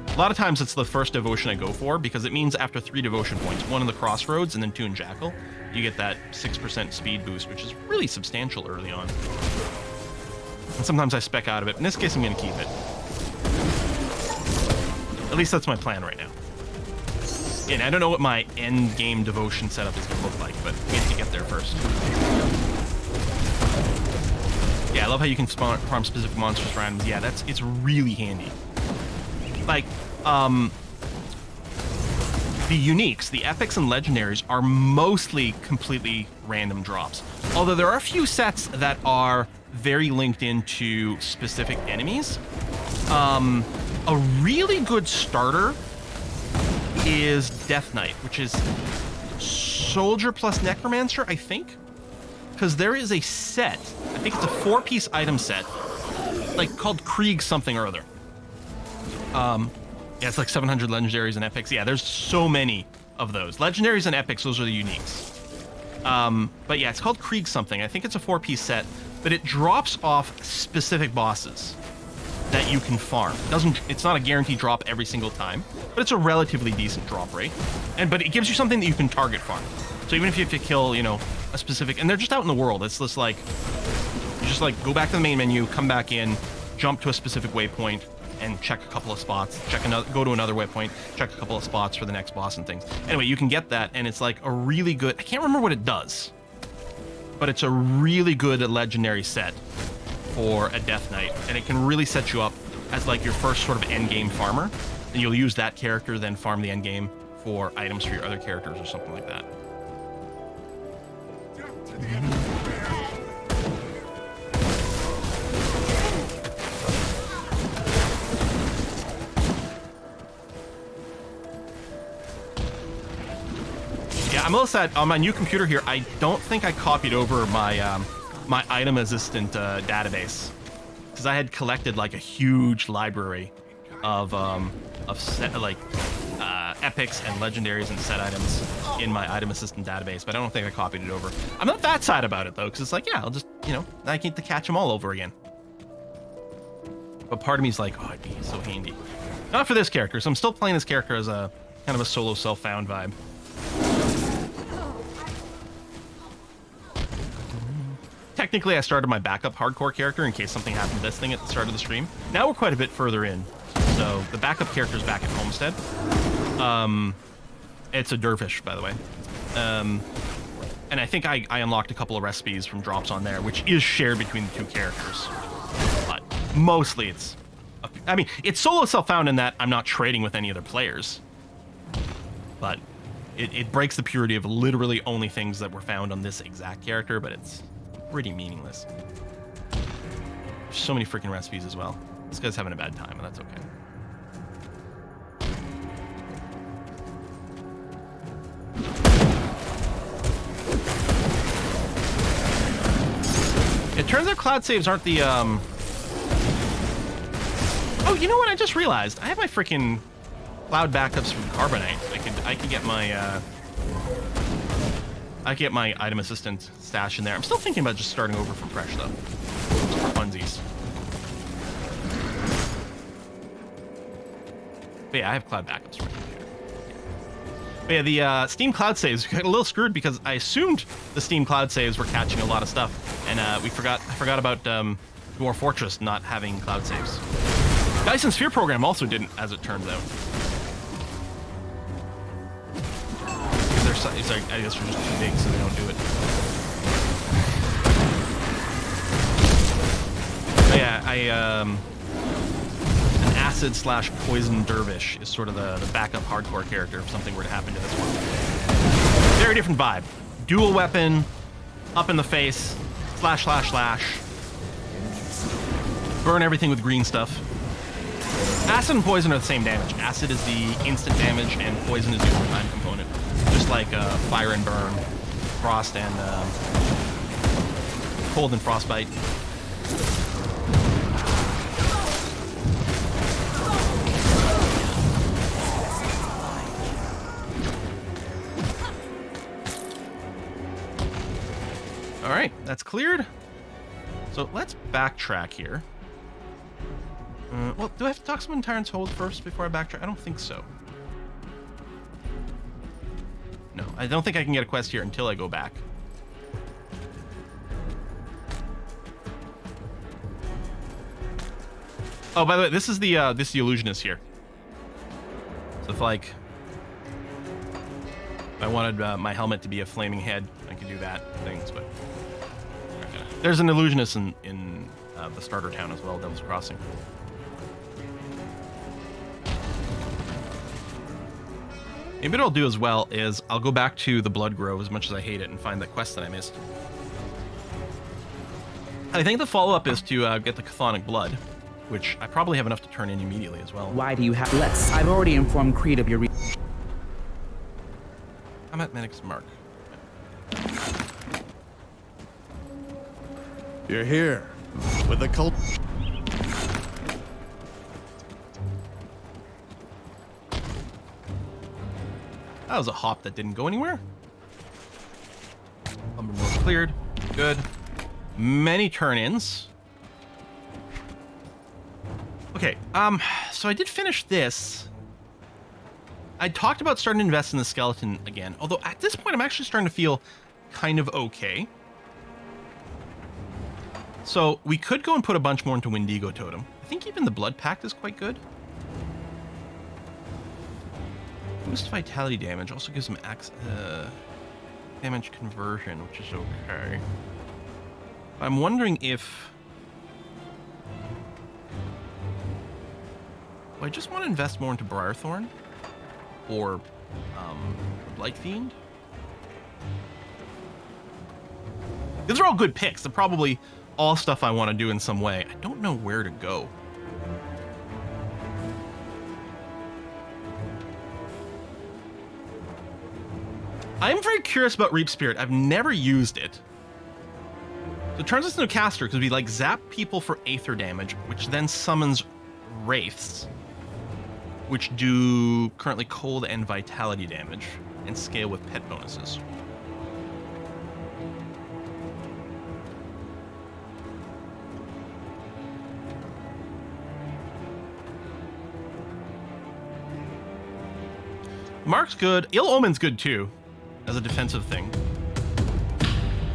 A lot of times it's the first devotion I go for because it means after 3 devotion points, 1 in the Crossroads and then 2 in Jackal, you get that 6% speed boost, which is really substantial early on. And sometimes I spec out of it. In this case, I'm going to keep it. At least that's my plan right now. And I don't know what my end game devotion setup is going to look like, but we have to get there first. Yeah, I love how you can farm specific monsters for items. Yeah, it's really handy. Like, the uniques, the epics and legendaries are mostly completely random drops. Although there are a few sets that are very linked into specific enemies. A really good starter is Death Knight, which is Soldier plus Necromancer, I think. Because there is a set, I think it's a 4-piece item set, like called Krieg something or other. Yeah, it's like 700 legendaries and epics. Yeah, there's so many of those. Legendaries and epics, those are the uniques. But yeah, it's called Krieg something. I think it's a 4-piece set, but it drops off specific bosses that you can farm. It's not a guaranteed drop every single time, but it's a relatively decent drop rate. But it gives you something that you can target farm. So even if you have to kill, you know, a specific, and they're just out in the world. It's just like, you just like go back to the main menu, come back in, jump to a specific waypoint, and check a couple of spots, go to another waypoint, check a couple of spots for the next boss and things. Anyway, you can get that, and it's like a really good, I can't remember what it does, but it's a really good legendary set for a Death Knight, and it can really set you up as like your first sort of end game farmer, and you'll use that character, then farm the end game for items for your other characters or something like that. Yeah, I'm a little sad. On my new computer here, I don't think I copied over my my item assistant database, because I had collected like a huge library of epics and legendaries and set items in my item assistant database, but I don't think I copied it over. I'm not that sad about it though, because it's like, yeah, I'll just, you know, I get to catch them all over again. But part of me is like, oh, it'd be so handy. Not for this character, so I'm still playing this character as a kind of a solo self-found vibe. Technically, I started my backup hardcore character in case something happened to this thing at the start of the stream. Now we're quite a bit further in. So the backup character is back at Homestead. It's a dervish, by the way. And I think I unlocked a couple of recipes from drops on there, which is shared between the two characters. But mostly it's... I mean, it's solo self-found in that I'm not trading with any other players. But it breaks the purity of literally only things that were found on this exact character, but it's pretty meaningless. There's so many freaking recipes as well. This guy's having a bad time, and that's okay. It turns out cloud saves aren't the, Oh, you know what? I just realized. I have my freaking cloud backups from Carbonite. I could get my, I get my item assistant stash in there. I'm still thinking about just starting over from fresh, though. Just for funsies. But yeah, I have cloud backups for my computer. But yeah, the Steam cloud saves got a little screwed because I assumed the Steam cloud saves were catching a lot of stuff, and I forgot about Dwarf Fortress not having cloud saves. Dyson Sphere program also didn't, as it turns out. I guess they're just too big, so they don't do it. But yeah, an acid/poison dervish is sort of the backup hardcore character if something were to happen to this one. Very different vibe. Dual weapon, up in the face, slash. Burn everything with green stuff. Acid and poison are the same damage. Acid is the instant damage, and poison is the overtime component. Just like fire and burn, frost and cold and frostbite. All right, that's cleared. So let's backtrack here. Well, do I have to talk to someone in Tyrant's Hold first before I backtrack? I don't think so. No, I don't think I can get a quest here until I go back. Oh, by the way, this is the illusionist here. So if like I wanted my helmet to be a flaming head, I could do that things, but okay. There's an illusionist in the starter town as well, Devil's Crossing. Maybe what I'll do as well is I'll go back to the Blood Grove, as much as I hate it, and find that quest that I missed. I think the follow-up is to get the Chthonic Blood, which I probably have enough to turn in immediately as well. Why do you have... I've already informed Creed of your... Combat Medic's mark. You're here with the cult. That was a hop that didn't go anywhere. Lumber mill cleared. Good. Many turn-ins. Okay, so I did finish this. I talked about starting to invest in the skeleton again, although at this point I'm actually starting to feel kind of okay. So we could go and put a bunch more into Wendigo Totem. I think even the Blood Pact is quite good. Boost vitality damage also gives him damage conversion, which is okay. I'm wondering if... Do I just want to invest more into Briarthorn? Or Blight Fiend? These are all good picks. They're probably all stuff I want to do in some way. I don't know where to go. I'm very curious about Reap Spirit. I've never used it. So it turns us into a caster because we like zap people for Aether damage, which then summons Wraiths, which do currently cold and vitality damage and scale with pet bonuses. Mark's good. Ill Omen's good too, as a defensive thing.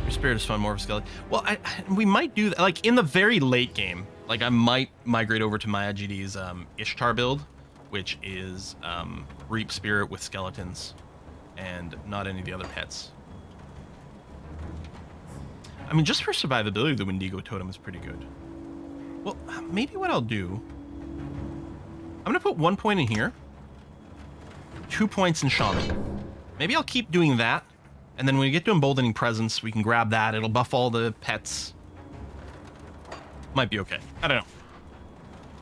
Your spirit is fun, more of a skeleton. Well, we might do that. Like in the very late game, like I might migrate over to Maya GD's Ishtar build, which is Reap Spirit with skeletons and not any of the other pets. I mean, just for survivability, the Wendigo Totem is pretty good. Well, maybe what I'll do, I'm gonna put 1 point in here, 2 points in Shaman. Maybe I'll keep doing that, and then when we get to Emboldening Presence, we can grab that. It'll buff all the pets. Might be okay. I don't know.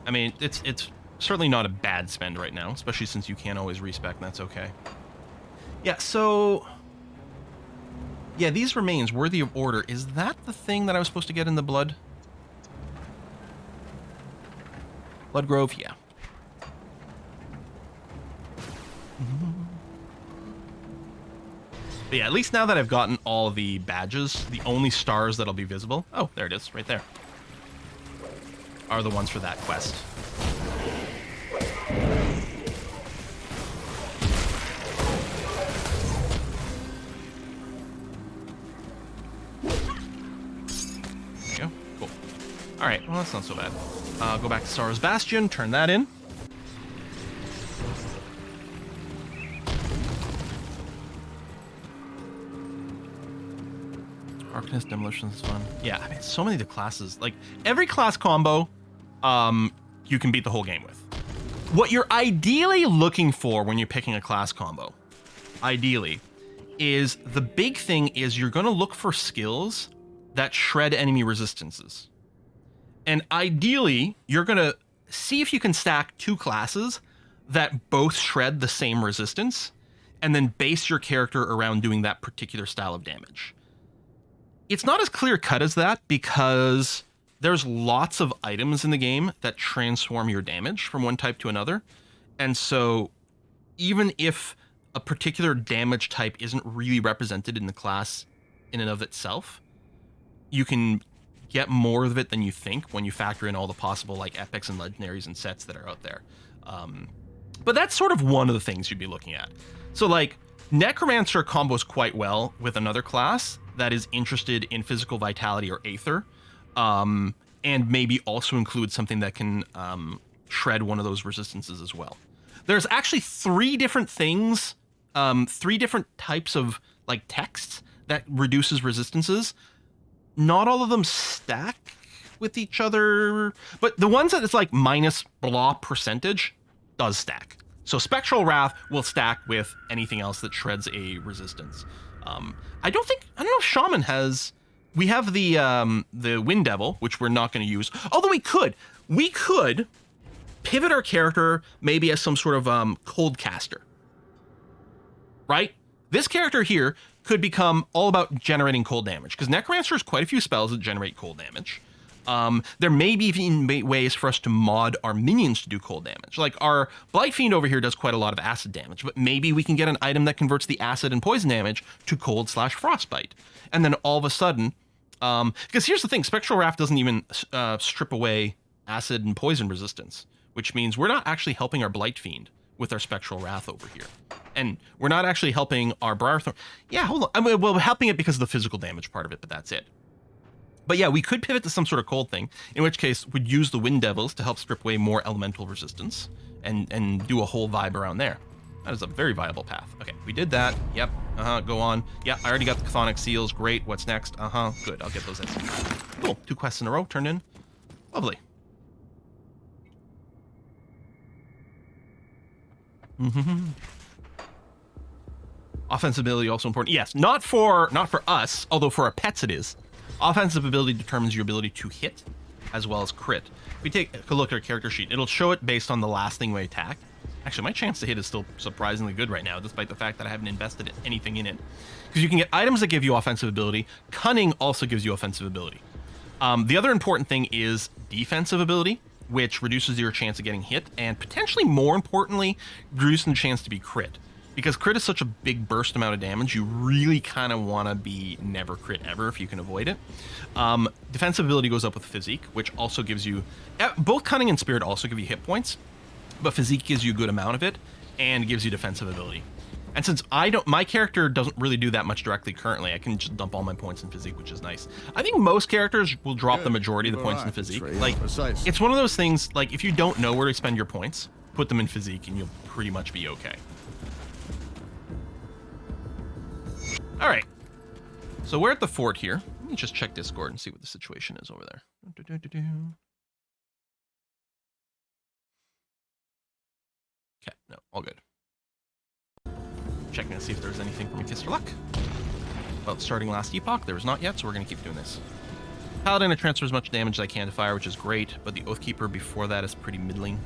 I mean, it's certainly not a bad spend right now, especially since you can't always respec, and that's okay. Yeah, so... Yeah, these remains, Worthy of Order. Is that the thing that I was supposed to get in the Blood? Blood Grove, yeah. But yeah, at least now that I've gotten all the badges, the only stars that'll be visible... Oh, there it is, right there. Are the ones for that quest. There you go. Cool. Alright, well that's not so bad. Go back to Sorrow's Bastion, turn that in. Arcanist, Demolition is fun. Yeah, I mean, so many of the classes. Like, every class combo, you can beat the whole game with. What you're ideally looking for when you're picking a class combo, ideally, is the big thing is you're going to look for skills that shred enemy resistances. And ideally, you're going to see if you can stack two classes that both shred the same resistance, and then base your character around doing that particular style of damage. It's not as clear-cut as that because there's lots of items in the game that transform your damage from one type to another. And so even if a particular damage type isn't really represented in the class in and of itself, you can get more of it than you think when you factor in all the possible like epics and legendaries and sets that are out there. But that's sort of one of the things you'd be looking at. So like Necromancer combos quite well with another class that is interested in physical vitality or Aether, and maybe also include something that can shred one of those resistances as well. There's actually three different things, three different types of like text that reduces resistances. Not all of them stack with each other, but the ones that it's like minus blah percentage does stack. So Spectral Wrath will stack with anything else that shreds a resistance. I don't know if Shaman has. We have the Wind Devil, which we're not going to use. Although we could pivot our character maybe as some sort of cold caster, right? This character here could become all about generating cold damage, because Necromancer has quite a few spells that generate cold damage. There may be even ways for us to mod our minions to do cold damage. Like our Blight Fiend over here does quite a lot of acid damage, but maybe we can get an item that converts the acid and poison damage to cold/frostbite. And then all of a sudden, because here's the thing, Spectral Wrath doesn't even strip away acid and poison resistance, which means we're not actually helping our Blight Fiend with our Spectral Wrath over here. And we're not actually helping our Briarthorn. Yeah, hold on. I mean, well, we're helping it because of the physical damage part of it, but that's it. But yeah, we could pivot to some sort of cold thing, in which case we'd use the Wind Devils to help strip away more elemental resistance and do a whole vibe around there. That is a very viable path. Okay, we did that. Yep. Go on. Yeah, I already got the Chthonic Seals. Great. What's next? Good. I'll get those in. Cool. 2 quests in a row turned in. Lovely. Offensive ability also important. Yes, not for us, although for our pets it is. Offensive ability determines your ability to hit as well as crit. If we take a look at our character sheet, it'll show it based on the last thing we attack. Actually, my chance to hit is still surprisingly good right now, despite the fact that I haven't invested anything in it. Because you can get items that give you offensive ability. Cunning also gives you offensive ability. The other important thing is defensive ability, which reduces your chance of getting hit, and potentially more importantly, reducing the chance to be crit. Because crit is such a big burst amount of damage, you really kind of want to be never crit ever if you can avoid it. Defensive ability goes up with physique, which also gives you... Both cunning and spirit also give you hit points, but physique gives you a good amount of it, and gives you defensive ability. And since my character doesn't really do that much directly currently, I can just dump all my points in physique, which is nice. I think most characters will drop the majority of the points in physique. Like, it's one of those things, like, if you don't know where to spend your points, put them in physique and you'll pretty much be okay. All right, so we're at the fort here. Let me just check Discord and see what the situation is over there. Okay, no, all good. Checking to see if there's anything from a Kiss for Luck. Well, starting last epoch, there was not yet, so we're going to keep doing this. Paladin, I transfer as much damage as I can to fire, which is great, but the Oathkeeper before that is pretty middling.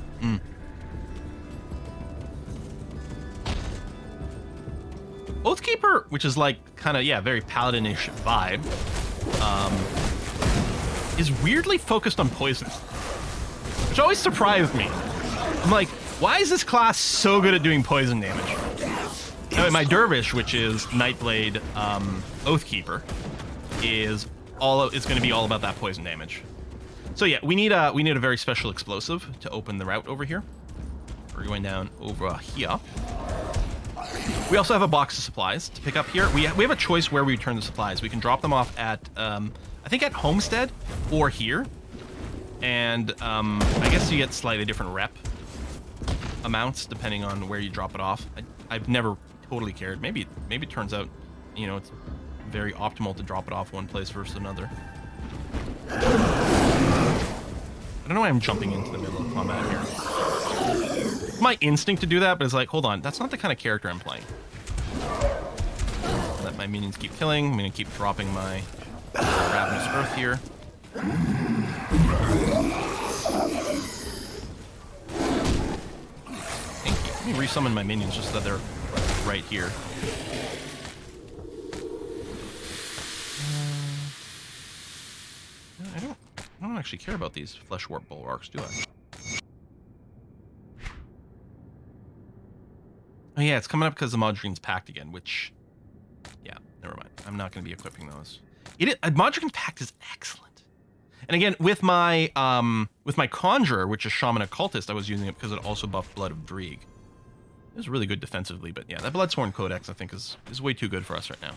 Oathkeeper, which is like kind of, yeah, very paladinish vibe, is weirdly focused on poison, which always surprised me. I'm like, why is this class so good at doing poison damage? I mean, my Dervish, which is Nightblade Oathkeeper, is going to be all about that poison damage. So yeah, we need a very special explosive to open the route over here. We're going down over here. We also have a box of supplies to pick up here. We have a choice where we return the supplies. We can drop them off at, I think at Homestead or here. And I guess you get slightly different rep amounts depending on where you drop it off. I've never totally cared. Maybe it turns out, you know, it's very optimal to drop it off one place versus another. I don't know why I'm jumping into the middle of combat here. My instinct to do that, but it's like, hold on, that's not the kind of character I'm playing. Let my minions keep killing. I'm gonna keep dropping my Ravenous Earth here. Thank you. Let me resummon my minions just so that they're right here. I don't actually care about these Flesh Warp Bulwarks, do I? Oh yeah, it's coming up because the Modrine's Pact again, which... Yeah, never mind. I'm not going to be equipping those. Modrine's Pact is excellent. And again, with my Conjurer, which is Shaman Occultist, I was using it because it also buffed Blood of Dreeg. It was really good defensively, but yeah, that Bloodsworn Codex, I think, is way too good for us right now.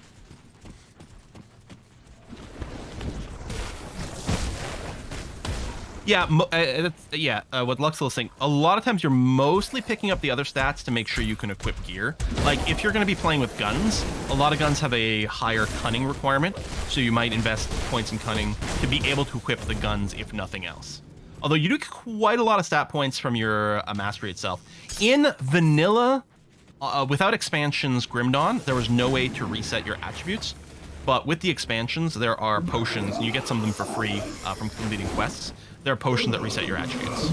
Yeah, what Luxel is saying, a lot of times you're mostly picking up the other stats to make sure you can equip gear. Like, if you're going to be playing with guns, a lot of guns have a higher cunning requirement, so you might invest points in cunning to be able to equip the guns, if nothing else. Although you do get quite a lot of stat points from your mastery itself. In vanilla, without expansions Grim Dawn, there was no way to reset your attributes. But with the expansions, there are potions, and you get some of them for free from completing quests. There are potions that reset your attributes.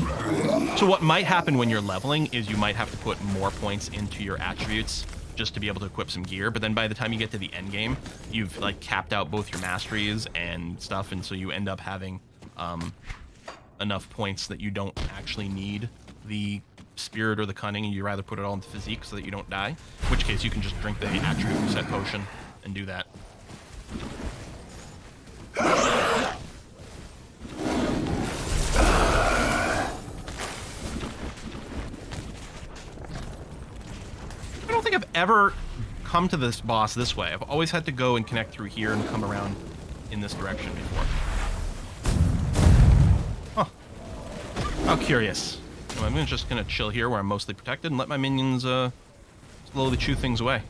So what might happen when you're leveling is you might have to put more points into your attributes just to be able to equip some gear. But then by the time you get to the end game, you've like capped out both your masteries and stuff, and so you end up having enough points that you don't actually need the spirit or the cunning, and you rather put it all into physique so that you don't die. In which case, you can just drink the attribute reset potion and do that. I don't think I've ever come to this boss this way. I've always had to go and connect through here and come around in this direction before. Huh. How curious. Well, I'm just gonna chill here where I'm mostly protected and let my minions slowly chew things away.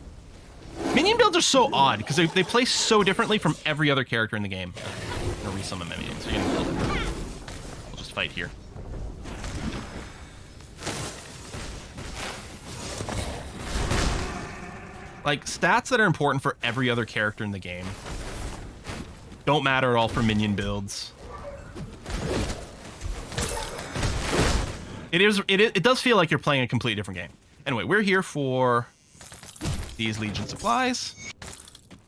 Minion builds are so odd because they play so differently from every other character in the game. I'm gonna resummon my minions, so you're gonna build it. We'll just fight here. Like, stats that are important for every other character in the game don't matter at all for minion builds. It does feel like you're playing a completely different game. Anyway, we're here for these Legion supplies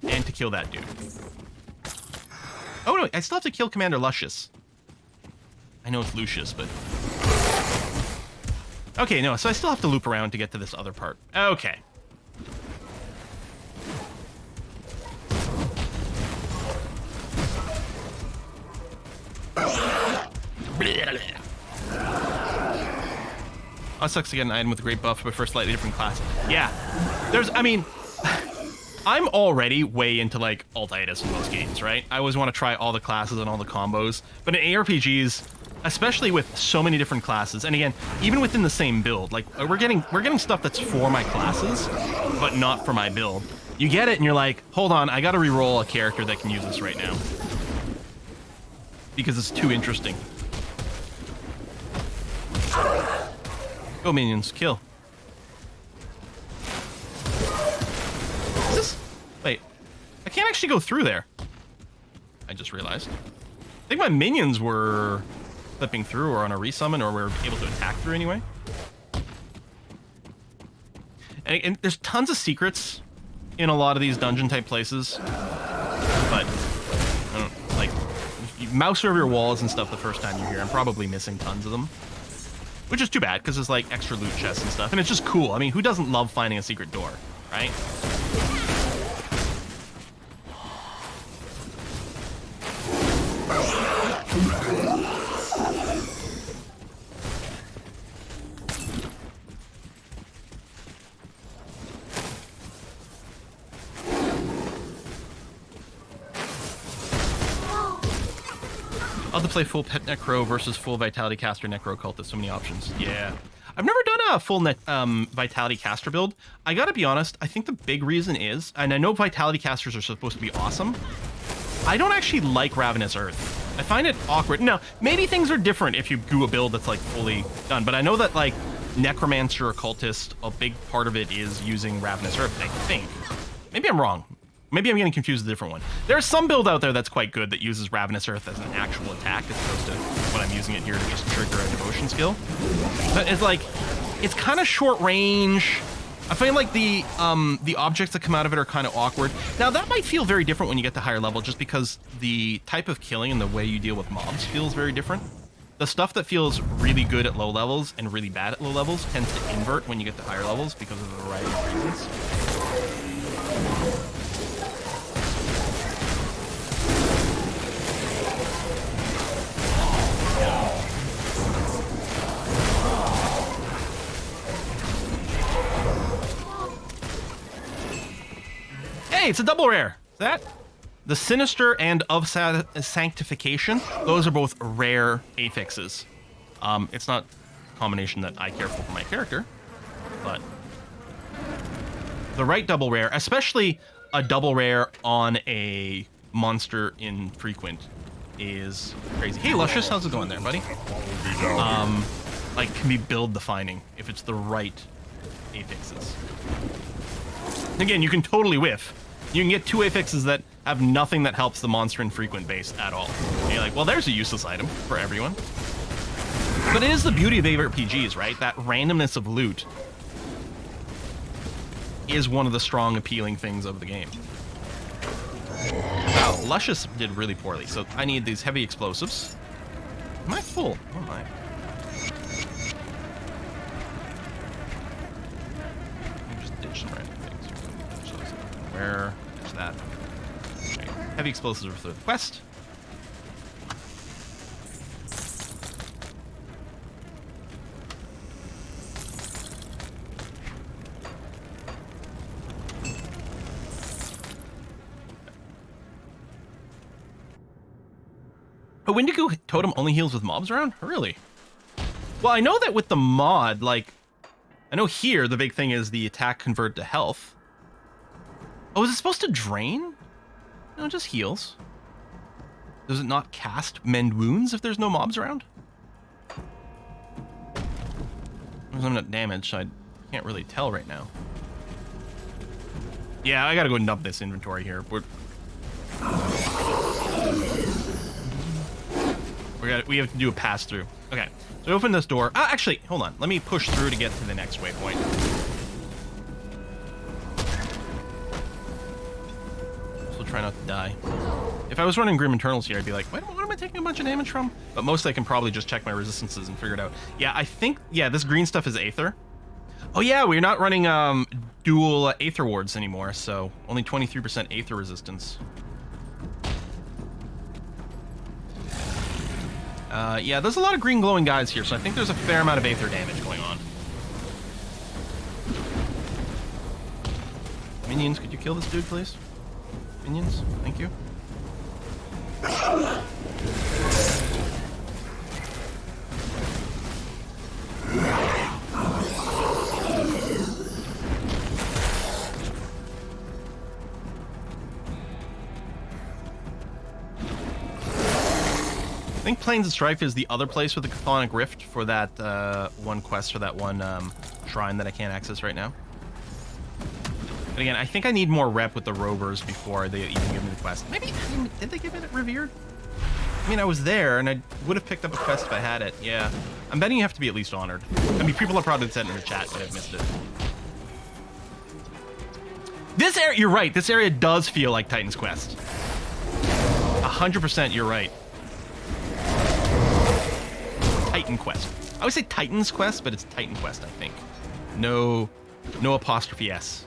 and to kill that dude. Oh no, I still have to kill Commander Lucius. I know it's Lucius, but... Okay, no, so I still have to loop around to get to this other part. Okay. Oh, sucks to get an item with a great buff, but for a slightly different class. Yeah, I mean, I'm already way into like altitis in most games, right? I always want to try all the classes and all the combos, but in ARPGs, especially with so many different classes, and again, even within the same build, like we're getting stuff that's for my classes, but not for my build. You get it, and you're like, hold on, I got to re-roll a character that can use this right now because it's too interesting. Go minions, kill. Is this... Wait. I can't actually go through there. I just realized. I think my minions were flipping through or on a resummon or were able to attack through anyway. And there's tons of secrets in a lot of these dungeon type places. But, I don't, like, if you mouse over your walls and stuff the first time you're here, I'm probably missing tons of them. Which is too bad, because there's like extra loot chests and stuff, and it's just cool. I mean, who doesn't love finding a secret door, right? I'll have to play full Pet Necro versus full Vitality Caster Necro Cultist. So many options. Yeah. I've never done a full Vitality Caster build. I gotta be honest, I think the big reason is, and I know Vitality Casters are supposed to be awesome, I don't actually like Ravenous Earth. I find it awkward. Now, maybe things are different if you do a build that's like fully done, but I know that like Necromancer or Cultist, a big part of it is using Ravenous Earth, I think. Maybe I'm wrong. Maybe I'm getting confused with a different one. There's some build out there that's quite good that uses Ravenous Earth as an actual attack as opposed to what I'm using it here to just trigger a devotion skill. But it's like, it's kind of short range. I find like the objects that come out of it are kind of awkward. Now that might feel very different when you get to higher level just because the type of killing and the way you deal with mobs feels very different. The stuff that feels really good at low levels and really bad at low levels tends to invert when you get to higher levels because of a variety of reasons. Hey, it's a double rare. Is that? The Sinister and of Sanctification. Those are both rare affixes. It's not a combination that I care for my character, but the right double rare, especially a double rare on a monster infrequent, is crazy. Hey, Luscious, how's it going there, buddy? Like, can be build defining if it's the right affixes. Again, you can totally whiff. You can get two affixes that have nothing that helps the monster infrequent base at all. And you're like, well, there's a useless item for everyone. But it is the beauty of ARPGs, right? That randomness of loot. is one of the strong, appealing things of the game. Wow, Luscious did really poorly, so I need these heavy explosives. Am I full? Oh my. Let me just ditch some random things. Where? There's that. Okay. Heavy explosives are for the quest. A Wendigo totem only heals with mobs around? Really? Well, I know that with the mod, like, I know here the big thing is the attack convert to health. Oh, is it supposed to drain? No, it just heals. Does it not cast mend wounds if there's no mobs around? I'm not damaged, so I can't really tell right now. Yeah, I gotta go and dump this inventory here. We have to do a pass through. Okay, so open this door. Actually, hold on. Let me push through to get to the next waypoint. So try not to die. If I was running Grim Internals here, I'd be like, what am I taking a bunch of damage from? But mostly I can probably just check my resistances and figure it out. Yeah, I think, yeah, this green stuff is Aether. Oh yeah, we're not running dual Aether wards anymore, so only 23% Aether resistance. Yeah, there's a lot of green glowing guys here, so I think there's a fair amount of Aether damage going on. Minions, could you kill this dude, please? Minions, thank you. I think Plains of Strife is the other place with the Chthonic Rift for that one quest, for that one shrine that I can't access right now. But again, I think I need more rep with the rovers before they even give me the quest. Maybe, did they give it Revered? I mean, I was there, and I would have picked up a quest if I had it. Yeah. I'm betting you have to be at least honored. I mean, people have probably said in the chat, but I've missed it. This area, you're right, this area does feel like Titan's Quest. 100% you're right. Titan Quest. I would say Titan's Quest, but it's Titan Quest, I think. No apostrophe S.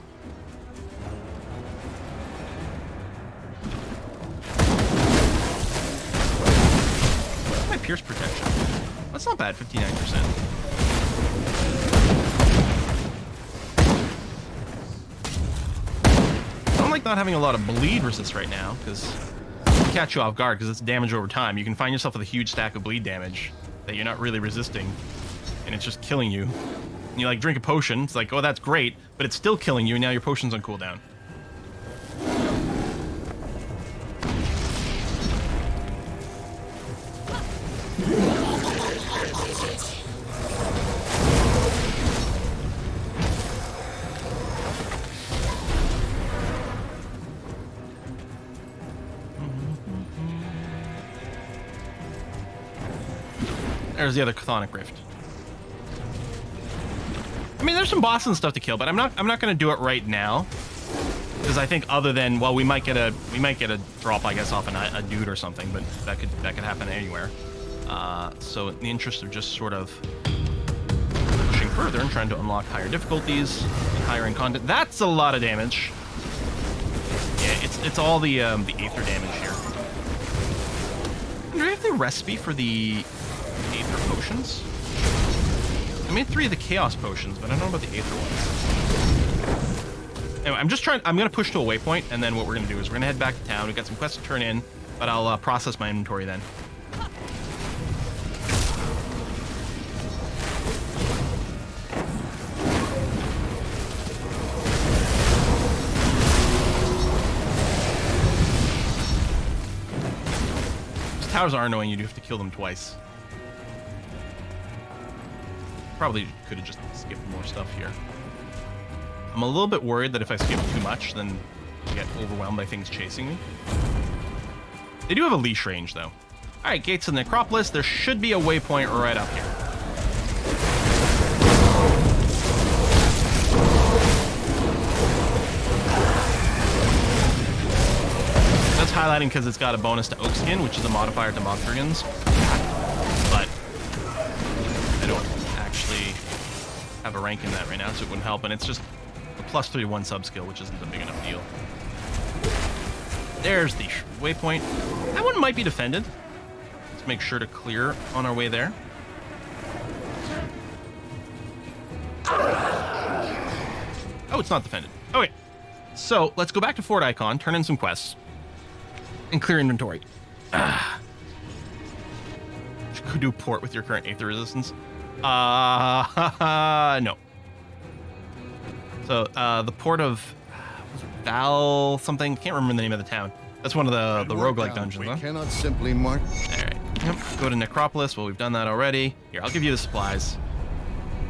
My pierce protection. That's not bad, 59%. I don't like not having a lot of bleed resist right now, because it'll catch you off guard, because it's damage over time. You can find yourself with a huge stack of bleed damage that you're not really resisting, and it's just killing you. And you like drink a potion, it's like, oh, that's great, but it's still killing you, and now your potion's on cooldown. There's the other Chthonic Rift. I mean, there's some bosses and stuff to kill, but I'm not gonna do it right now, because I think other than, well, we might get a drop, I guess, off a dude or something, but that could happen anywhere. So in the interest of just sort of pushing further and trying to unlock higher difficulties and higher end content, that's a lot of damage. Yeah, it's all the Aether damage here. Do I have the recipe for the Aether potions? I made 3 of the Chaos potions, but I don't know about the Aether ones. Anyway, I'm gonna push to a waypoint, and then what we're gonna do is we're gonna head back to town. We've got some quests to turn in, but I'll process my inventory then. These towers are annoying, you do have to kill them twice. Probably could have just skipped more stuff here. I'm a little bit worried that if I skip too much, then I get overwhelmed by things chasing me. They do have a leash range, though. Alright, Gates of the Necropolis. There should be a waypoint right up here. highlighting because it's got a bonus to Oak Skin, which is a modifier to Mogthrigan's. But I don't actually have a rank in that right now, so it wouldn't help. And it's just a +3 to 1 sub skill, which isn't a big enough deal. There's the waypoint. That one might be defended. Let's make sure to clear on our way there. Oh, it's not defended. Okay. So let's go back to Fort Icon, turn in some quests, and clear inventory. Could do port with your current Aether resistance. No. So the port of was it Val something? Can't remember the name of the town. That's one of the roguelike dungeons, We huh? cannot simply march. All right. Yep. Go to Necropolis. Well, we've done that already. Here, I'll give you the supplies.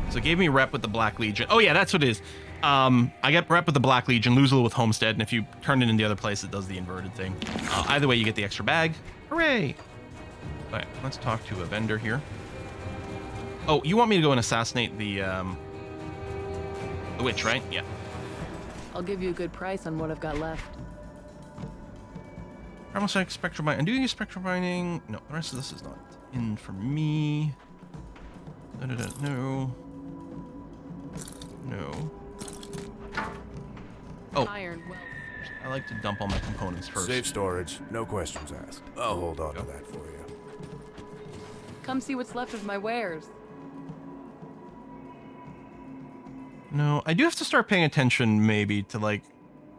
So it gave me rep with the Black Legion. Oh yeah, that's what it is. I get rep with the Black Legion, lose a little with Homestead, and if you turn it in the other place, it does the inverted thing. Either way, you get the extra bag. Hooray! All right, let's talk to a vendor here. Oh, you want me to go and assassinate the witch, right? Yeah. I'll give you a good price on what I've got left. Almost like spectral binding. Do you use spectral binding? No, the rest of this is not in for me. No. No. Oh, Iron well. I like to dump all my components first. Safe storage, no questions asked. I'll hold on to that for you. Come see what's left of my wares. No, I do have to start paying attention maybe to like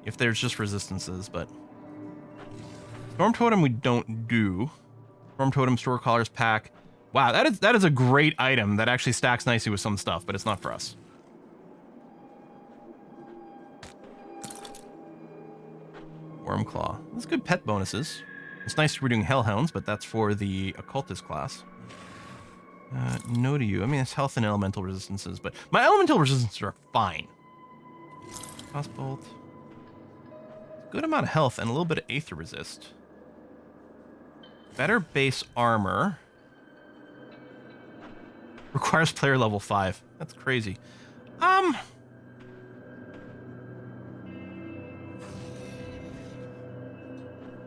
if there's just resistances, but Storm Totem we don't do. Storm Totem Store Collars pack. Wow, that is a great item that actually stacks nicely with some stuff, but it's not for us. Wormclaw. That's good pet bonuses. It's nice we're doing Hellhounds, but that's for the Occultist class. No to you. I mean, it's health and elemental resistances, but my elemental resistances are fine. Crossbolt. Good amount of health and a little bit of Aether resist. Better base armor. Requires player level 5. That's crazy.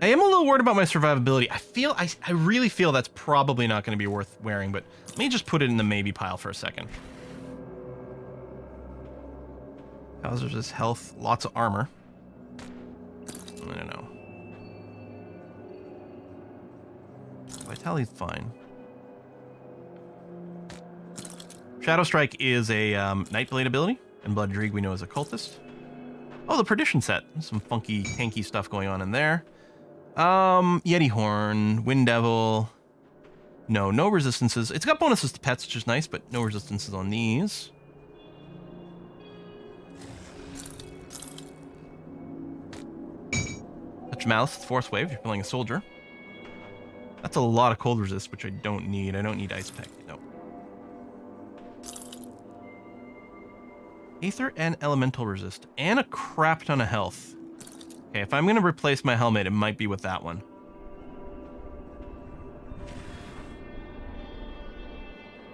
I am a little worried about my survivability. I really feel that's probably not going to be worth wearing, but let me just put it in the maybe pile for a second. How's this health? Lots of armor. I don't know. Vitality's fine. Shadow Strike is a Nightblade ability, and Blood Dreig we know as a cultist. Oh, the Perdition set. Some funky, tanky stuff going on in there. Yeti Horn, Wind Devil. No resistances. It's got bonuses to pets, which is nice, but no resistances on these. Touch Malice, fourth wave, you're playing a soldier. That's a lot of cold resist, which I don't need. I don't need Ice Peck, no. Aether and Elemental resist, and a crap ton of health. Okay, if I'm going to replace my helmet, it might be with that one.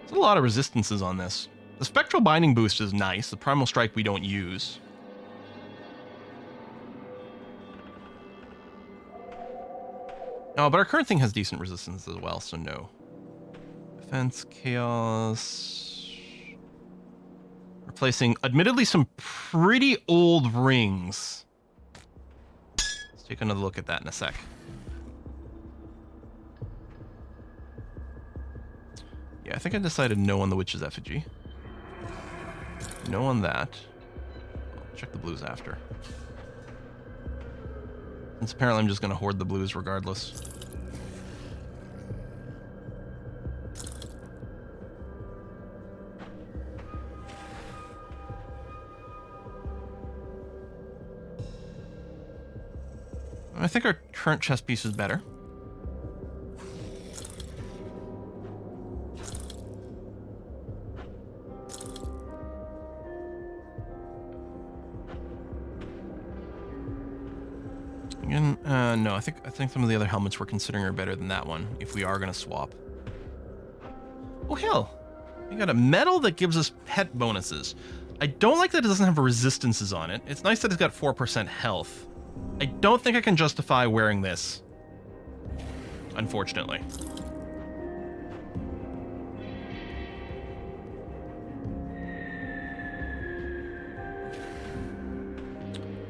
There's a lot of resistances on this. The Spectral Binding boost is nice. The Primal Strike we don't use. Oh, but our current thing has decent resistance as well, so no. Defense, Chaos. Replacing, admittedly, some pretty old rings. Let's take another look at that in a sec. Yeah, I think I decided no on the Witch's Effigy. No on that. I'll check the blues after. Since apparently I'm just going to hoard the blues regardless. I think our current chess piece is better. Again, no, I think some of the other helmets we're considering are better than that one if we are going to swap. Oh hell, we got a medal that gives us pet bonuses. I don't like that it doesn't have resistances on it. It's nice that it's got 4% health. I don't think I can justify wearing this, unfortunately.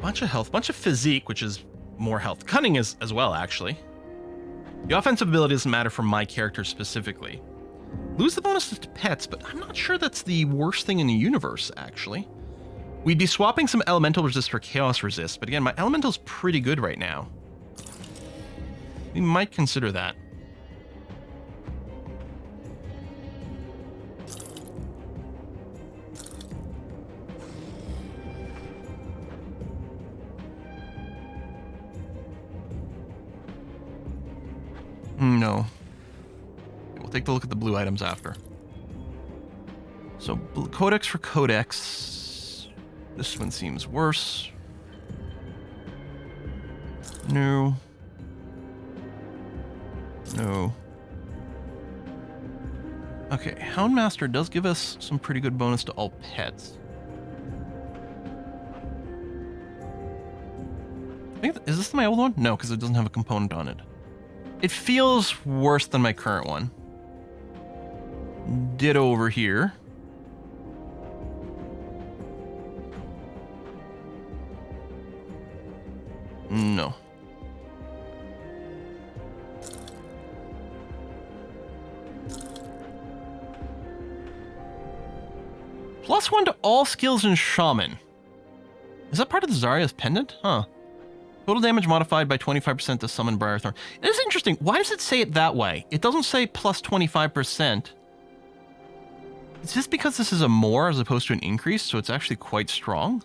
Bunch of health, bunch of physique, which is more health. Cunning is as well, actually. The offensive ability doesn't matter for my character specifically. Lose the bonuses to pets, but I'm not sure that's the worst thing in the universe, actually. We'd be swapping some elemental resist for chaos resist, but again, my elemental's pretty good right now. We might consider that. No. We'll take a look at the blue items after. So, Codex for Codex. This one seems worse. No. No. Okay, Houndmaster does give us some pretty good bonus to all pets. Is this my old one? No, because it doesn't have a component on it. It feels worse than my current one. Ditto over here. No. +1 to all skills in Shaman. Is that part of the Zarya's pendant? Huh. Total damage modified by 25% to summon Briarthorn. It is interesting. Why does it say it that way? It doesn't say plus 25%. Is this because this is a more as opposed to an increase, so it's actually quite strong?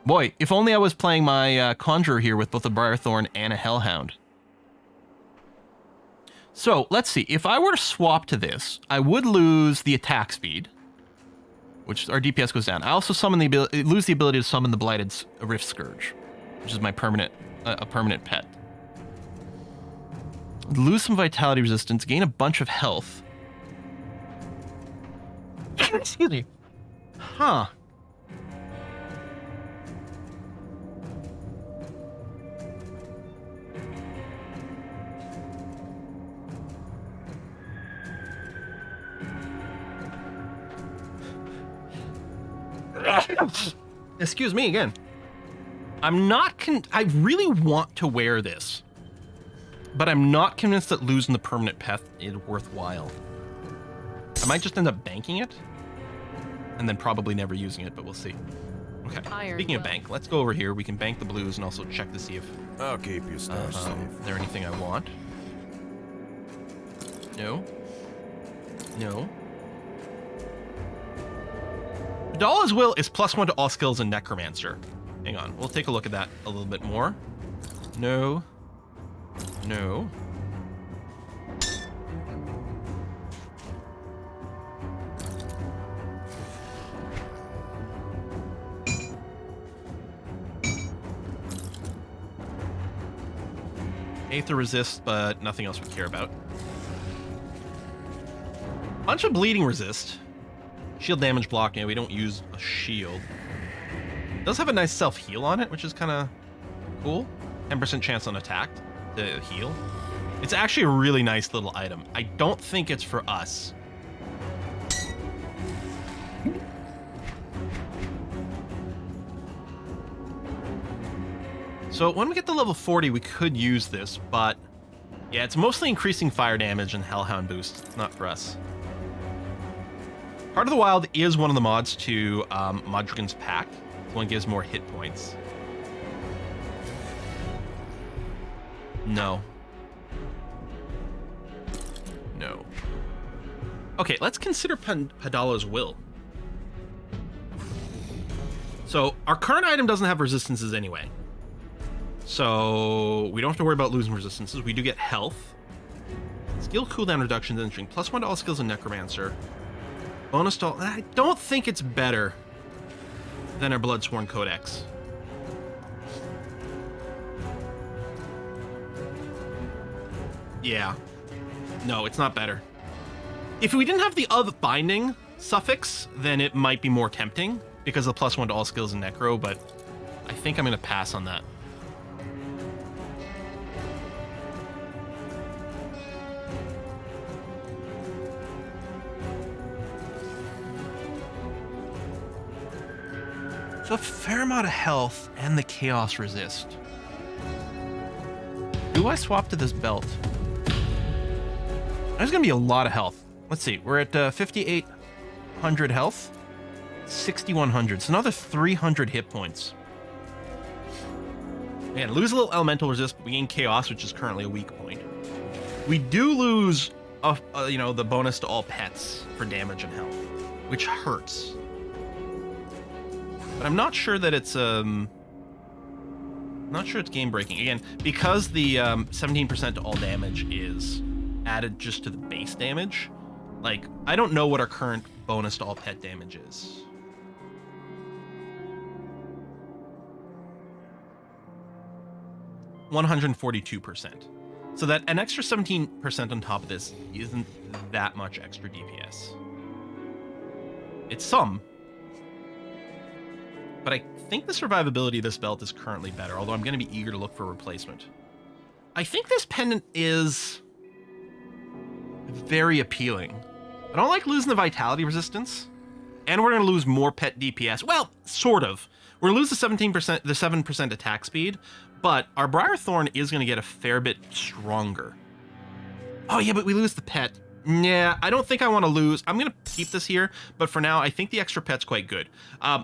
Boy, if only I was playing my Conjurer here with both a Briarthorn and a Hellhound. So, let's see. If I were to swap to this, I would lose the attack speed, which our DPS goes down. I also lose the ability to summon the Blighted Rift Scourge, which is my permanent pet. Lose some vitality resistance, gain a bunch of health. Excuse me. Huh. Excuse me again. I'm not I really want to wear this, but I'm not convinced that losing the permanent pet is worthwhile. I might just end up banking it and then probably never using it, but we'll see. Okay. Speaking of bank, let's go over here. We can bank the blues and also check to see if I'll keep your stash safe. there anything I want. No. No. Adala's Will is +1 to all skills in Necromancer. Hang on, we'll take a look at that a little bit more. No. No. Aether resist, but nothing else we care about. Bunch of bleeding resist. Shield damage block, yeah, we don't use a shield. It does have a nice self-heal on it, which is kind of cool. 10% chance on attack to heal. It's actually a really nice little item. I don't think it's for us. So when we get to level 40, we could use this, but yeah, it's mostly increasing fire damage and Hellhound boost. It's not for us. Heart of the Wild is one of the mods to Modrigan's Pack. This one gives more hit points. No. No. Okay, let's consider Padala's Will. So, our current item doesn't have resistances anyway. So, we don't have to worry about losing resistances. We do get health. Skill cooldown reduction, then string. +1 to all skills in Necromancer. Bonus to all... I don't think it's better than our Bloodsworn Codex. Yeah. No, it's not better. If we didn't have the of binding suffix, then it might be more tempting because of the +1 to all skills in Necro, but I think I'm going to pass on that. So a fair amount of health and the chaos resist. Do I swap to this belt? There's going to be a lot of health. Let's see. We're at 5,800 health. 6,100. So another 300 hit points. Man, lose a little elemental resist, but we gain chaos, which is currently a weak point. We do lose, the bonus to all pets for damage and health, which hurts. But I'm not sure that it's not sure it's game breaking. Again, because the 17% to all damage is added just to the base damage. Like, I don't know what our current bonus to all pet damage is. %142%. So that an extra 17% on top of this isn't that much extra DPS. It's some. But I think the survivability of this belt is currently better, although I'm going to be eager to look for a replacement. I think this pendant is very appealing. I don't like losing the vitality resistance, and we're going to lose more pet DPS. Well, sort of. We're going to lose the 17%, the 7% attack speed, but our Briarthorn is going to get a fair bit stronger. Oh yeah, but we lose the pet. Yeah, I don't think I want to lose. I'm going to keep this here, but for now, I think the extra pet's quite good.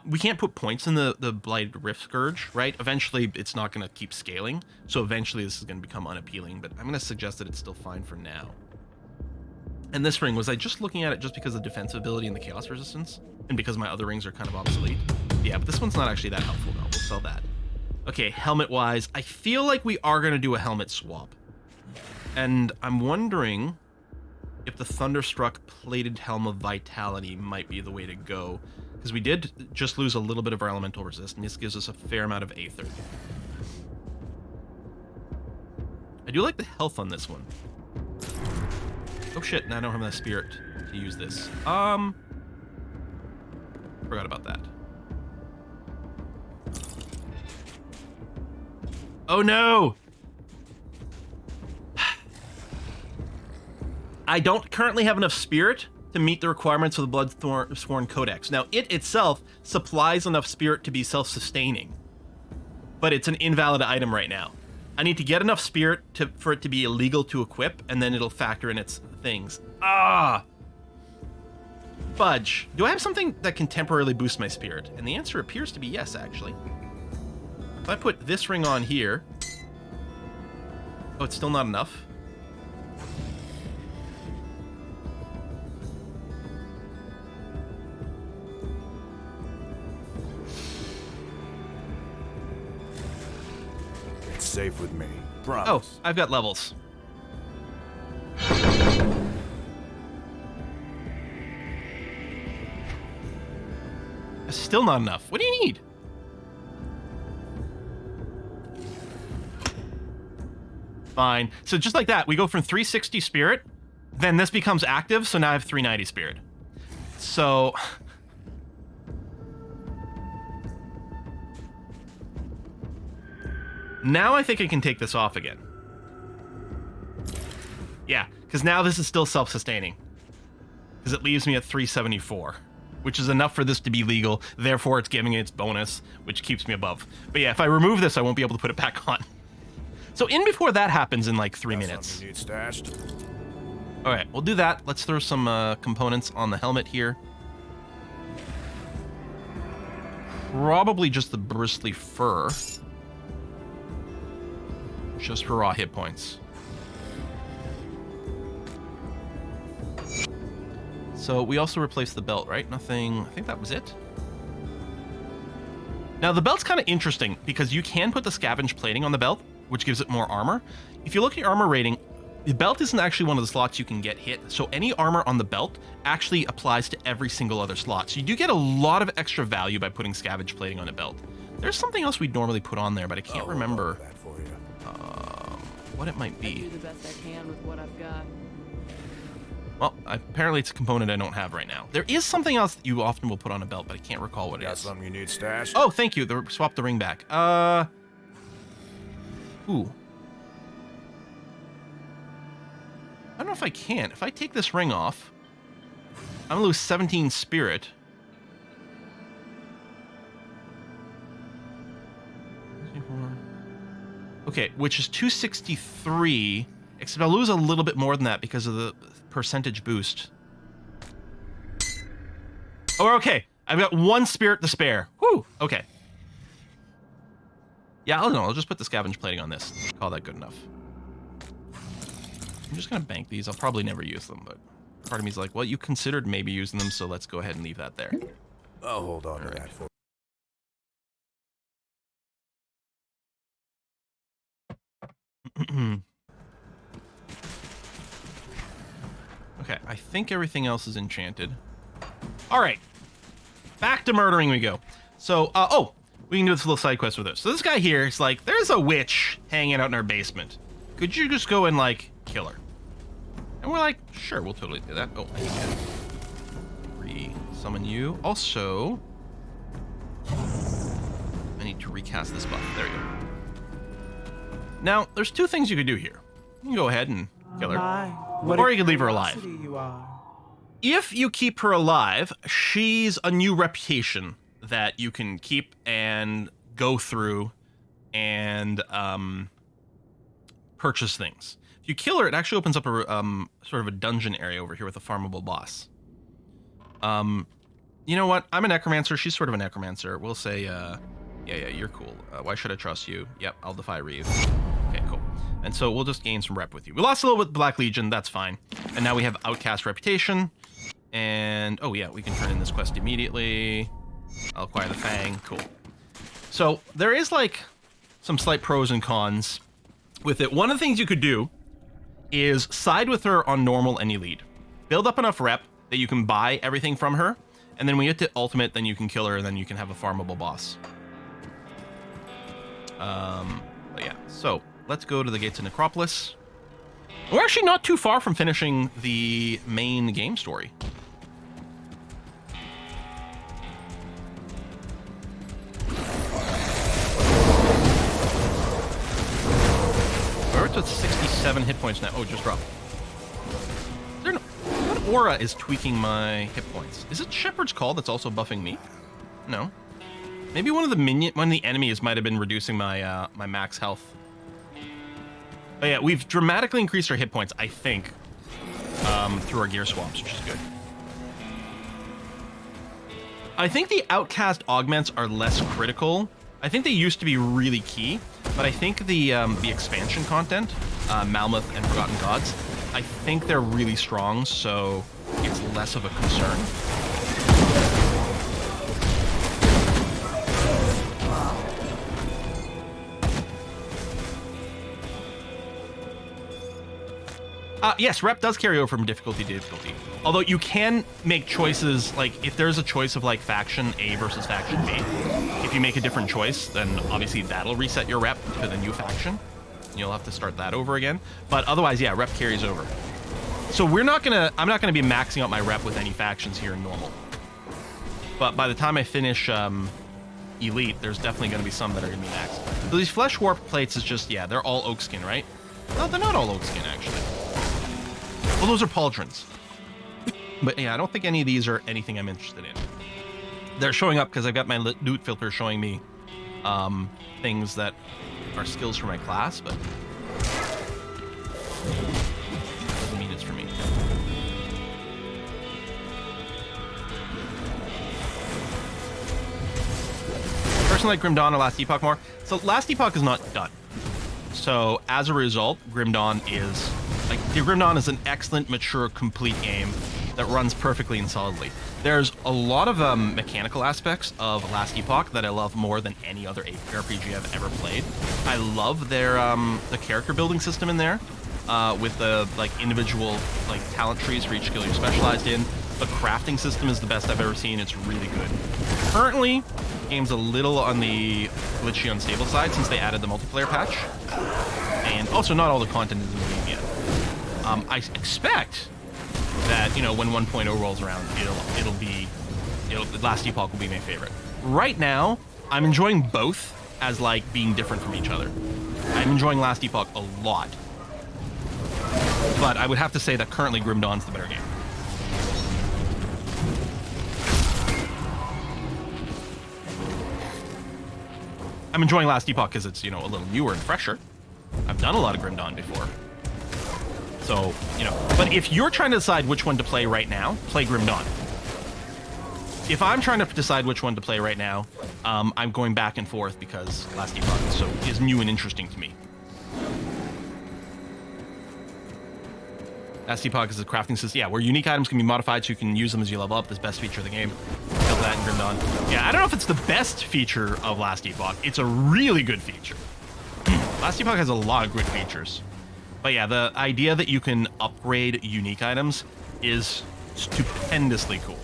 We can't put points in the Blighted Rift Scourge, right? Eventually, it's not going to keep scaling, so eventually this is going to become unappealing, but I'm going to suggest that it's still fine for now. And this ring, was I just looking at it just because of defensive ability and the chaos resistance? And because my other rings are kind of obsolete? Yeah, but this one's not actually that helpful now. We'll sell that. Okay, helmet-wise, I feel like we are going to do a helmet swap. And I'm wondering if the Thunderstruck Plated Helm of Vitality might be the way to go. Because we did just lose a little bit of our elemental resist, and this gives us a fair amount of Aether. I do like the health on this one. Oh shit, now I don't have enough spirit to use this. Forgot about that. Oh no! I don't currently have enough spirit to meet the requirements of the Bloodsworn Codex. Now, it itself supplies enough spirit to be self-sustaining, but it's an invalid item right now. I need to get enough spirit for it to be illegal to equip, and then it'll factor in its things. Ah! Fudge. Do I have something that can temporarily boost my spirit? And the answer appears to be yes, actually. If I put this ring on here... Oh, it's still not enough? It's safe with me. Oh, Promise. I've got levels. Still not enough. What do you need? Fine. So just like that, we go from 360 spirit, then this becomes active, so now I have 390 spirit. So... now I think I can take this off again. Yeah, because now this is still self-sustaining. Because it leaves me at 374. Which is enough for this to be legal, therefore it's giving it its bonus, which keeps me above. But yeah, if I remove this, I won't be able to put it back on. So in before that happens in like 3 minutes. Something you need stashed? Alright, we'll do that. Let's throw some components on the helmet here. Probably just the bristly fur. Just for raw hit points. So we also replaced the belt, right? Nothing, I think that was it. Now the belt's kind of interesting because you can put the scavenge plating on the belt, which gives it more armor. If you look at your armor rating, the belt isn't actually one of the slots you can get hit. So any armor on the belt actually applies to every single other slot. So you do get a lot of extra value by putting scavenge plating on a belt. There's something else we'd normally put on there, but I can't remember That for you. what it might I do be. the best I can with what I've got. Well, apparently it's a component I don't have right now. There is something else that you often will put on a belt, but I can't recall what it Got is. something you need stashed? Oh, thank you. Swap the ring back. Ooh. I don't know if I can. If I take this ring off, I'm gonna lose 17 spirit. Okay, which is 263, except I'll lose a little bit more than that because of the percentage boost. Oh, okay. I've got 1 spirit to spare. Whew, okay. Yeah, I don't know. I'll just put the scavenge plating on this. Call that good enough. I'm just going to bank these. I'll probably never use them, but part of me's like, well, you considered maybe using them, so let's go ahead and leave that there. I'll hold on to that for Okay, I think everything else is enchanted. All right, back to murdering we go. So, oh, we can do this little side quest with this. So this guy here is like, there's a witch hanging out in our basement. Could you just go and, like, kill her? And we're like, sure, we'll totally do that. Oh, I need to re-summon you. Also, I need to recast this buff. There you go. Now, there's 2 things you could do here. You can go ahead and kill her, or you can leave her alive. If you keep her alive, she's a new reputation that you can keep and go through and purchase things. If you kill her, it actually opens up a sort of a dungeon area over here with a farmable boss. You know what? I'm a necromancer. She's sort of a necromancer. We'll say, yeah, you're cool. Why should I trust you? Yep, I'll defy Reeve. Okay, cool. And so we'll just gain some rep with you. We lost a little with Black Legion. That's fine. And now we have Outcast reputation. And, oh yeah, we can turn in this quest immediately. I'll acquire the Fang. Cool. So there is, like, some slight pros and cons with it. One of the things you could do is side with her on normal and elite. Build up enough rep that you can buy everything from her. And then when you get to ultimate, then you can kill her, and then you can have a farmable boss. But yeah, so let's go to the Gates of Necropolis. We're actually not too far from finishing the main game story. We're at 67 hit points now. Oh, just dropped. Is there no, what aura is tweaking my hit points? Is it Shepherd's Call that's also buffing me? No. Maybe one of the enemies might have been reducing my my max health. But yeah, we've dramatically increased our hit points, I think, through our gear swaps, which is good. I think the Outcast augments are less critical. I think they used to be really key, but I think the expansion content, Malmoth and Forgotten Gods, I think they're really strong, so it's less of a concern. Yes, rep does carry over from difficulty to difficulty. Although you can make choices, like if there's a choice of like faction A versus faction B, if you make a different choice, then obviously that'll reset your rep to the new faction. You'll have to start that over again. But otherwise, yeah, rep carries over. So I'm not gonna be maxing out my rep with any factions here in normal. But by the time I finish Elite, there's definitely gonna be some that are gonna be maxed. So these Flesh Warp plates is just, yeah, they're all oak skin, right? No, they're not all oak skin, actually. Well, those are pauldrons. But yeah, I don't think any of these are anything I'm interested in. They're showing up because I've got my loot filter showing me things that are skills for my class, but doesn't mean it's for me. Personally, like Grim Dawn or Last Epoch more. So Last Epoch is not done. So as a result, Grim Dawn is like the Grim Dawn is an excellent, mature, complete game that runs perfectly and solidly. There's a lot of mechanical aspects of Last Epoch that I love more than any other RPG I've ever played. I love their the character building system in there, with the like individual like talent trees for each skill you're specialized in. The crafting system is the best I've ever seen. It's really good. Currently, the game's a little on the glitchy, unstable side since they added the multiplayer patch, and also not all the content is in the game yet. I expect that, you know, when 1.0 rolls around, Last Epoch will be my favorite. Right now, I'm enjoying both as like being different from each other. I'm enjoying Last Epoch a lot, but I would have to say that currently Grim Dawn's the better game. I'm enjoying Last Epoch because it's, you know, a little newer and fresher. I've done a lot of Grim Dawn before. So, you know, but if you're trying to decide which one to play right now, play Grim Dawn. If I'm trying to decide which one to play right now, I'm going back and forth because Last Epoch is new and interesting to me. Last Epoch is a crafting system, yeah, where unique items can be modified so you can use them as you level up. This best feature of the game. Kill that in Grim Dawn. Yeah, I don't know if it's the best feature of Last Epoch. It's a really good feature. Last Epoch has a lot of good features. But yeah, the idea that you can upgrade unique items is stupendously cool.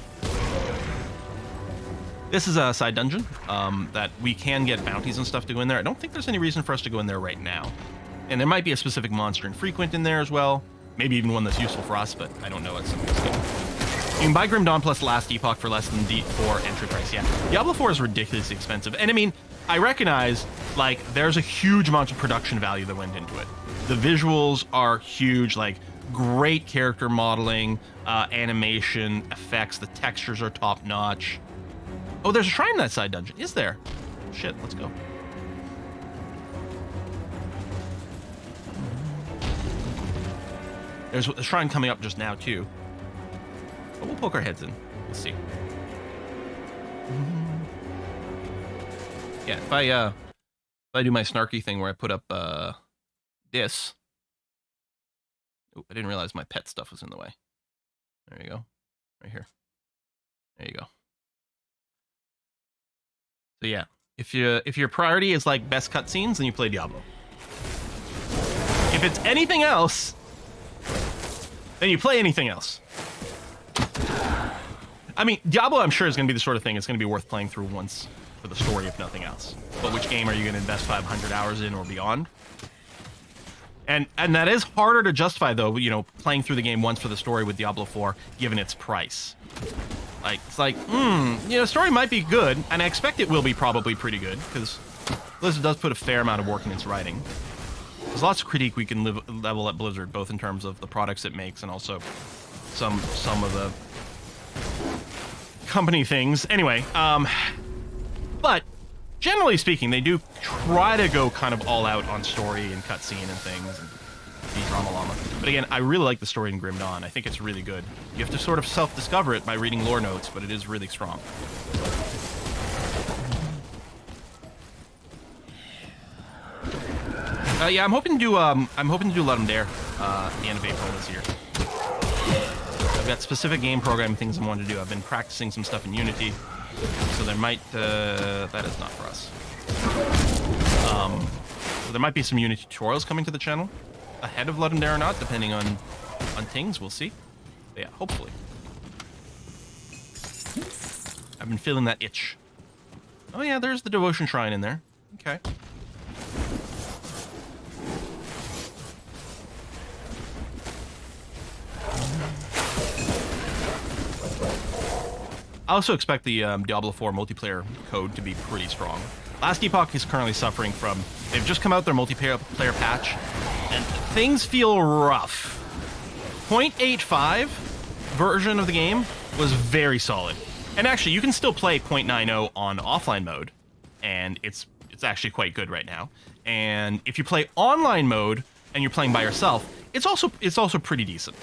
This is a side dungeon that we can get bounties and stuff to go in there. I don't think there's any reason for us to go in there right now. And there might be a specific monster infrequent in there as well. Maybe even one that's useful for us, but I don't know. It's something to You can buy Grim Dawn plus Last Epoch for less than D4 entry price. Yeah, Diablo 4 is ridiculously expensive. And I mean, I recognize, like, there's a huge amount of production value that went into it. The visuals are huge, like, great character modeling, animation, effects. The textures are top-notch. Oh, there's a shrine in that side dungeon. Is there? Shit, let's go. There's a shrine coming up just now, too. But we'll poke our heads in. We'll see. Yeah, if I do my snarky thing where I put up this. Oh, I didn't realize my pet stuff was in the way. There you go. Right here. There you go. So yeah, if your priority is like best cutscenes, then you play Diablo. If it's anything else, then you play anything else. I mean, Diablo, I'm sure, is going to be the sort of thing it's going to be worth playing through once for the story, if nothing else. But which game are you going to invest 500 hours in or beyond? And that is harder to justify, though, you know, playing through the game once for the story with Diablo 4, given its price. Like, it's like, you know, the story might be good, and I expect it will be probably pretty good, because Blizzard does put a fair amount of work in its writing. There's lots of critique we can level at Blizzard, both in terms of the products it makes and also some of the company things. Anyway, but generally speaking, they do try to go kind of all out on story and cutscene and things and be drama llama. But again, I really like the story in Grim Dawn. I think it's really good. You have to sort of self-discover it by reading lore notes, but it is really strong. Yeah, I'm hoping to do Let 'em Dare at the end of April this year. I've got specific game programming things I wanted to do. I've been practicing some stuff in Unity, so there might that is not for us. So there might be some Unity tutorials coming to the channel ahead of Let 'em Dare or not, depending on things. We'll see. But yeah, hopefully. I've been feeling that itch. Oh yeah, there's the devotion shrine in there. Okay. I also expect the Diablo 4 multiplayer code to be pretty strong. Last Epoch is currently suffering from... They've just come out their multiplayer patch, and things feel rough. 0.85 version of the game was very solid. And actually, you can still play 0.90 on offline mode, and it's actually quite good right now. And if you play online mode, and you're playing by yourself, it's also pretty decent.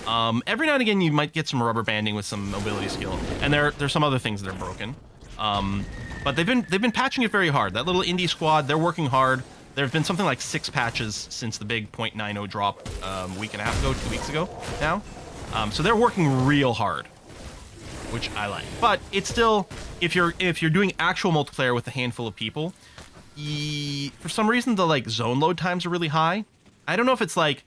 Every now and again, you might get some rubber banding with some mobility skill, and there's some other things that are broken. But they've been patching it very hard. That little indie squad, they're working hard. There have been something like 6 patches since the big 0.90 drop a week and a half ago, 2 weeks ago now. So they're working real hard, which I like. But it's still, if you're doing actual multiplayer with a handful of people, for some reason the like zone load times are really high. I don't know if it's like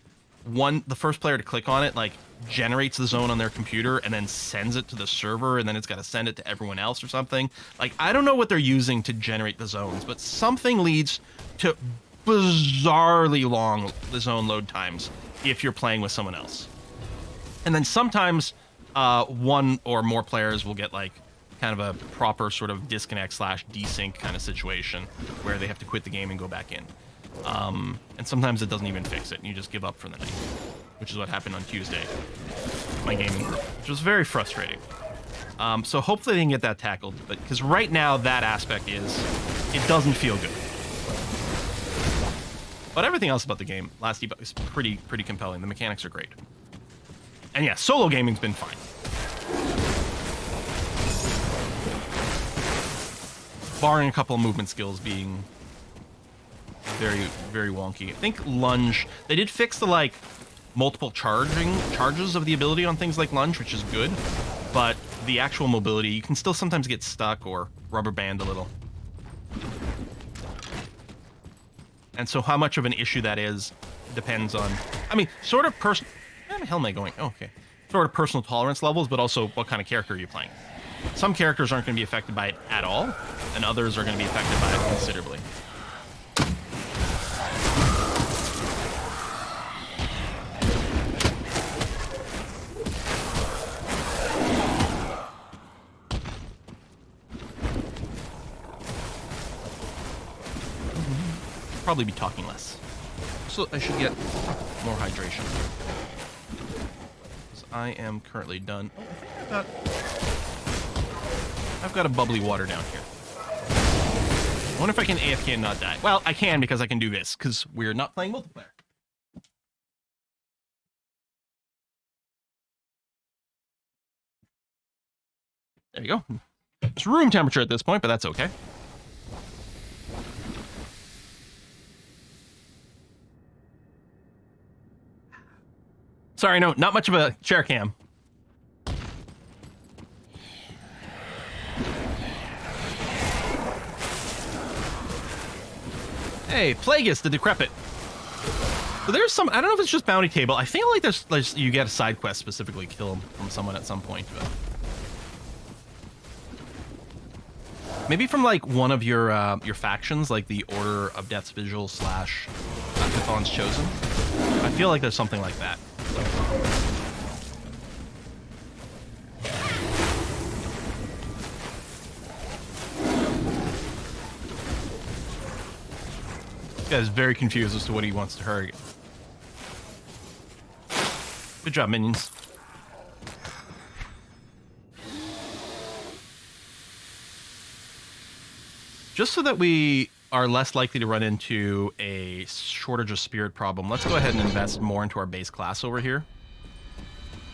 the first player to click on it like generates the zone on their computer and then sends it to the server, and then it's got to send it to everyone else or something. Like, I don't know what they're using to generate the zones, but something leads to bizarrely long zone load times if you're playing with someone else. And then sometimes one or more players will get like kind of a proper sort of disconnect / desync kind of situation where they have to quit the game and go back in. And sometimes it doesn't even fix it, and you just give up for the night, which is what happened on Tuesday, my gaming group, which was very frustrating. So hopefully they can get that tackled, but because right now that aspect it doesn't feel good. But everything else about the game, last debug, is pretty compelling. The mechanics are great. And yeah, solo gaming's been fine. Barring a couple of movement skills being very wonky. I think lunge, they did fix the like multiple charges of the ability on things like lunge, which is good, but the actual mobility, you can still sometimes get stuck or rubber band a little. And so how much of an issue that is depends on, I mean, sort of where the hell am I going? Oh, okay. Sort of personal tolerance levels, but also what kind of character you're playing. Some characters aren't going to be affected by it at all, and others are going to be affected by it considerably. Probably be talking less. So I should get more hydration. I am currently done. Oh, I've got a bubbly water down here. I wonder if I can AFK and not die. Well, I can because I can do this, because we're not playing multiplayer. There you go. It's room temperature at this point, but that's okay. Sorry, no, not much of a chair cam. Hey, Plagueis the Decrepit. So there's some, I don't know if it's just bounty table. I feel like there's you get a side quest specifically kill from someone at some point. But maybe from like one of your factions, like the Order of Death's Vigil / Chthon's Chosen. I feel like there's something like that. This guy's very confused as to what he wants to hurry. Good job, minions. Just so that we are less likely to run into a shortage of spirit problem, let's go ahead and invest more into our base class over here.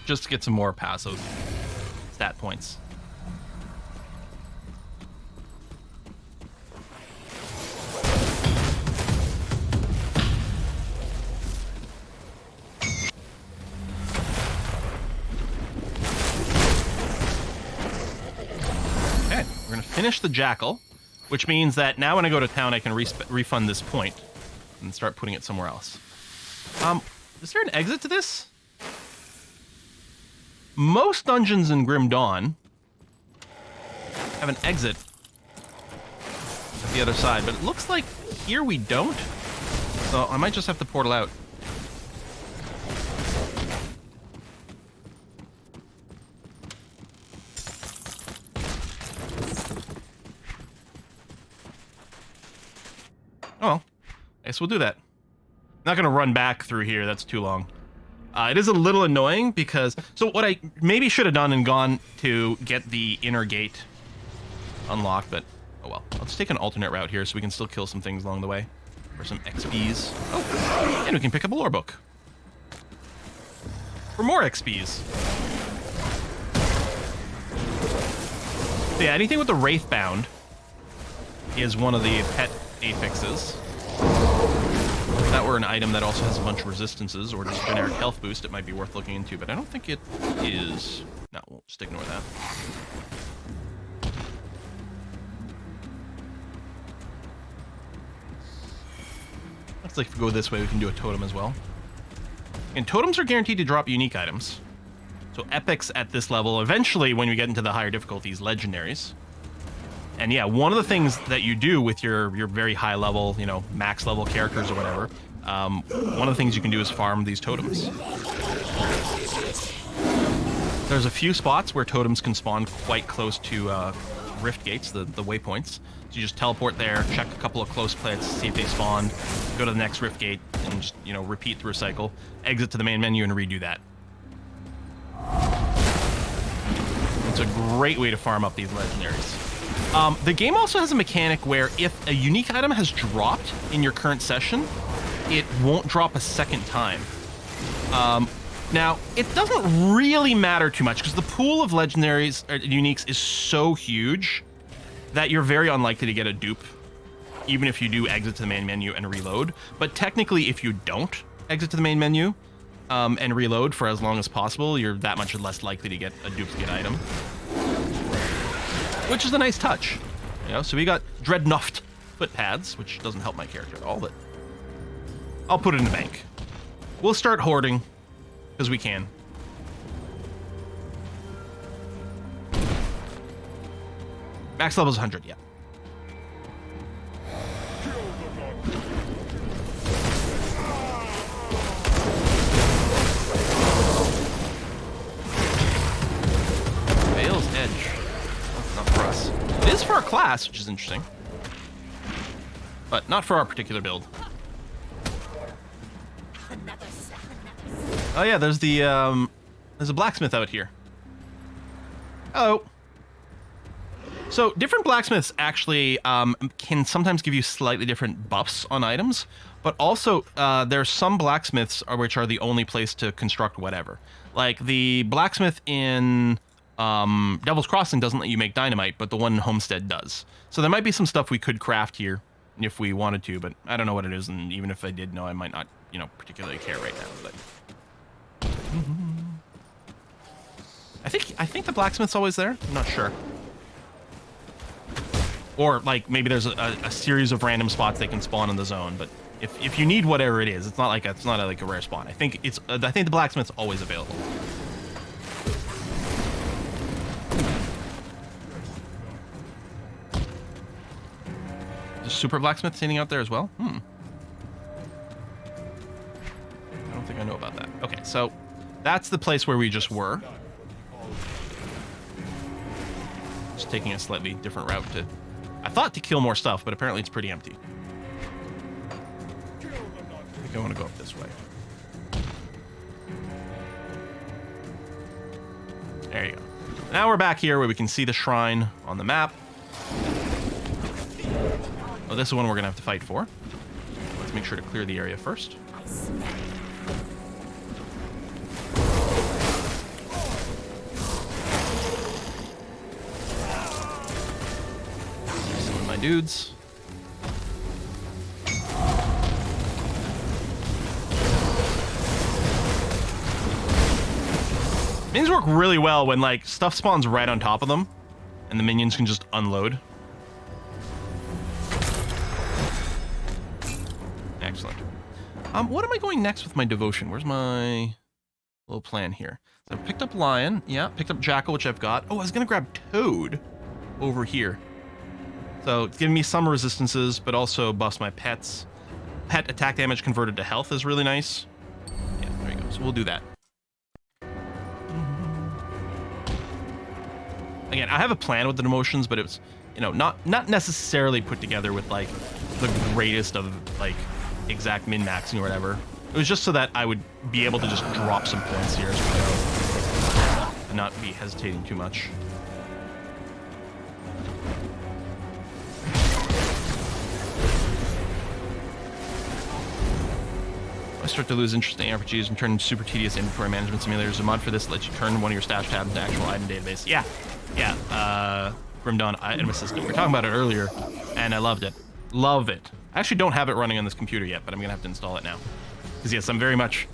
Just to get some more passive stat points. Okay, we're gonna finish the Jackal. Which means that now when I go to town, I can refund this point and start putting it somewhere else. Is there an exit to this? Most dungeons in Grim Dawn have an exit at the other side, but it looks like here we don't. So I might just have to portal out. Oh, well, I guess we'll do that. Not going to run back through here. That's too long. It is a little annoying because... So what I maybe should have done and gone to get the inner gate unlocked, but oh well. Let's take an alternate route here so we can still kill some things along the way. For some XPs. Oh, and we can pick up a lore book. For more XPs. So yeah, anything with the Wraithbound is one of the pet affixes. If that were an item that also has a bunch of resistances or just generic health boost, it might be worth looking into, but I don't think it is. No, we'll just ignore that. Looks like if we go this way, we can do a totem as well. And totems are guaranteed to drop unique items. So epics at this level, eventually when you get into the higher difficulties, legendaries. And yeah, one of the things that you do with your very high level, you know, max level characters or whatever, one of the things you can do is farm these totems. There's a few spots where totems can spawn quite close to rift gates, the waypoints. So you just teleport there, check a couple of close plants, see if they spawned, go to the next rift gate, and just, you know, repeat through a cycle, exit to the main menu and redo that. It's a great way to farm up these legendaries. The game also has a mechanic where if a unique item has dropped in your current session, it won't drop a second time. Now, it doesn't really matter too much because the pool of legendaries or uniques is so huge that you're very unlikely to get a dupe, even if you do exit to the main menu and reload. But technically, if you don't exit to the main menu and reload for as long as possible, you're that much less likely to get a duplicate item, which is a nice touch. You know, so we got Dreadnought foot pads, which doesn't help my character at all, but I'll put it in the bank. We'll start hoarding because we can. Max level is 100, yeah. Veil's Edge. That's not for us. It is for our class, which is interesting. But not for our particular build. Oh yeah, there's a blacksmith out here. Hello. So different blacksmiths actually can sometimes give you slightly different buffs on items, but also there's some blacksmiths which are the only place to construct whatever. Like the blacksmith in Devil's Crossing doesn't let you make dynamite, but the one in Homestead does. So there might be some stuff we could craft here if we wanted to, but I don't know what it is, and even if I did know, I might not, you know, particularly care right now. But I think the blacksmith's always there. I'm not sure. Or like maybe there's a series of random spots they can spawn in the zone. But if you need whatever it is, it's not like a rare spawn. I think the blacksmith's always available. There's a super blacksmith standing out there as well. I don't think I know about that. Okay, so that's the place where we just were. Just taking a slightly different route to... I thought to kill more stuff, but apparently it's pretty empty. I think I want to go up this way. There you go. Now we're back here where we can see the shrine on the map. Oh, this is one we're going to have to fight for. Let's make sure to clear the area first. Some of my dudes. Minions work really well when like stuff spawns right on top of them and the minions can just unload. Excellent. What am I going next with my devotion? Where's my little plan here? So I picked up Lion. Yeah, picked up Jackal, which I've got. Oh, I was going to grab Toad over here. So it's giving me some resistances, but also buffs my pets. Pet attack damage converted to health is really nice. Yeah, there you go. So we'll do that. Again, I have a plan with the demotions, but it was, you know, not necessarily put together with like the greatest of like exact min-maxing or whatever. It was just so that I would be able to just drop some points here as we go and not be hesitating too much. I start to lose interest in RPGs and turn into super tedious inventory management simulators. A mod for this lets you turn one of your stash tabs into actual item database. Yeah, Grim Dawn Item Assistant. We were talking about it earlier, and I loved it. Love it. I actually don't have it running on this computer yet, but I'm gonna have to install it now. Because yes, I'm very much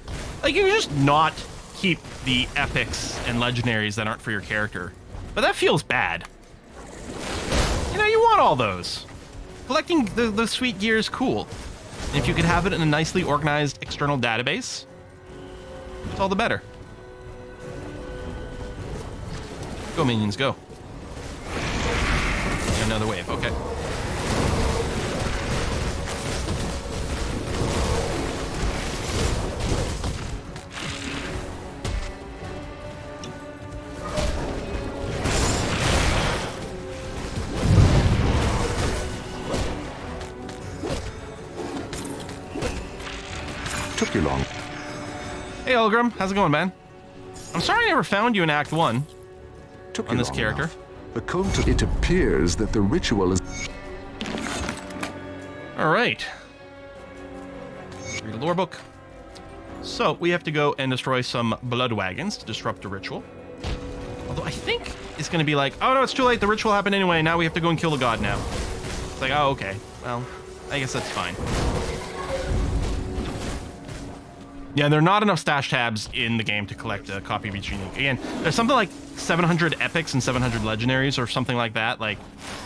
like, you can just not keep the epics and legendaries that aren't for your character, but that feels bad. You know, you want all those. Collecting the sweet gear is cool. And if you could have it in a nicely organized external database, it's all the better. Go, minions, go. Another wave, okay. took you long. Hey, Olgrim. How's it going, man? I'm sorry I never found you in Act 1 Took on you this long character. enough. The cult. It appears that the ritual is. All right. Read a lore book. So, we have to go and destroy some blood wagons to disrupt the ritual. Although I think it's going to be like, oh no, it's too late. The ritual happened anyway. Now we have to go and kill the god now. It's like, oh, okay. Well, I guess that's fine. Yeah, there are not enough stash tabs in the game to collect a copy of each unique. Again, there's something like 700 epics and 700 legendaries or something like that. Like,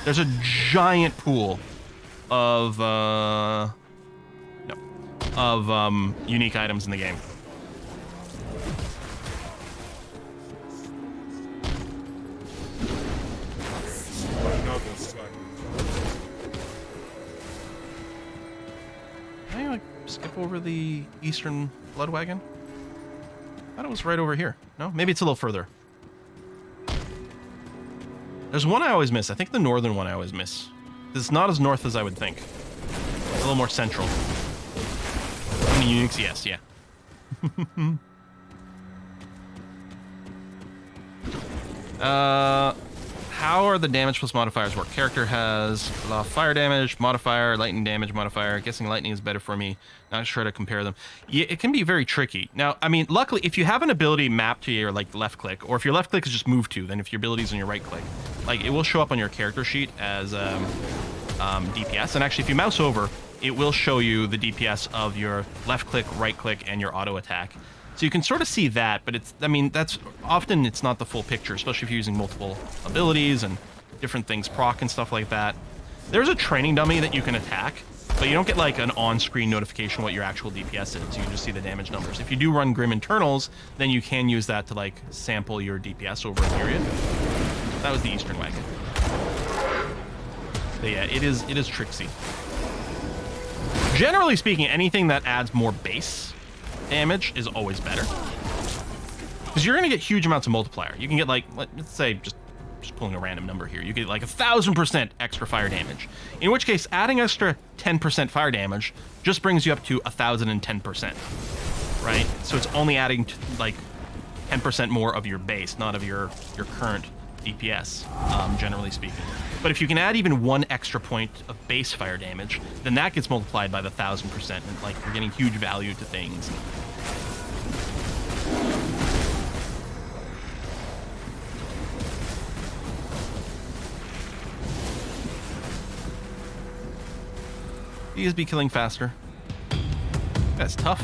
there's a giant pool of, unique items in the game. Can I, like, skip over the eastern blood wagon? I thought it was right over here. No? Maybe it's a little further. There's one I always miss. I think the northern one I always miss. It's not as north as I would think. It's a little more central. I mean, Unix, yes, yeah. How are the damage plus modifiers work? Character has fire damage, modifier, lightning damage, modifier. Guessing lightning is better for me. Not sure how to compare them. Yeah, it can be very tricky. Now, I mean, luckily, if you have an ability mapped to your like left click, or if your left click is just move to, then if your ability is on your right click, like it will show up on your character sheet as DPS. And actually, if you mouse over, it will show you the DPS of your left click, right click, and your auto attack. So you can sort of see that, but it's, I mean, that's often it's not the full picture, especially if you're using multiple abilities and different things proc and stuff like that. There's a training dummy that you can attack, but you don't get like an on-screen notification what your actual DPS is. You can just see the damage numbers. If you do run Grim Internals, then you can use that to like sample your DPS over a period. That was the Eastern Wagon. But yeah, it is tricksy. Generally speaking, anything that adds more base damage is always better, because you're going to get huge amounts of multiplier. You can get like, let's say, just pulling a random number here, you get like 1,000% extra fire damage, in which case adding extra 10% fire damage just brings you up to 1,010%, right? So it's only adding to like 10% more of your base, not of your current DPS, generally speaking. But if you can add even one extra point of base fire damage, then that gets multiplied by the 1,000%, and like you're getting huge value to things. These be killing faster. That's tough.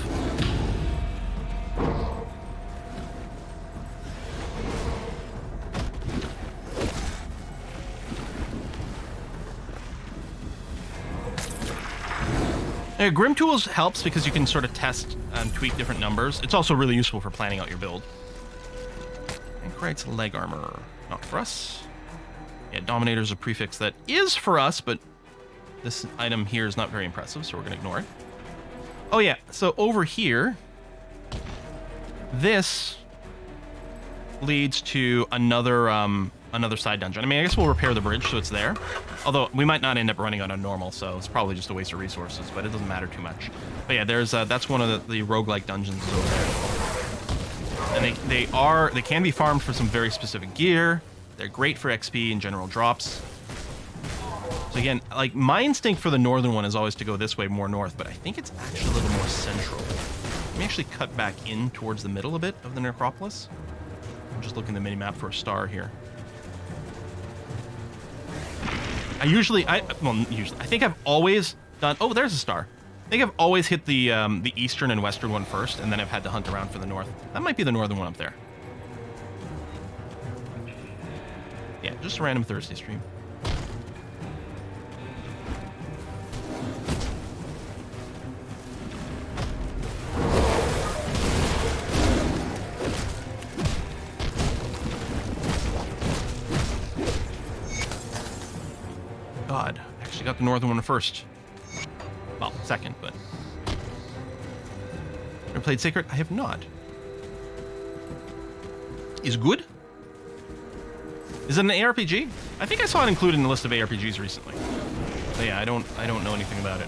Grim Tools helps because you can sort of test and tweak different numbers. It's also really useful for planning out your build. Anchorite's leg armor. Not for us. Yeah, Dominator's a prefix that is for us, but this item here is not very impressive, so we're going to ignore it. Oh yeah, so over here, this leads to another another side dungeon. I mean, I guess we'll repair the bridge so it's there. Although we might not end up running on a normal, so it's probably just a waste of resources, but it doesn't matter too much. But yeah, there's that's one of the roguelike dungeons over there. And they can be farmed for some very specific gear. They're great for XP and general drops. So again, like my instinct for the northern one is always to go this way more north, but I think it's actually a little more central. Let me actually cut back in towards the middle a bit of the necropolis. I'm just looking at the minimap for a star here. I think I've always done, oh, there's a star. I think I've always hit the eastern and western one first, and then I've had to hunt around for the north. That might be the northern one up there. Yeah, just a random Thursday stream. God, I actually got the northern one first. Well, second, but... Ever played Sacred? I have not. Is good? Is it an ARPG? I think I saw it included in the list of ARPGs recently. But yeah, I don't know anything about it.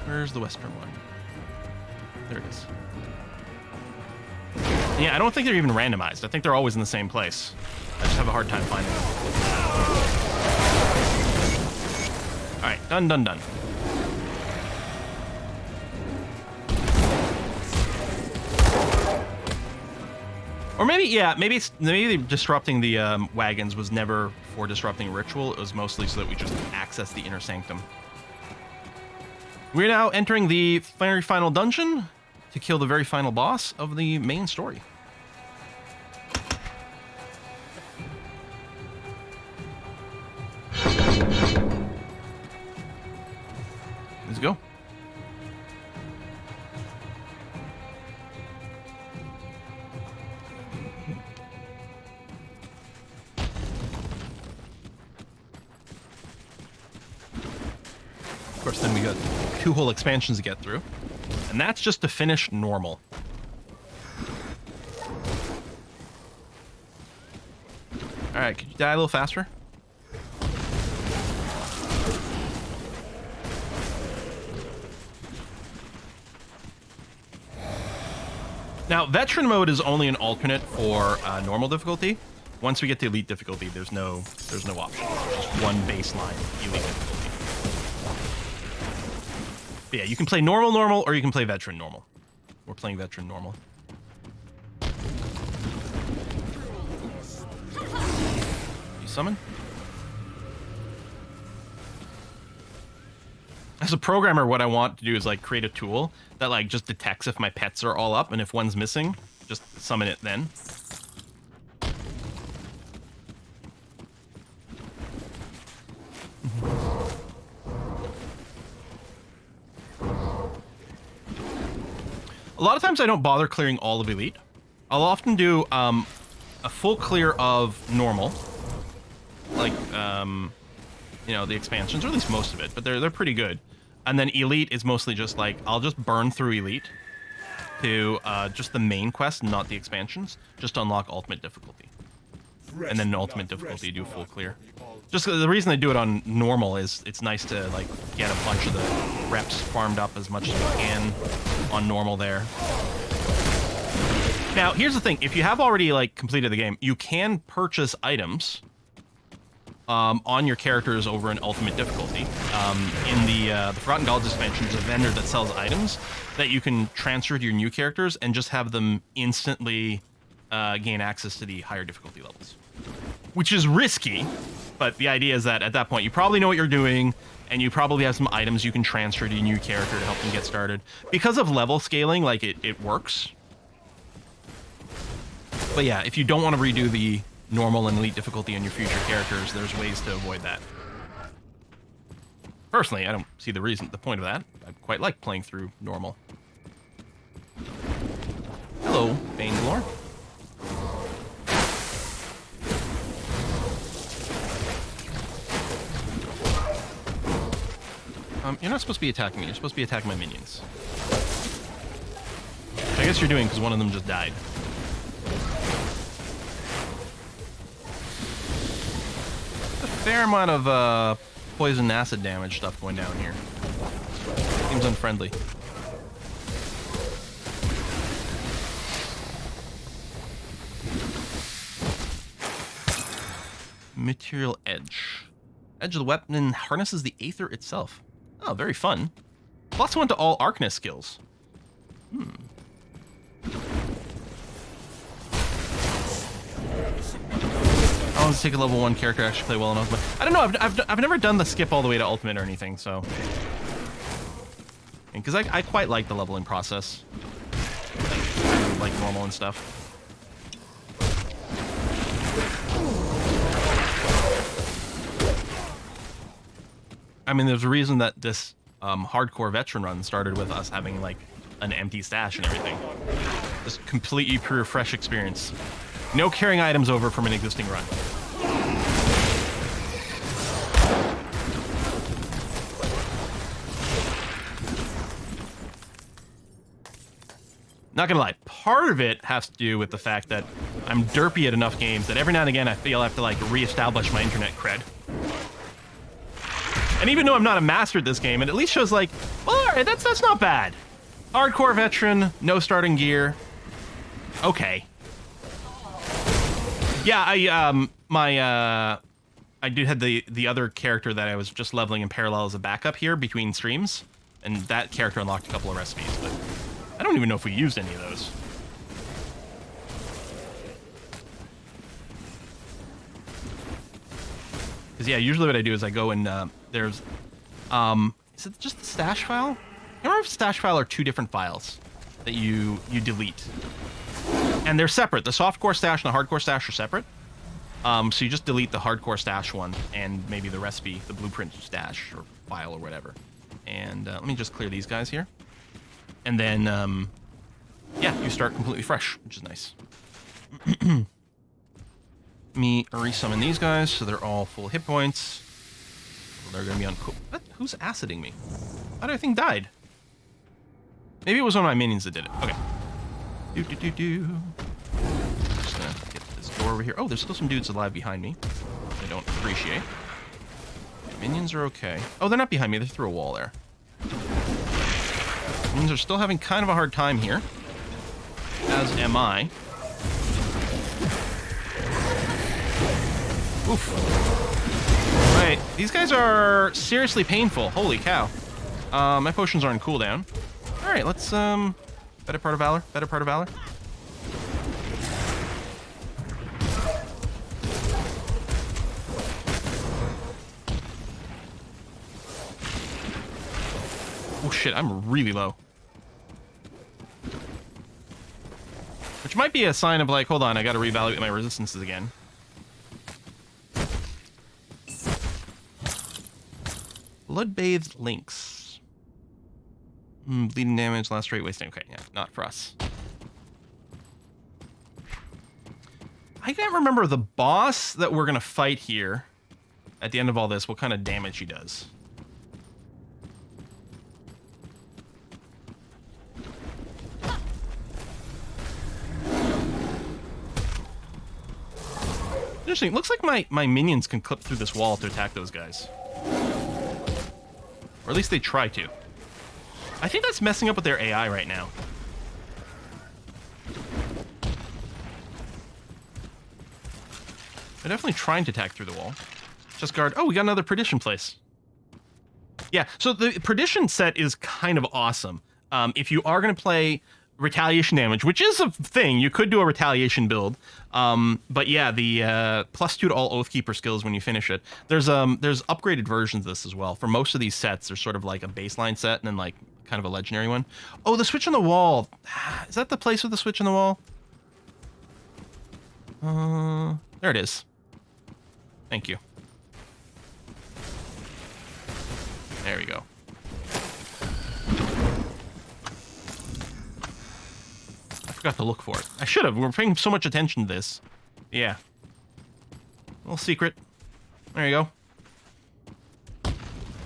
Where's the western one? There it is. Yeah, I don't think they're even randomized. I think they're always in the same place. I just have a hard time finding them. All right, done, done, done. Or maybe, yeah, maybe disrupting the wagons was never for disrupting ritual. It was mostly so that we just access the inner sanctum. We're now entering the very final dungeon to kill the very final boss of the main story. Let's go. Of course, then we got 2 whole expansions to get through. And that's just to finish normal. Alright, could you die a little faster? Now, veteran mode is only an alternate for normal difficulty. Once we get to elite difficulty, there's no option. There's just one baseline elite difficulty. But yeah, you can play normal, or you can play veteran normal. We're playing veteran normal. You summon? As a programmer, what I want to do is like create a tool that like just detects if my pets are all up, and if one's missing, just summon it then. A lot of times I don't bother clearing all of Elite. I'll often do a full clear of normal, like you know, the expansions, or at least most of it, but they're pretty good. And then Elite is mostly just like, I'll just burn through Elite to just the main quest, not the expansions, just to unlock ultimate difficulty. And then in ultimate difficulty, you do full clear. Just the reason I do it on normal is it's nice to like get a bunch of the reps farmed up as much as you can on normal there. Now, here's the thing. If you have already like completed the game, you can purchase items on your characters over in ultimate difficulty. In the Forgotten Gods expansion, there's a vendor that sells items that you can transfer to your new characters and just have them instantly gain access to the higher difficulty levels. Which is risky, but the idea is that at that point you probably know what you're doing, and you probably have some items you can transfer to your new character to help them get started. Because of level scaling, like it works. But yeah, if you don't want to redo the normal and elite difficulty on your future characters, there's ways to avoid that. Personally, I don't see the point of that. I quite like playing through normal. Hello, Bangalore. You're not supposed to be attacking me. You're supposed to be attacking my minions. Which I guess you're doing because one of them just died. A fair amount of poison acid damage stuff going down here. Seems unfriendly. Material edge. Edge of the weapon harnesses the aether itself. Oh, very fun. +1 to all Arcanist skills. I want to take a level 1 character to actually play well enough. But I don't know. I've never done the skip all the way to ultimate or anything, so. Because I quite like the leveling process, like normal and stuff. I mean, there's a reason that this hardcore veteran run started with us having like an empty stash and everything. Just completely pure, fresh experience. No carrying items over from an existing run. Not gonna lie, part of it has to do with the fact that I'm derpy at enough games that every now and again I feel I have to like reestablish my internet cred. And even though I'm not a master at this game, it at least shows like, well, all right, that's not bad. Hardcore veteran, no starting gear. Okay. Yeah, I do had the other character that I was just leveling in parallel as a backup here between streams, and that character unlocked a couple of recipes, but I don't even know if we used any of those. Because yeah, usually what I do is I go and there's, is it just the stash file? I don't remember if stash file are two different files that you delete. And they're separate. The softcore stash and the hardcore stash are separate. So you just delete the hardcore stash one and maybe the recipe, the blueprint stash or file or whatever. And let me just clear these guys here. And then, yeah, you start completely fresh, which is nice. Let me resummon these guys so they're all full hit points. They're going to be on... What? Who's aciding me? How did I think died? Maybe it was one of my minions that did it. Okay. Just gonna get this door over here. Oh, there's still some dudes alive behind me. I don't appreciate. Minions are okay. Oh, they're not behind me. They're through a wall there. Minions are still having kind of a hard time here. As am I. Oof. Right. These guys are seriously painful. Holy cow. My potions are on cooldown. Alright, let's, better part of valor. Better part of valor. Oh shit, I'm really low. Which might be a sign of like, hold on, I gotta reevaluate my resistances again. Blood-bathed lynx. Bleeding damage, last rate wasting. Okay, yeah, not for us. I can't remember the boss that we're gonna fight here at the end of all this, what kind of damage he does. Interesting. Looks like my minions can clip through this wall to attack those guys. Or at least they try to. I think that's messing up with their AI right now. They're definitely trying to attack through the wall. Just guard. Oh, we got another Perdition place. Yeah, so the Perdition set is kind of awesome. If you are going to play retaliation damage, which is a thing, you could do a retaliation build. But yeah, the +2 to all Oathkeeper skills when you finish it. There's upgraded versions of this as well. For most of these sets, there's sort of like a baseline set and then like kind of a legendary one. Oh, the switch on the wall. Is that the place with the switch on the wall? There it is. Thank you. There we go. I forgot to look for it. I should have. We're paying so much attention to this. Yeah. Little secret. There you go.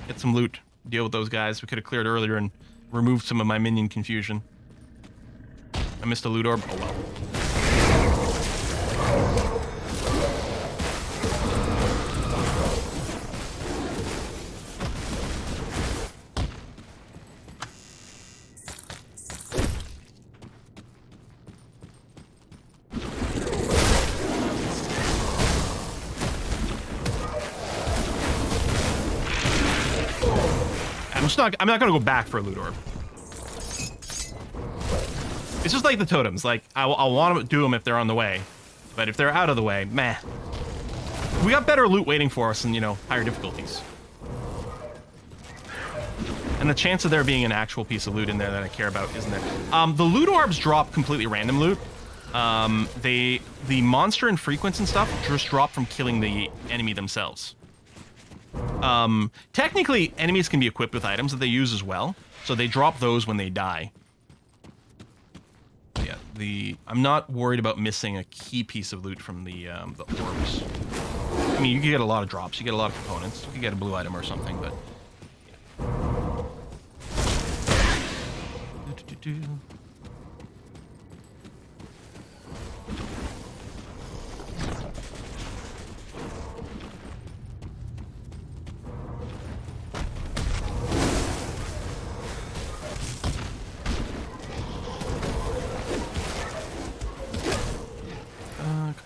Get some loot. Deal with those guys. We could have cleared earlier and removed some of my minion confusion. I missed a loot orb. Oh well. I'm not gonna go back for a loot orb. It's just like the totems. Like I'll want to do them if they're on the way, but if they're out of the way, meh. We got better loot waiting for us in, you know, higher difficulties. And the chance of there being an actual piece of loot in there that I care about isn't there. The loot orbs drop completely random loot. The monster infrequents and stuff just drop from killing the enemy themselves. Technically, enemies can be equipped with items that they use as well, so they drop those when they die. Yeah, I'm not worried about missing a key piece of loot from the orbs. I mean, you can get a lot of drops, you get a lot of components, you can get a blue item or something, but... Yeah.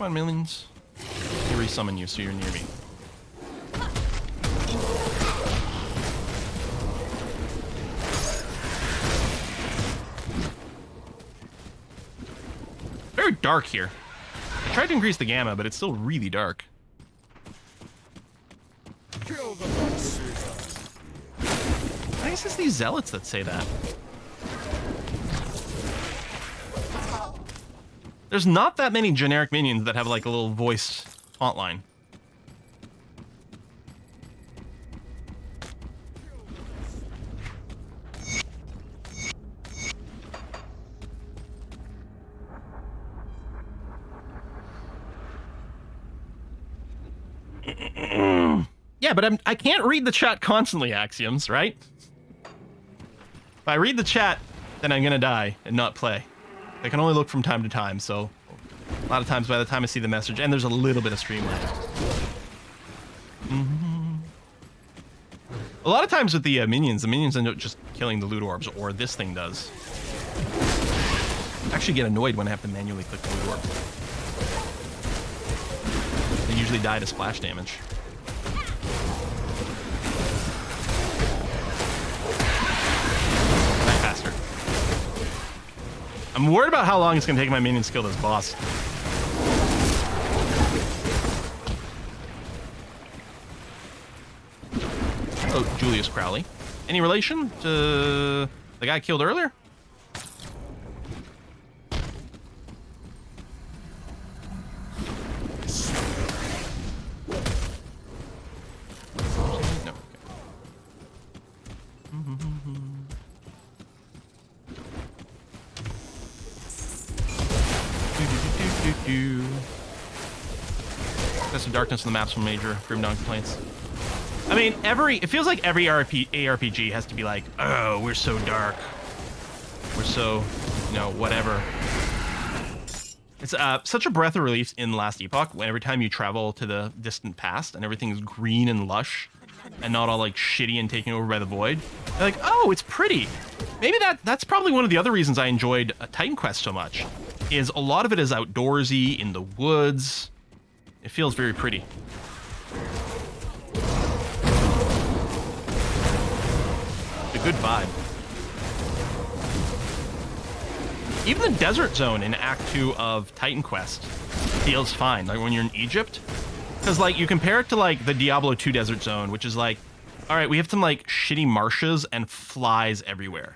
on, minions. Let me resummon you so you're near me. Very dark here. I tried to increase the gamma, but it's still really dark. I guess it's these zealots that say that. There's not that many generic minions that have like a little voiced font line. Yeah, but I can't read the chat constantly, Axioms, right? If I read the chat, then I'm gonna die and not play. I can only look from time to time, so a lot of times by the time I see the message, and there's a little bit of stream lag. A lot of times with the minions end up just killing the loot orbs, or this thing does. I actually get annoyed when I have to manually click the loot orb. They usually die to splash damage. Faster. I'm worried about how long it's gonna take my minions to kill this boss. Hello, Julius Crowley. Any relation to the guy killed earlier? No. There's some darkness in the maps from major Grim Dawn complaints. I mean, it feels like every ARPG has to be like, oh, we're so dark. We're so, whatever. It's such a breath of relief in Last Epoch when every time you travel to the distant past and everything is green and lush and not all like shitty and taken over by the void. They're like, oh, it's pretty. Maybe that's probably one of the other reasons I enjoyed Titan Quest so much, is a lot of it is outdoorsy, in the woods. It feels very pretty. A good vibe. Even the desert zone in Act 2 of Titan Quest feels fine, like when you're in Egypt. Because, like, you compare it to, like, the Diablo 2 desert zone, which is like, alright, we have some, like, shitty marshes and flies everywhere.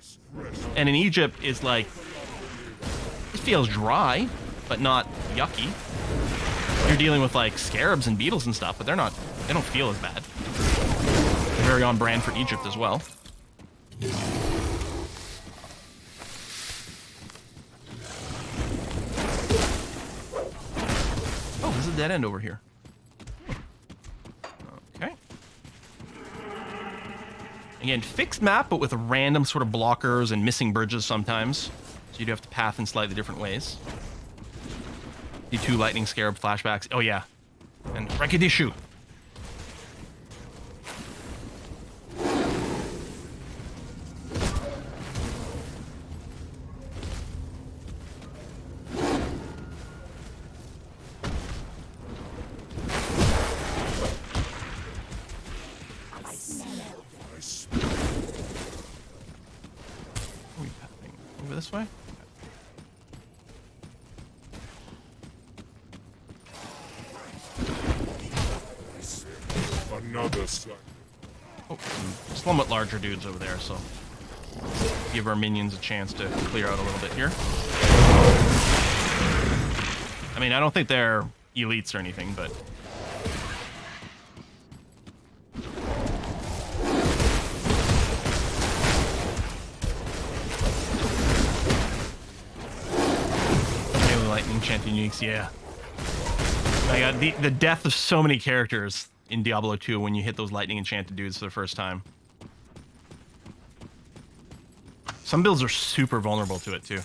And in Egypt, it's like, it feels dry, but not yucky. You're dealing with, like, scarabs and beetles and stuff, but they don't feel as bad. They're very on brand for Egypt as well. Oh, there's a dead end over here. Okay. Again, fixed map, but with random sort of blockers and missing bridges sometimes. So you'd have to path in slightly different ways. The 2 lightning scarab flashbacks. Oh, yeah. And Rekidishu. Over this way? Another side. Oh, some somewhat larger dudes over there, so give our minions a chance to clear out a little bit here. I mean, I don't think they're elites or anything, but Melee lightning chanting uniques, yeah. I got the death of so many characters in Diablo 2 when you hit those lightning enchanted dudes for the first time. Some builds are super vulnerable to it too.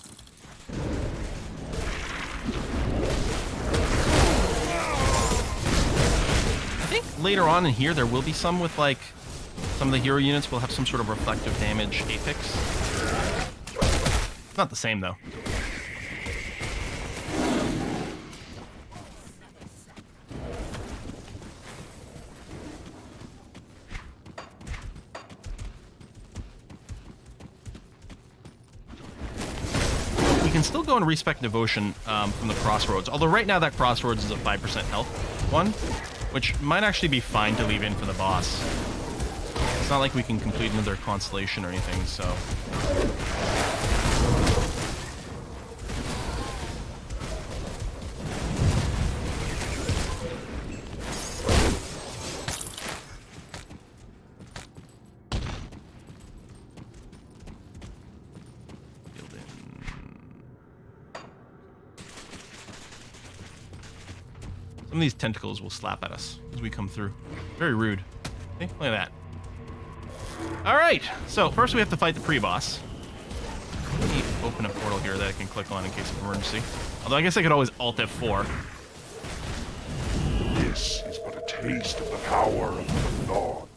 I think later on in here there will be some with like some of the hero units will have some sort of reflective damage apex. It's not the same though. can still go and respec Devotion from the Crossroads. Although right now that Crossroads is a 5% health one, which might actually be fine to leave in for the boss. It's not like we can complete another Constellation or anything, so... Some of these tentacles will slap at us as we come through. Very rude. Okay, look at that. Alright, so first we have to fight the pre-boss. Let me open a portal here that I can click on in case of emergency. Although I guess I could always Alt F4. This is but a taste of the power of the Dawn.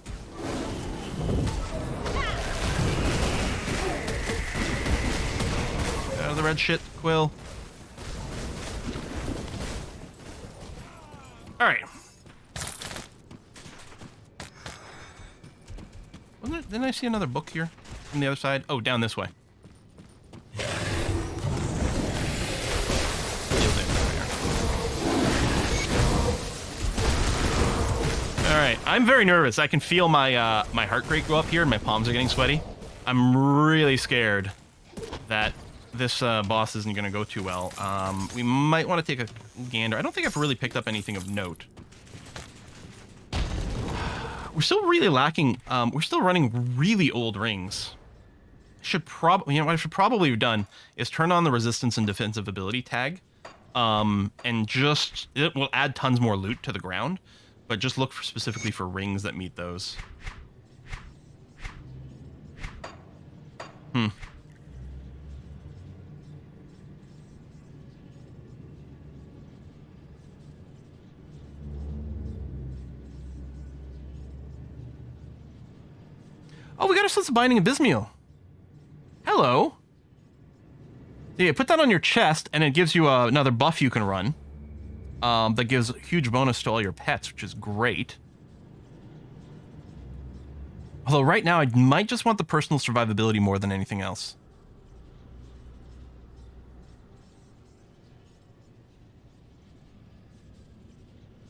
Out of the red shit, Quill. Alright. Didn't I see another book here from the other side? Oh, down this way. Alright, I'm very nervous. I can feel my my heart rate go up here and my palms are getting sweaty. I'm really scared that this boss isn't going to go too well. We might want to take a gander. I don't think I've really picked up anything of note. We're still really lacking. We're still running really old rings. Should probably, you know, what I should probably have done is turn on the resistance and defensive ability tag, and just it will add tons more loot to the ground, but just look for specifically for rings that meet those. Oh, we got ourselves a Binding of Bismuel. Hello. So yeah, put that on your chest, and it gives you another buff you can run. That gives a huge bonus to all your pets, which is great. Although right now, I might just want the personal survivability more than anything else.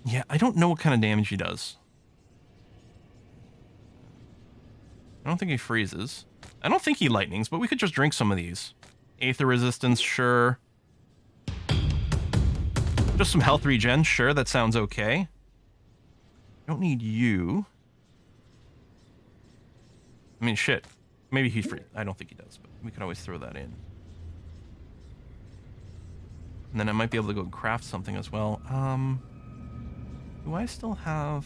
Yeah, I don't know what kind of damage he does. I don't think he freezes. I don't think he lightnings, but we could just drink some of these. Aether resistance, sure. Just some health regen, sure, that sounds okay. Don't need you. I mean, shit. Maybe he's free. I don't think he does, but we can always throw that in. And then I might be able to go and craft something as well. Do I still have...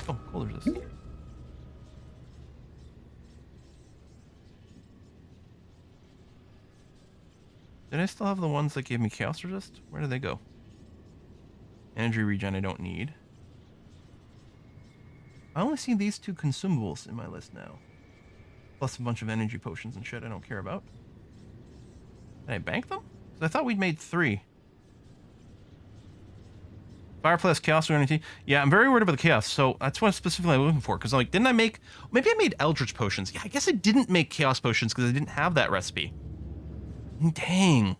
Oh, cool, there's this. Did I still have the ones that gave me Chaos Resist? Where did they go? Energy regen I don't need. I only see these two consumables in my list now. Plus a bunch of energy potions and shit I don't care about. Did I bank them? 'Cause I thought we'd made 3. Fireplace, Chaos, or anything. Yeah, I'm very worried about the Chaos, so that's what specifically I'm looking for. Because, like, didn't I make... Maybe I made Eldritch Potions. Yeah, I guess I didn't make Chaos Potions because I didn't have that recipe. Dang.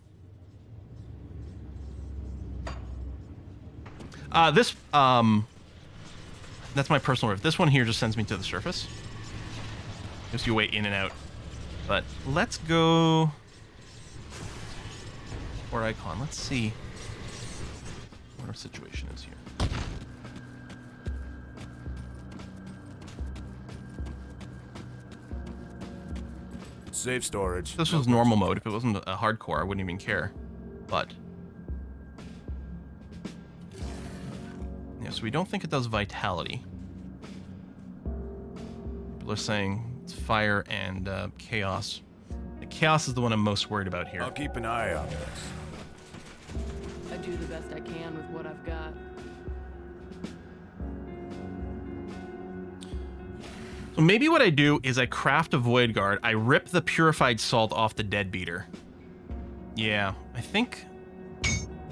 That's my personal rift. This one here just sends me to the surface. Gives you a way in and out. But let's go... Or icon. Let's see what our situation is here. Save storage. This was normal mode. If it wasn't a hardcore, I wouldn't even care. But yeah, so we don't think it does vitality. People are saying it's fire and chaos. The chaos is the one I'm most worried about here. I'll keep an eye on this. I do the best I can with what I've got. So maybe what I do is I craft a Void Guard. I rip the purified salt off the Dead Beater. Yeah, I think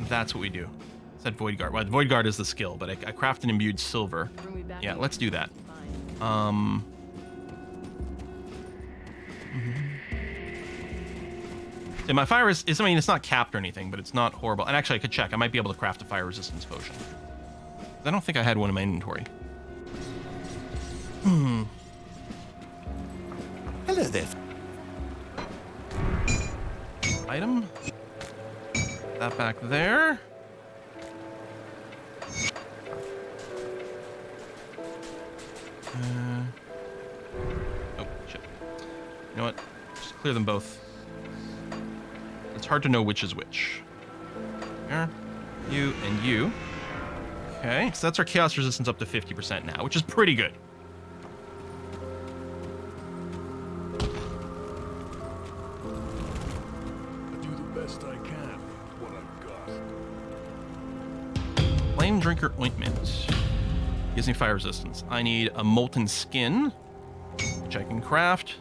that's what we do. It said Void Guard. Well, Void Guard is the skill, but I craft an imbued silver. Yeah, let's do that. And my fire is, I mean, it's not capped or anything, but it's not horrible. And actually, I could check. I might be able to craft a fire resistance potion. I don't think I had one in my inventory. Hello there. Item. That back there. Oh, shit. You know what? Just clear them both. It's hard to know which is which. There. You and you. Okay, so that's our chaos resistance up to 50% now, which is pretty good. I do the best I can with what I've got. Flame Drinker Ointment. Gives me fire resistance. I need a molten skin, which I can craft.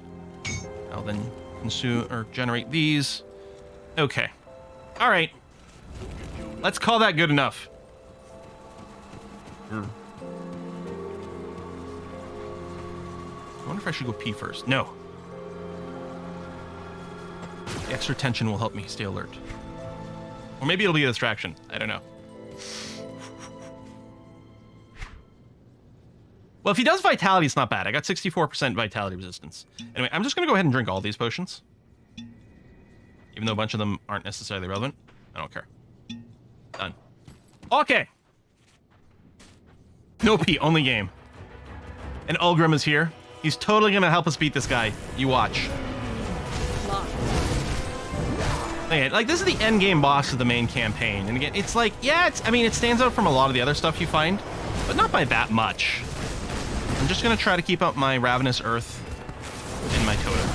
I'll then consume or generate these. Okay. All right. Let's call that good enough. I wonder if I should go pee first. No. The extra tension will help me stay alert. Or maybe it'll be a distraction. I don't know. Well, if he does vitality, it's not bad. I got 64% vitality resistance. Anyway, I'm just going to go ahead and drink all these potions. Even though a bunch of them aren't necessarily relevant. I don't care. Done. Okay. No pee, only game. And Ulgrim is here. He's totally going to help us beat this guy. You watch. Okay, like, this is the end game boss of the main campaign. And again, it's like, yeah, I mean, it stands out from a lot of the other stuff you find, but not by that much. I'm just going to try to keep up my Ravenous Earth and my Totem.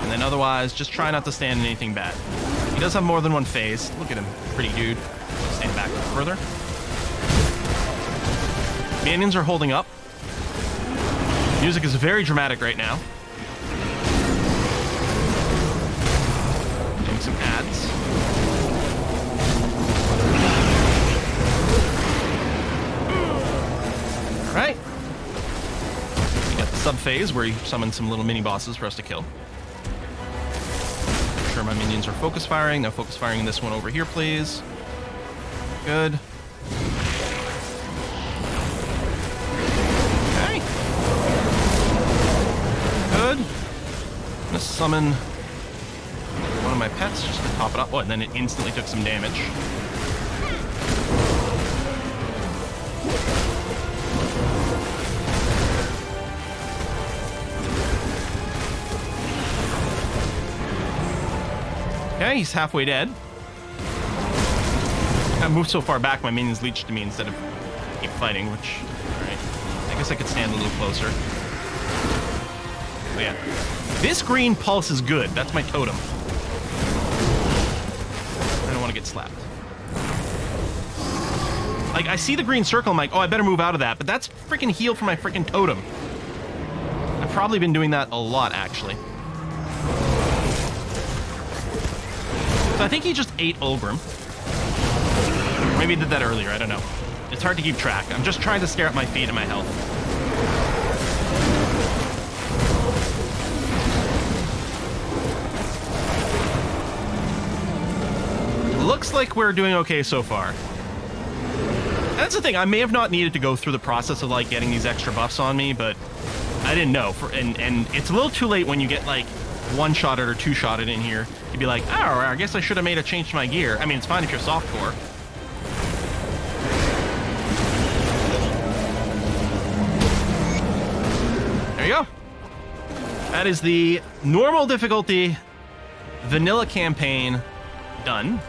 And then otherwise, just try not to stand in anything bad. He does have more than one phase. Look at him. Pretty dude. Stand back a little further. Minions are holding up. Music is very dramatic right now. Doing some ads. All right. We got the sub-phase where you summon some little mini-bosses for us to kill. Make sure my minions are focus firing. No focus firing in this one over here, please. Good. Okay. Good. I'm gonna summon one of my pets just to top it up. Oh, and then it instantly took some damage. Okay, he's halfway dead. I moved so far back, my minions leached to me instead of keep fighting, which, alright. I guess I could stand a little closer. But yeah. This green pulse is good. That's my totem. I don't want to get slapped. Like, I see the green circle, I'm like, oh, I better move out of that. But that's freaking heal for my freaking totem. I've probably been doing that a lot, actually. So I think he just ate Ulgrim. Maybe he did that earlier, I don't know. It's hard to keep track. I'm just trying to stare at my feet and my health. Looks like we're doing okay so far. And that's the thing, I may have not needed to go through the process of like getting these extra buffs on me, but I didn't know. And it's a little too late when you get like one-shotted or two-shotted in here. You'd be like, oh, I guess I should have made a change to my gear. I mean, it's fine if you're softcore. There you go. That is the normal difficulty vanilla campaign done.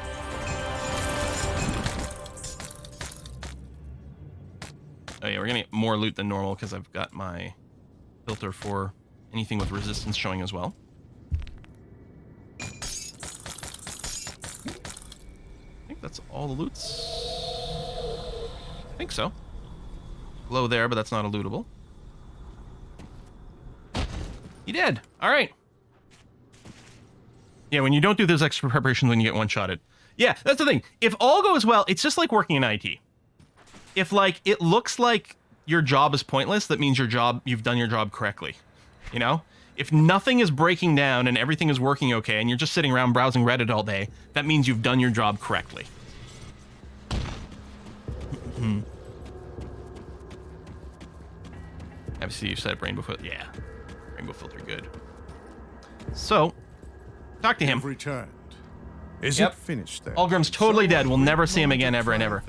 Oh yeah, we're gonna get more loot than normal because I've got my filter for anything with resistance showing as well. I think that's all the loots. I think so. Glow there, but that's not a lootable. You did. All right. Yeah, when you don't do those extra preparations when you get one-shotted. Yeah, that's the thing. If all goes well, it's just like working in IT. If, like, it looks like your job is pointless, that means you've done your job correctly. You know? If nothing is breaking down and everything is working okay, and you're just sitting around browsing Reddit all day, that means you've done your job correctly. Obviously, you set up rainbow filter. Yeah, rainbow filter, good. So, talk to him. Returned. Is Yep. it finished then? Algrim's totally dead. We'll never see him again, ever and ever.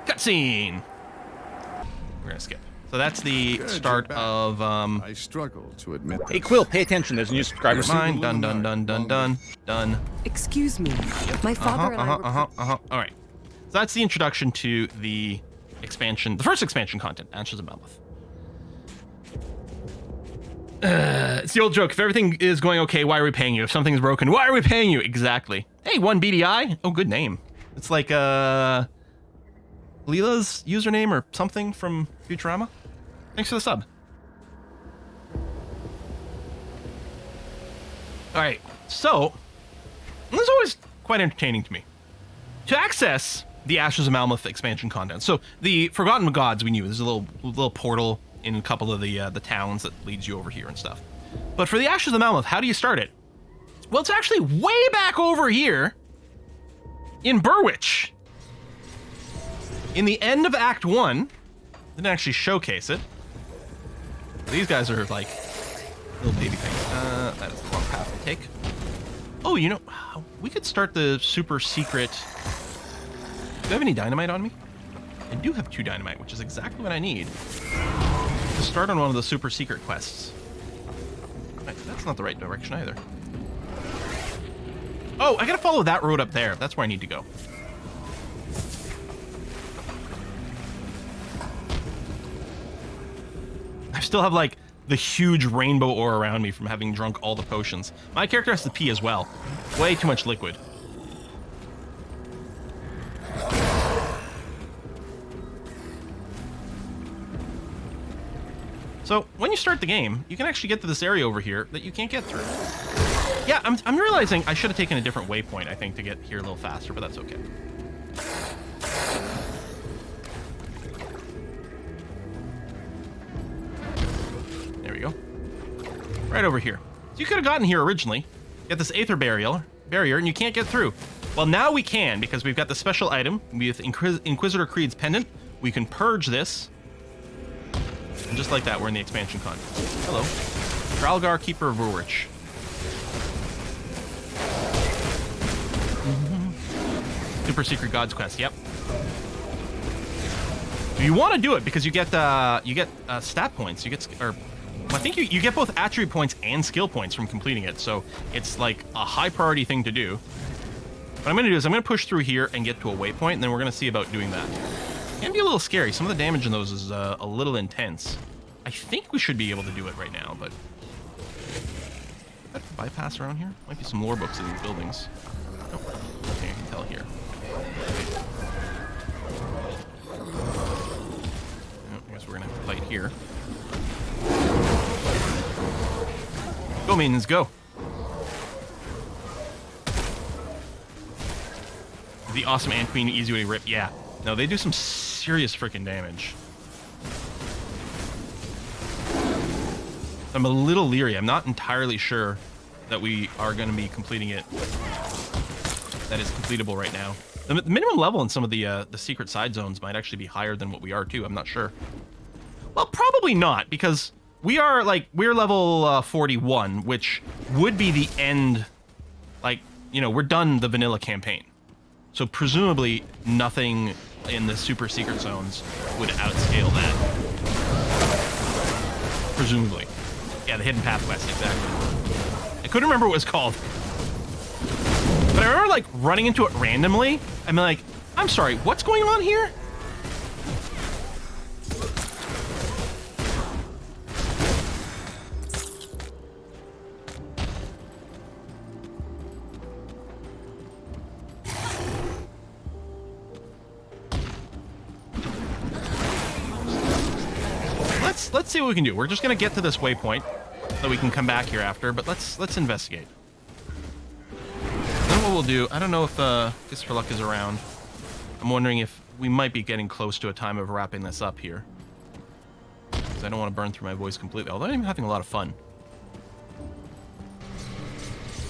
Cutscene. We're gonna skip. So that's the start of I struggle to admit Hey, Quill, pay attention. There's a new subscriber. mine. Done. Done. Excuse me. My father and I were All right. So that's the introduction to the expansion, the first expansion content, Ashes of Mammoth. It's the old joke. If everything is going okay, why are we paying you? If something's broken, why are we paying you? Exactly. Hey, 1BDI. Oh, good name. It's like Leela's username or something from Futurama. Thanks for the sub. All right. So, this is always quite entertaining to me. To access the Ashes of Malmuth expansion content, so the Forgotten Gods we knew, there's a little portal in a couple of the towns that leads you over here and stuff. But for the Ashes of Malmuth, how do you start it? Well, it's actually way back over here in Burwitch. In the end of Act 1, didn't actually showcase it. These guys are like little baby things. That is the wrong path to take. Oh, you know, we could start the super secret. Do I have any dynamite on me? I do have 2 dynamite, which is exactly what I need to start on one of the super secret quests. Right, that's not the right direction either. Oh, I gotta follow that road up there. That's where I need to go. I still have like the huge rainbow ore around me from having drunk all the potions. My character has to pee as well. Way too much liquid. So when you start the game, you can actually get to this area over here that you can't get through. Yeah, I'm realizing I should have taken a different waypoint, I think, to get here a little faster, but that's okay. There we go. Right over here. So you could have gotten here originally, get this Aether barrier, and you can't get through. Well, now we can, because we've got the special item with Inquisitor Creed's pendant. We can purge this. And just like that, we're in the expansion content. Hello. Dralgar, Keeper of Rurich. Super Secret Gods Quest, yep. You want to do it because you get stat points. You get, I think you get both attribute points and skill points from completing it. So it's like a high priority thing to do. What I'm going to do is I'm going to push through here and get to a waypoint, and then we're going to see about doing that. It can be a little scary. Some of the damage in those is a little intense. I think we should be able to do it right now, but bypass around here. Might be some lore books in these buildings. Nope, nothing I can tell here. I guess we're gonna have to fight here. Go, minions, go! The awesome Ant Queen easy way to rip. Yeah, no, they do some serious freaking damage. I'm a little leery. I'm not entirely sure that we are going to be completing it. That is completable right now. The minimum level in some of the secret side zones might actually be higher than what we are too. I'm not sure. Well, probably not, because we're level 41, which would be the end. Like, you know, we're done the vanilla campaign, so presumably nothing in the super secret zones would outscale that. Presumably. Yeah, the Hidden Path quest, exactly. I couldn't remember what it was called. But I remember, like, running into it randomly. I'm like, I'm sorry, what's going on here? Let's see what we can do. We're just gonna get to this waypoint so we can come back here after, but let's investigate. Then what we'll do, I don't know if Christopher Luck is around. I'm wondering if we might be getting close to a time of wrapping this up here, because I don't want to burn through my voice completely, although I'm having a lot of fun.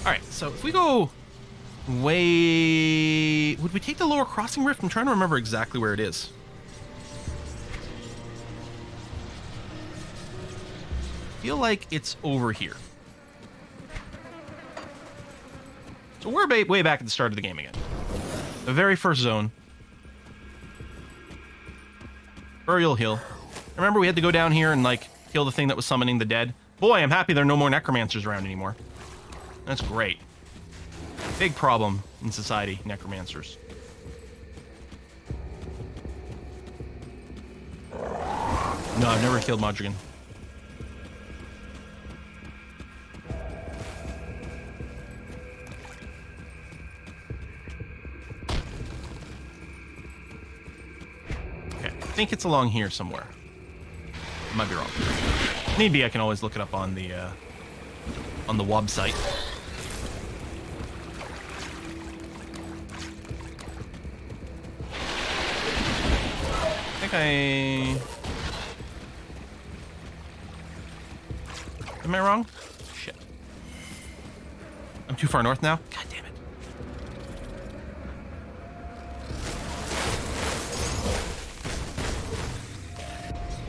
All right, so if we go way... Would we take the lower crossing rift? I'm trying to remember exactly where it is. I feel like it's over here. So we're way back at the start of the game again. The very first zone. Burial Hill. Remember we had to go down here and, like, kill the thing that was summoning the dead? Boy, I'm happy there are no more necromancers around anymore. That's great. Big problem in society, necromancers. No, I've never killed Modrigan. Okay, I think it's along here somewhere. Might be wrong. If need be, I can always look it up on the website. Am I wrong? Shit. I'm too far north now? God damn it.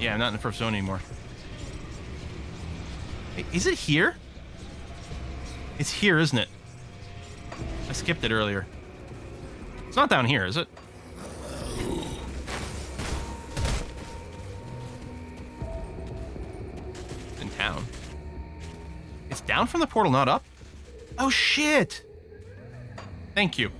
Yeah, I'm not in the first zone anymore. Hey, is it here? It's here, isn't it? I skipped it earlier. It's not down here, is it? Town. It's down from the portal, not up? Oh, shit! Thank you.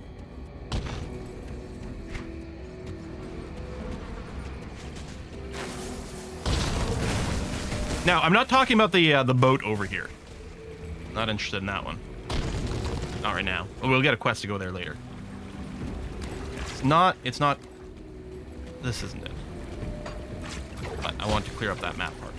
Now, I'm not talking about the boat over here. Not interested in that one. Not right now. We'll get a quest to go there later. It's not... This isn't it. But I want to clear up that map part.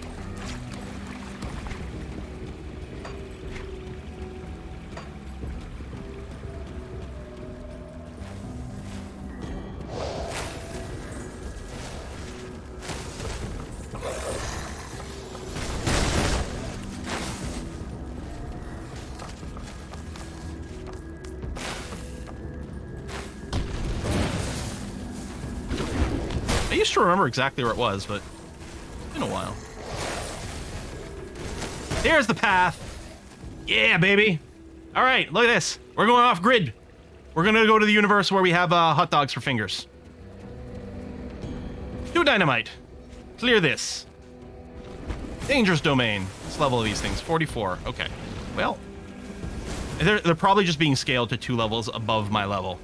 I used to remember exactly where it was, but it's been a while. There's the path. Yeah, baby. All right, look at this. We're going off grid. We're going to go to the universe where we have hot dogs for fingers. Do dynamite. Clear this. Dangerous domain. What's the level of these things? 44. Okay. Well, they're probably just being scaled to 2 levels above my level.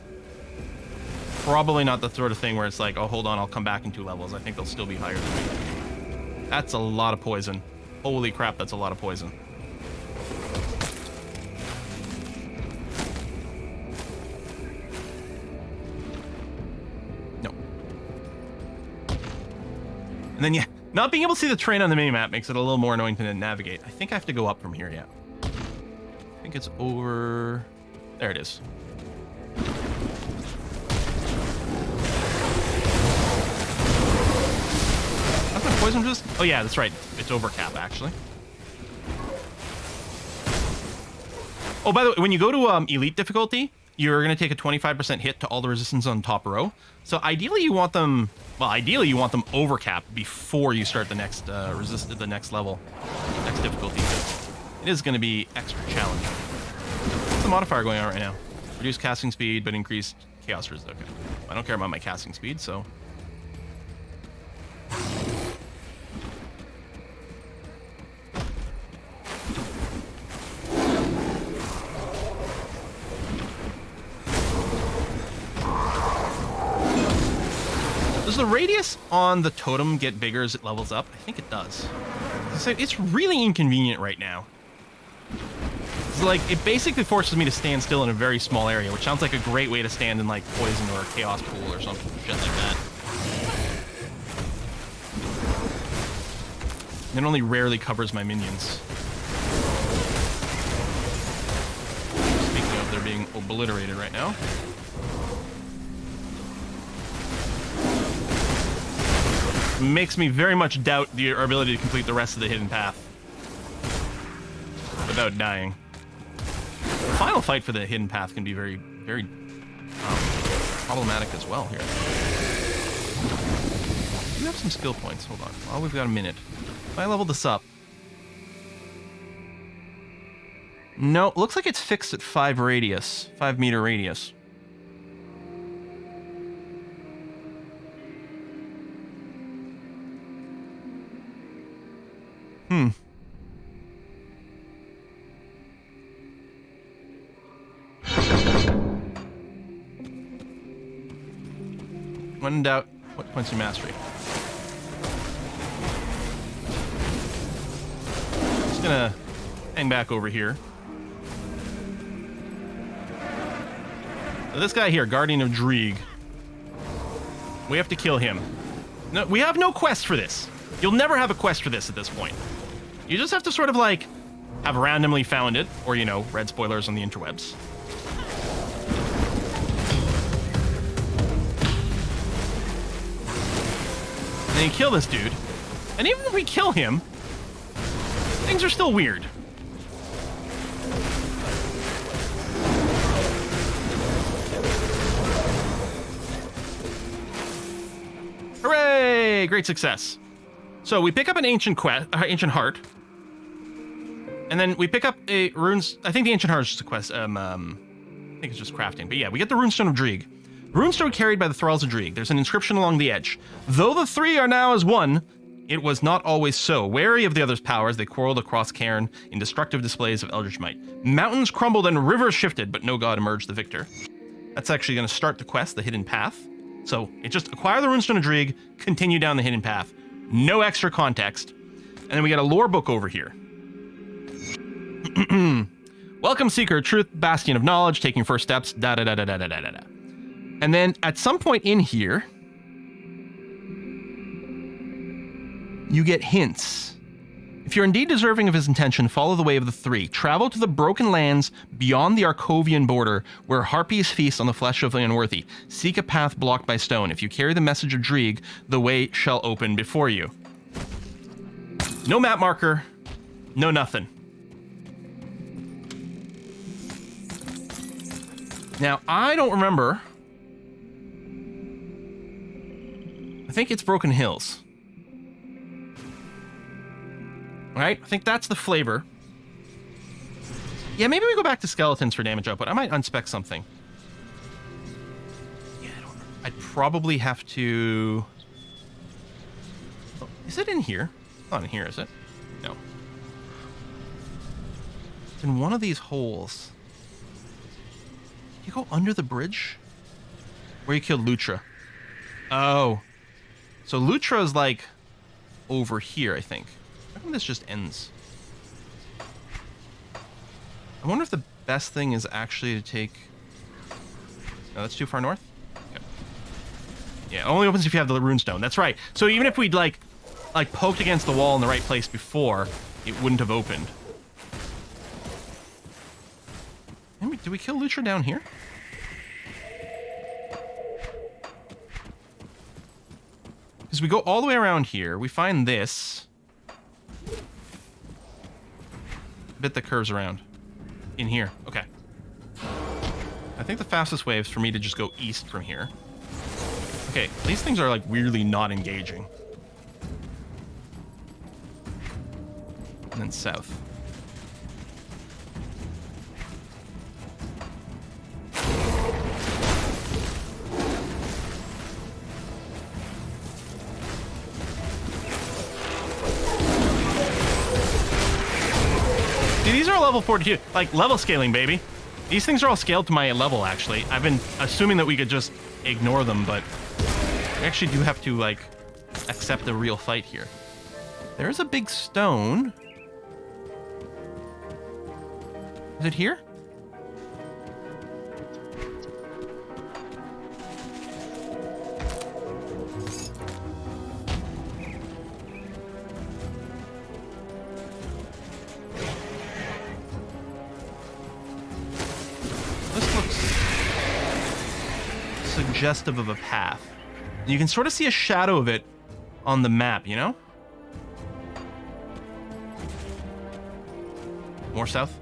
Probably not the sort of thing where it's like, oh, hold on, I'll come back in 2 levels. I think they'll still be higher than me. That's a lot of poison. Holy crap, that's a lot of poison. No. And then, yeah, not being able to see the train on the mini-map makes it a little more annoying to navigate. I think I have to go up from here, yeah. I think it's over... There it is. Poison resist? Oh yeah, that's right. It's overcap, actually. Oh, by the way, when you go to elite difficulty, you're going to take a 25% hit to all the resistance on top row. So ideally you want them, well, ideally you want them overcapped before you start the next the next level, next difficulty. It is going to be extra challenging. What's the modifier going on right now? Reduce casting speed, but increased chaos resist. Okay. I don't care about my casting speed, so... Does the radius on the totem get bigger as it levels up? I think it does. It's really inconvenient right now. It's like, it basically forces me to stand still in a very small area, which sounds like a great way to stand in, like, poison or a chaos pool or something, shit like that. It only rarely covers my minions. Speaking of, they're being obliterated right now. Makes me very much doubt our ability to complete the rest of the hidden path without dying. The final fight for the hidden path can be very, very problematic as well here. We have some skill points. Hold on. Oh, we've got a minute. If I leveled this up. No, looks like it's fixed at 5 meter radius. When in doubt, what points your mastery? Just gonna hang back over here. So this guy here, Guardian of Dreeg. We have to kill him. No, we have no quest for this. You'll never have a quest for this at this point. You just have to sort of like have randomly found it, or you know, read spoilers on the interwebs. And then you kill this dude. And even if we kill him, things are still weird. Hooray! Great success. So we pick up an ancient heart. And then we pick up a runes. I think the ancient heart is just a quest. I think it's just crafting. But yeah, we get the runestone of Dreeg. Runestone carried by the thralls of Dreeg. There's an inscription along the edge. Though the three are now as one, it was not always so. Wary of the others' powers, they quarreled across Cairn in destructive displays of eldritch might. Mountains crumbled and rivers shifted, but no god emerged the victor. That's actually going to start the quest, the hidden path. So it just acquire the runestone of Dreeg, continue down the hidden path. No extra context. And then we got a lore book over here. Welcome, Seeker, Truth, Bastion of Knowledge, taking first steps, da-da-da-da-da-da-da-da. And then at some point in here, you get hints. If you're indeed deserving of his intention, follow the way of the three. Travel to the broken lands beyond the Arcovian border, where harpies feast on the flesh of the unworthy. Seek a path blocked by stone. If you carry the message of Dreeg, the way shall open before you. No map marker, no nothing. Now, I don't remember. I think it's Broken Hills. Right? I think that's the flavor. Yeah, maybe we go back to skeletons for damage output. I might unspec something. Yeah, I don't know. I'd probably have to... Oh, is it in here? Not in here, is it? No. It's in one of these holes. You go under the bridge? Where you killed Lutra. Oh. So Lutra is like over here, I think. How come this just ends? I wonder if the best thing is actually to take... No, that's too far north? Okay. Yeah, it only opens if you have the runestone. That's right. So even if we'd like poked against the wall in the right place before, it wouldn't have opened. Did we kill Lutra down here? Because we go all the way around here, we find this bit that curves around in here. Okay. I think the fastest way is for me to just go east from here. Okay, these things are like weirdly not engaging. And then south. These are level 42, like level scaling, baby. These things are all scaled to my level, actually. I've been assuming that we could just ignore them, but we actually do have to, like, accept a real fight here. There's a big stone. Is it here? Suggestive of a path. You can sort of see a shadow of it on the map, you know? More south.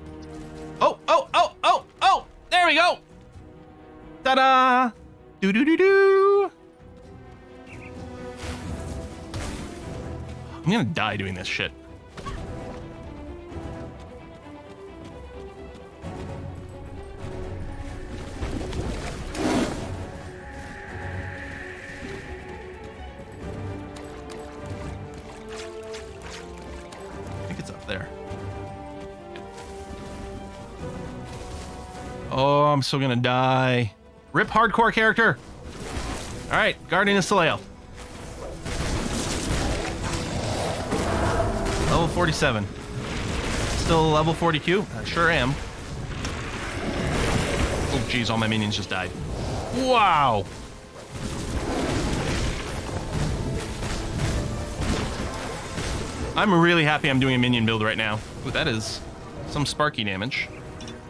Oh, oh, oh, oh! we go. Ta-da! Do-do-do-do! I'm gonna die doing this shit. I think it's up there. Oh, I'm still gonna die. Rip hardcore character. All right, Guardian of Soleil. Level 47. Still level 42? I sure am. Oh, geez, all my minions just died. Wow. I'm really happy I'm doing a minion build right now. Ooh, that is some sparky damage.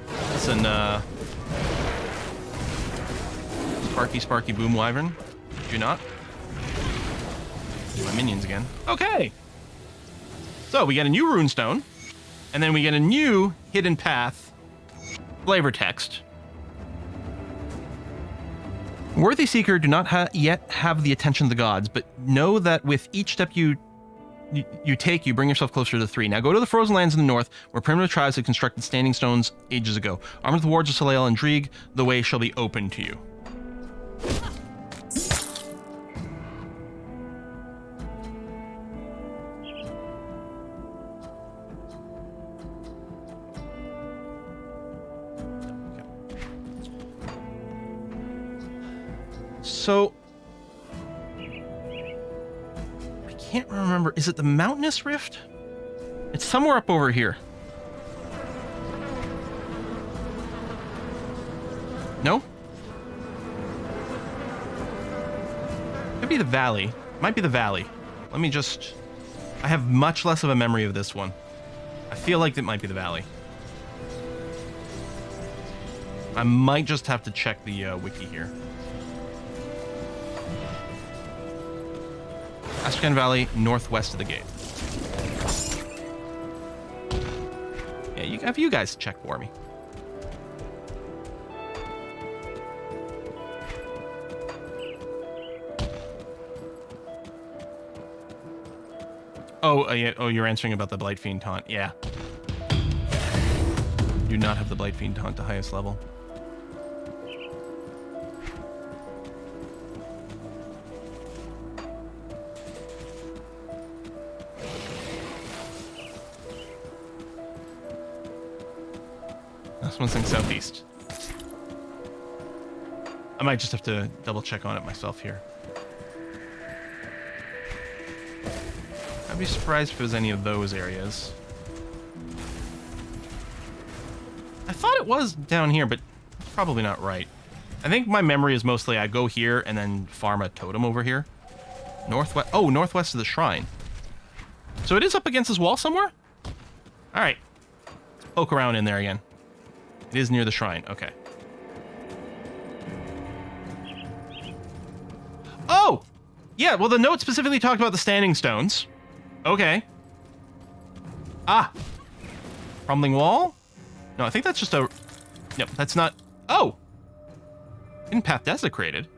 That's an, Sparky Boom Wyvern. Do not. Do my minions again. Okay. So we get a new runestone, and then we get a new hidden path flavor text. Worthy Seeker do not yet have the attention of the gods, but know that with each step you take, you bring yourself closer to the 3. Now go to the frozen lands in the north, where primitive tribes had constructed standing stones ages ago. Armed with the wards of Soleil and Drieg, the way shall be open to you. So, I can't remember. Is it the Mountainous Rift? It's somewhere up over here. No? Could be the valley. Might be the valley. Let me just... I have much less of a memory of this one. I feel like it might be the valley. I might just have to check the wiki here. Astrakhan Valley, northwest of the gate. Yeah, have you guys check for me. Oh, yeah. Oh, you're answering about the Blight Fiend taunt. Yeah. Do not have the Blight Fiend taunt to highest level. This one's in southeast. I might just have to double check on it myself here. I'd be surprised if it was any of those areas. I thought it was down here, but it's probably not right. I think my memory is mostly I go here and then farm a totem over here. Northwest. Oh, northwest of the shrine. So it is up against this wall somewhere? All right. Let's poke around in there again. It is near the shrine. Okay. Oh! Yeah, well, the note specifically talked about the standing stones. Okay. Ah! Crumbling wall? No, I think that's just a... Yep, that's not... Oh! Hidden path desecrated.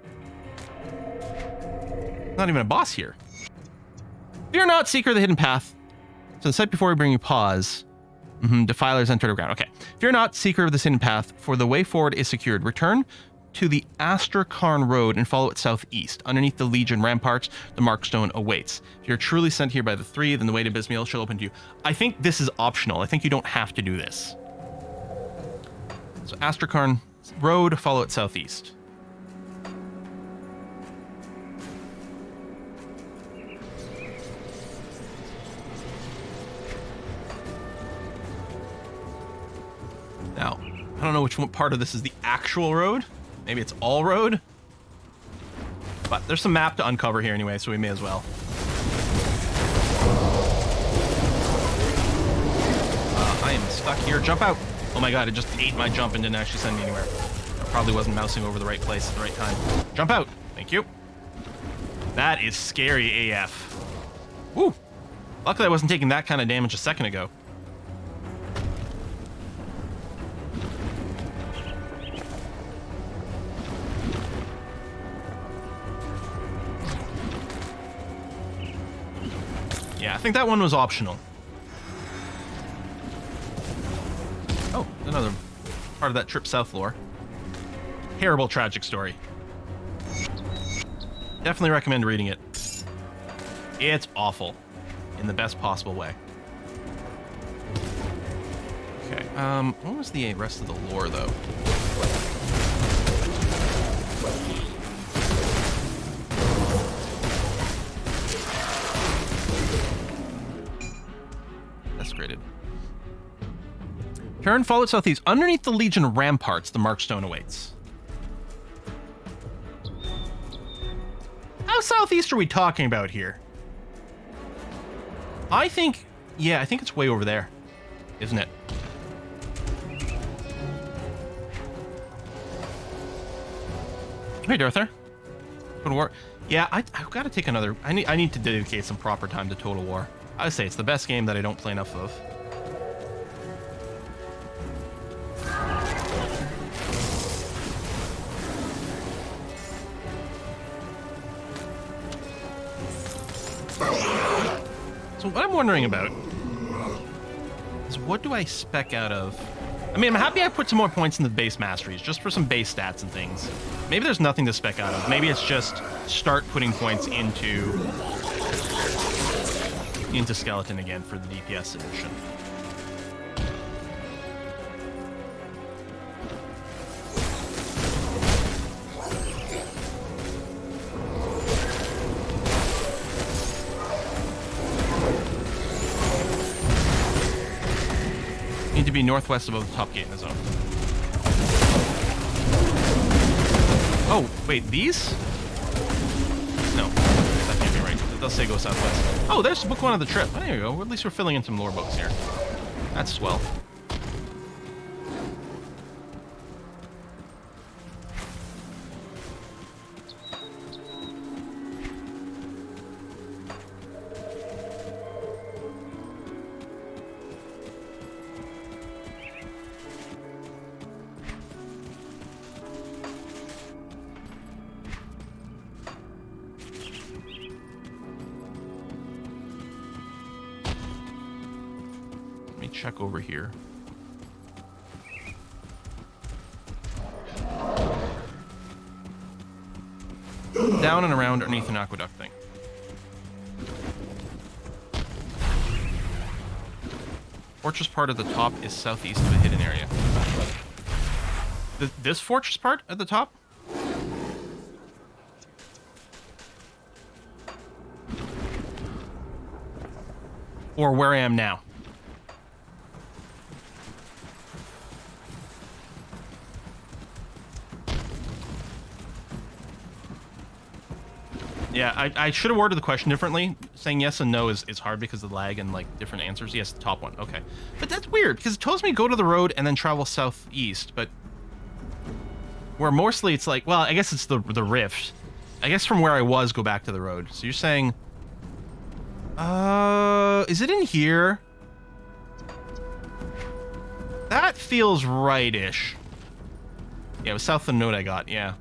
Not even a boss here. Fear not, Seeker of the Hidden Path. So the site before we bring you pause... Defilers entered our ground. Okay. Fear not, Seeker of this hidden path, for the way forward is secured. Return to the Astrakhan Road and follow it southeast. Underneath the Legion ramparts, the Markstone awaits. If you're truly sent here by the 3, then the way to Bismail shall open to you. I think this is optional. I think you don't have to do this. So Astrakhan Road, follow it southeast. Now, I don't know which one part of this is the actual road. Maybe it's all road. But there's some map to uncover here anyway, so we may as well. I am stuck here. Jump out. Oh my god, it just ate my jump and didn't actually send me anywhere. I probably wasn't mousing over the right place at the right time. Jump out. Thank you. That is scary AF. Woo. Luckily I wasn't taking that kind of damage a second ago. I think that one was optional. Oh, another part of that trip south lore. Terrible, tragic story. Definitely recommend reading it. It's awful. In the best possible way. Okay, what was the rest of the lore, though? Desecrated. Turn, follow southeast. Underneath the Legion ramparts, the Markstone awaits. How southeast are we talking about here? I think it's way over there, isn't it? Hey, Darther. Total War. Yeah, I've got to take another. I need to dedicate some proper time to Total War. I say it's the best game that I don't play enough of. So what I'm wondering about is what do I spec out of? I mean, I'm happy I put some more points in the base masteries, just for some base stats and things. Maybe there's nothing to spec out of. Maybe it's just start putting points into Skeleton again for the DPS edition. Need to be northwest above the top gate in the zone. Oh, wait, these? No, that can't be right. It does say go southwest. Oh, there's book one of the trip. Oh, there you go. At least we're filling in some lore books here. That's swell. Check over here. Down and around underneath an aqueduct thing. Fortress part at the top is southeast of a hidden area. This fortress part at the top? Or where I am now? Yeah, I should have worded the question differently. Saying yes and no is hard because of the lag and like different answers. Yes, the top one. Okay. But that's weird because it tells me go to the road and then travel southeast, but where mostly it's like, well, I guess it's the rift. I guess from where I was, go back to the road. So you're saying, is it in here? That feels right-ish. Yeah, it was south of the note I got, yeah.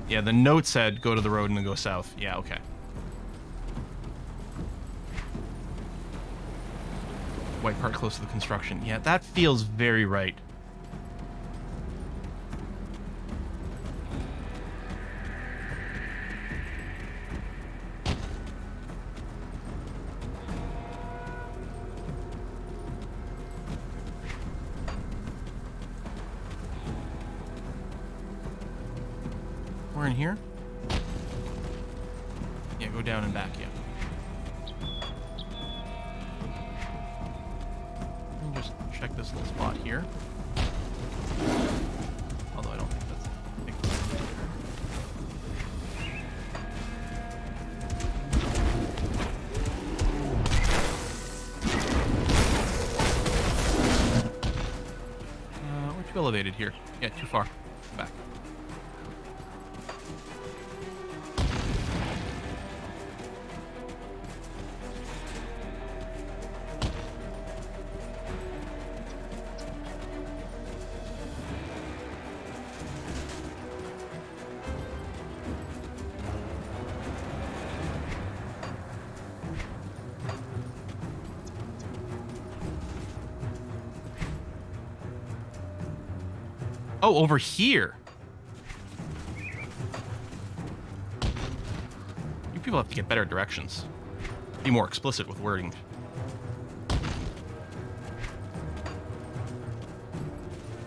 Yeah, the note said go to the road and then go south. Yeah, okay. White part close to the construction. Yeah, that feels very right. We're in here? Yeah, go down and back, yeah. Let me just check this little spot here. Although I don't think that's... we're too elevated here. Yeah, too far. Back. Oh, over here. You people have to get better directions. Be more explicit with wording.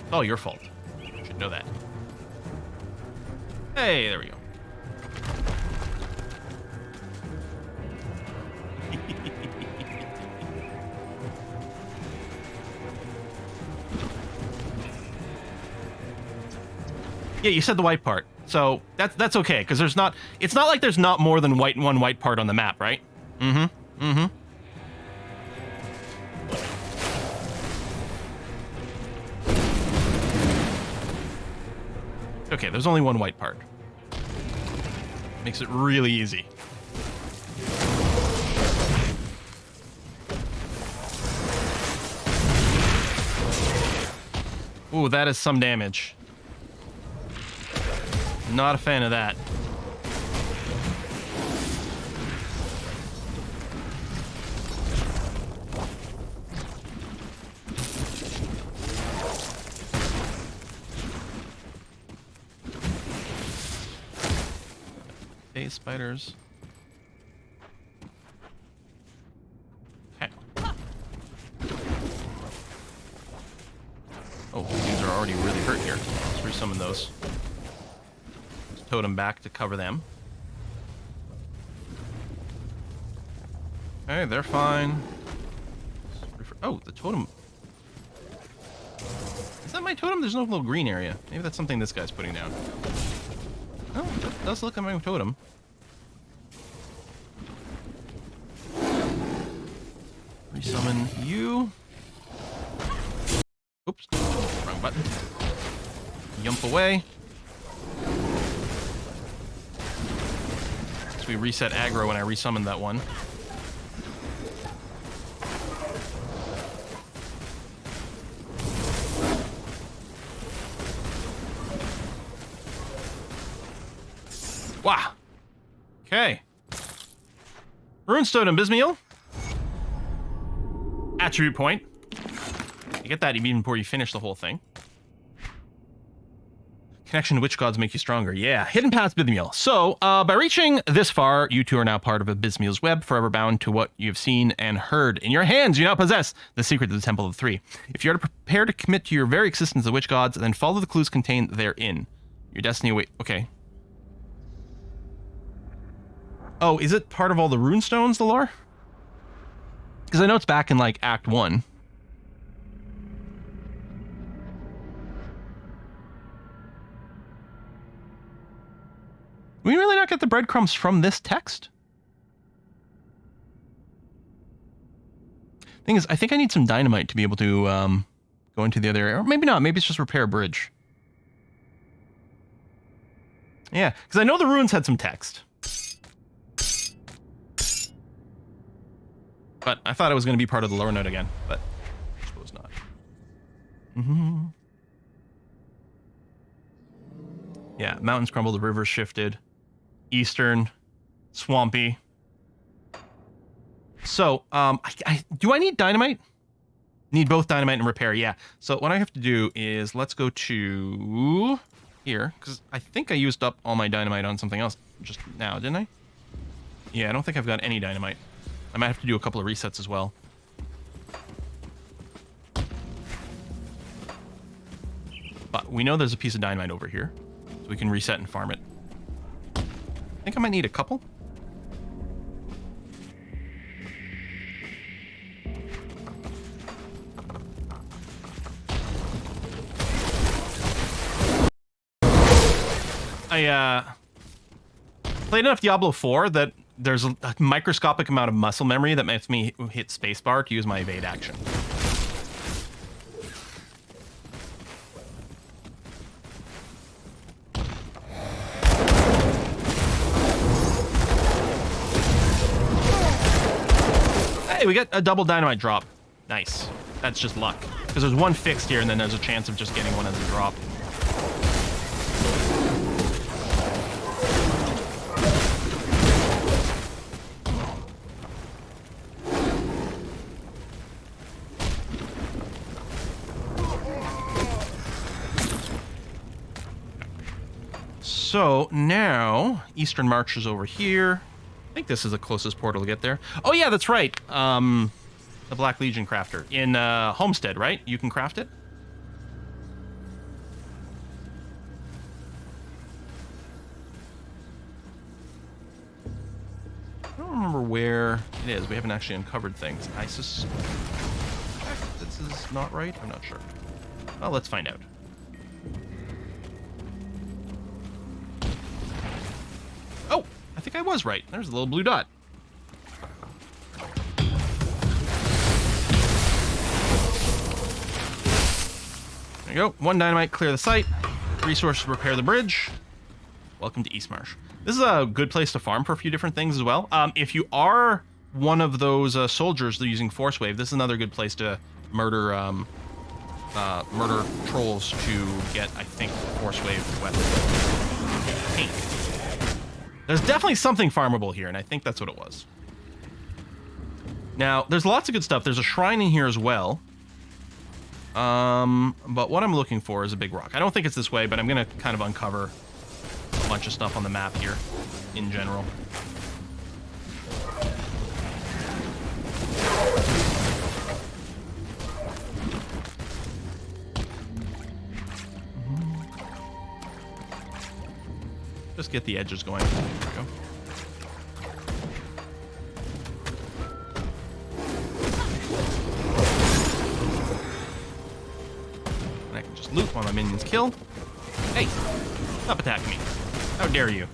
It's all your fault. You should know that. Hey, there we go. Yeah, you said the white part. So that's okay, because it's not like there's not more than one white part on the map, right? Mm-hmm. Mm-hmm. Okay, there's only one white part. Makes it really easy. Ooh, that is some damage. Not a fan of that. Hey, spiders. Okay. Oh, these are already really hurt here. Let's resummon those. Totem back to cover them. Okay, they're fine. Oh, the totem. Is that my totem? There's no little green area. Maybe that's something this guy's putting down. Oh, that does look like my totem. Resummon you. Oops. Wrong button. Yump away. We reset aggro when I resummoned that one. Wow. Okay. Runestone and Bismiel. Attribute point. You get that even before you finish the whole thing. Connection to which gods make you stronger? Yeah, hidden paths, Bismiel. So, by reaching this far, you two are now part of a Bismiel's web, forever bound to what you've seen and heard. In your hands, you now possess the secret to the Temple of the Three. If you are to prepare to commit to your very existence of witch gods, then follow the clues contained therein. Your destiny await. Okay. Oh, is it part of all the runestones, the lore? Because I know it's back in, like, Act 1. We really not get the breadcrumbs from this text? Thing is, I think I need some dynamite to be able to go into the other area. Or maybe not. Maybe it's just repair a bridge. Yeah, because I know the ruins had some text. But I thought it was going to be part of the lore note again. But I suppose not. Mm-hmm. Yeah, mountains crumbled, the rivers shifted. Eastern, swampy. So, do I need dynamite? Need both dynamite and repair, yeah. So what I have to do is, let's go to here, because I think I used up all my dynamite on something else just now, didn't I? Yeah, I don't think I've got any dynamite. I might have to do a couple of resets as well. But we know there's a piece of dynamite over here, so we can reset and farm it. I think I might need a couple. I played enough Diablo 4 that there's a microscopic amount of muscle memory that makes me hit spacebar to use my evade action. Hey, we got a double dynamite drop. Nice. That's just luck. Because there's one fixed here, and then there's a chance of just getting one as a drop. So now Eastern March is over here. I think this is the closest portal to get there. Oh yeah, that's right. The Black Legion crafter in Homestead, right? You can craft it. I don't remember where it is. We haven't actually uncovered things. I suspect this is not right. I'm not sure. Well, let's find out. Oh, I think I was right. There's a little blue dot. There you go. 1 dynamite, clear the site. Resources, repair the bridge. Welcome to East Marsh. This is a good place to farm for a few different things as well. If you are one of those soldiers that are using Force Wave, this is another good place to murder murder trolls to get, I think, Force Wave weapons. There's definitely something farmable here, and I think that's what it was. Now, there's lots of good stuff. There's a shrine in here as well. But what I'm looking for is a big rock. I don't think it's this way, but I'm going to kind of uncover a bunch of stuff on the map here in general. Just get the edges going. There we go. And I can just loot while my minions kill. Hey, stop attacking me. How dare you?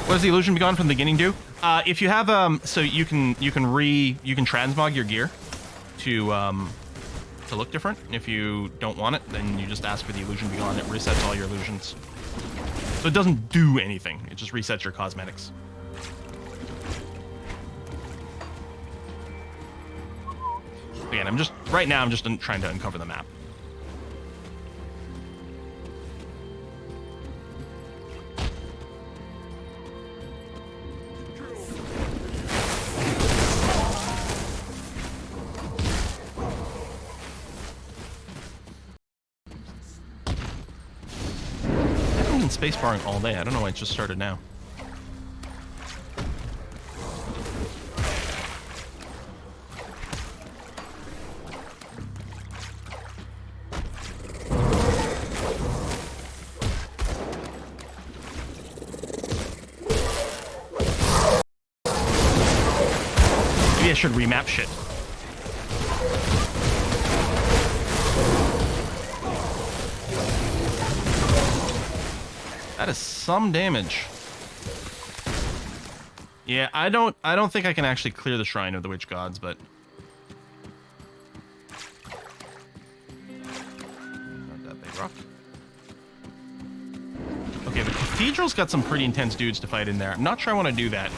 What does the illusion be gone from the beginning do? If you have so you can transmog your gear to look different. If you don't want it, then you just ask for the illusion to be gone. It resets all your illusions. So it doesn't do anything. It just resets your cosmetics. Again, right now I'm just trying to uncover the map. Spacebarring all day. I don't know why it just started now. Maybe I should remap shit. That is some damage. Yeah, I don't think I can actually clear the Shrine of the Witch Gods, but not that big rock. Okay, the cathedral's got some pretty intense dudes to fight in there. I'm not sure I want to do that.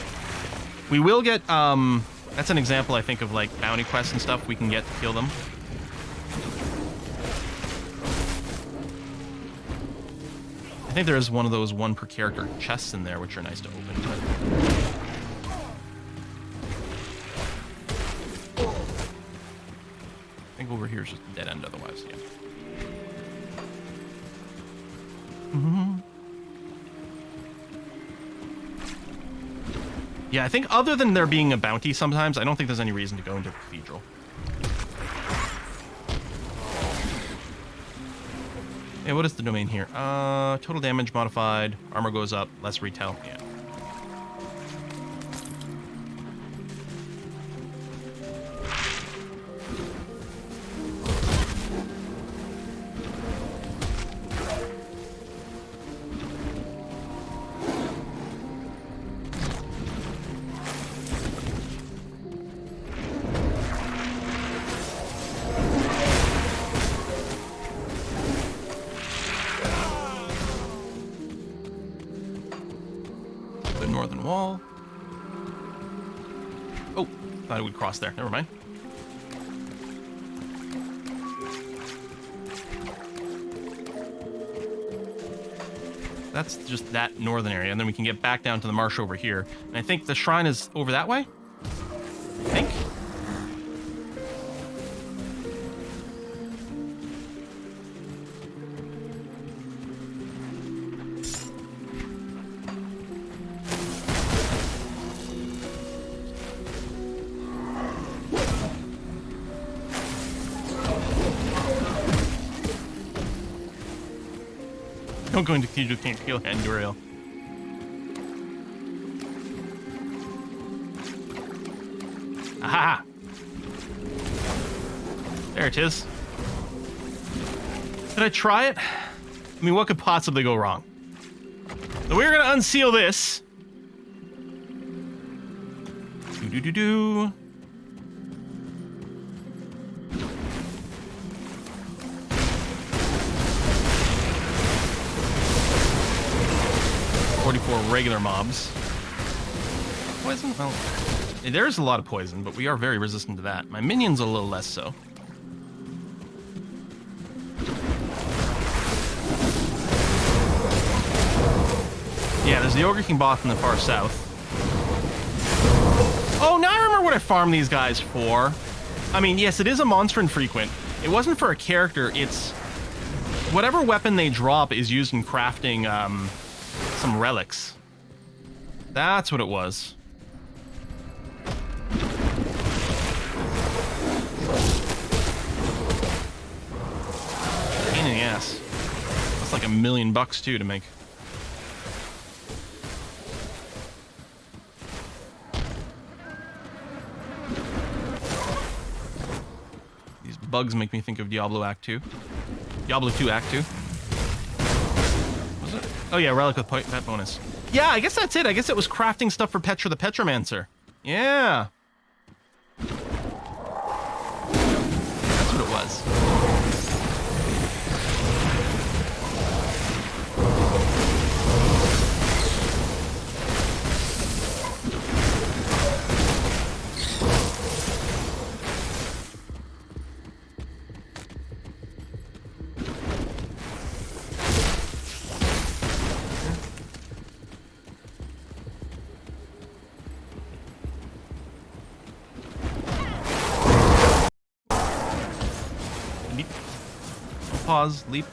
We will get that's an example, I think, of like bounty quests and stuff we can get to kill them. I think there is one of those one per character chests in there, which are nice to open. But I think over here is just a dead end otherwise, yeah. Yeah, I think other than there being a bounty sometimes, I don't think there's any reason to go into the cathedral. Yeah, what is the domain here? Total damage modified, armor goes up, less retail. Yeah. Northern wall. Oh, thought it would cross there. Never mind. That's just that northern area, and then we can get back down to the marsh over here. And I think the shrine is over that way? I think? Don't go into Cathedral, can't kill Anduriel. Aha! There it is. Did I try it? I mean, what could possibly go wrong? So we're gonna unseal this. Do-do-do-do. Regular mobs. Poison? Well, there's a lot of poison, but we are very resistant to that. My minions a little less so. Yeah, there's the Ogre King boss in the far south. Oh, now I remember what I farmed these guys for. I mean, yes, it is a monster infrequent. It wasn't for a character, it's... Whatever weapon they drop is used in crafting, some relics. That's what it was. Pain in the ass. That's like $1 million too to make. These bugs make me think of Diablo Act 2. Diablo 2 Act 2. Was it? Oh yeah, relic with pet bonus. Yeah, I guess that's it. I guess it was crafting stuff for Petra the Petromancer. Yeah. That's what it was. Pause, leap. I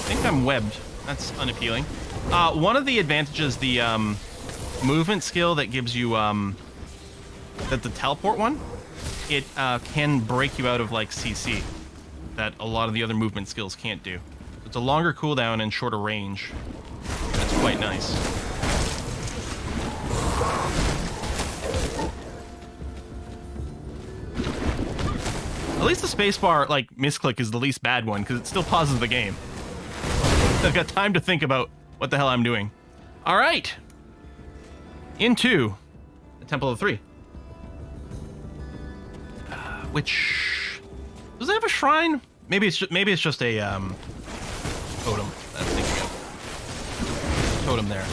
think I'm webbed. That's unappealing. One of the advantages, the movement skill that gives you the teleport one, it can break you out of like CC. That a lot of the other movement skills can't do. It's a longer cooldown and shorter range. That's quite nice. At least the spacebar, like, misclick is the least bad one, because it still pauses the game. I've got time to think about what the hell I'm doing. Alright! Into the Temple of the Three. Which... Does it have a shrine? Maybe it's just a totem that I'm thinking of. Totem there.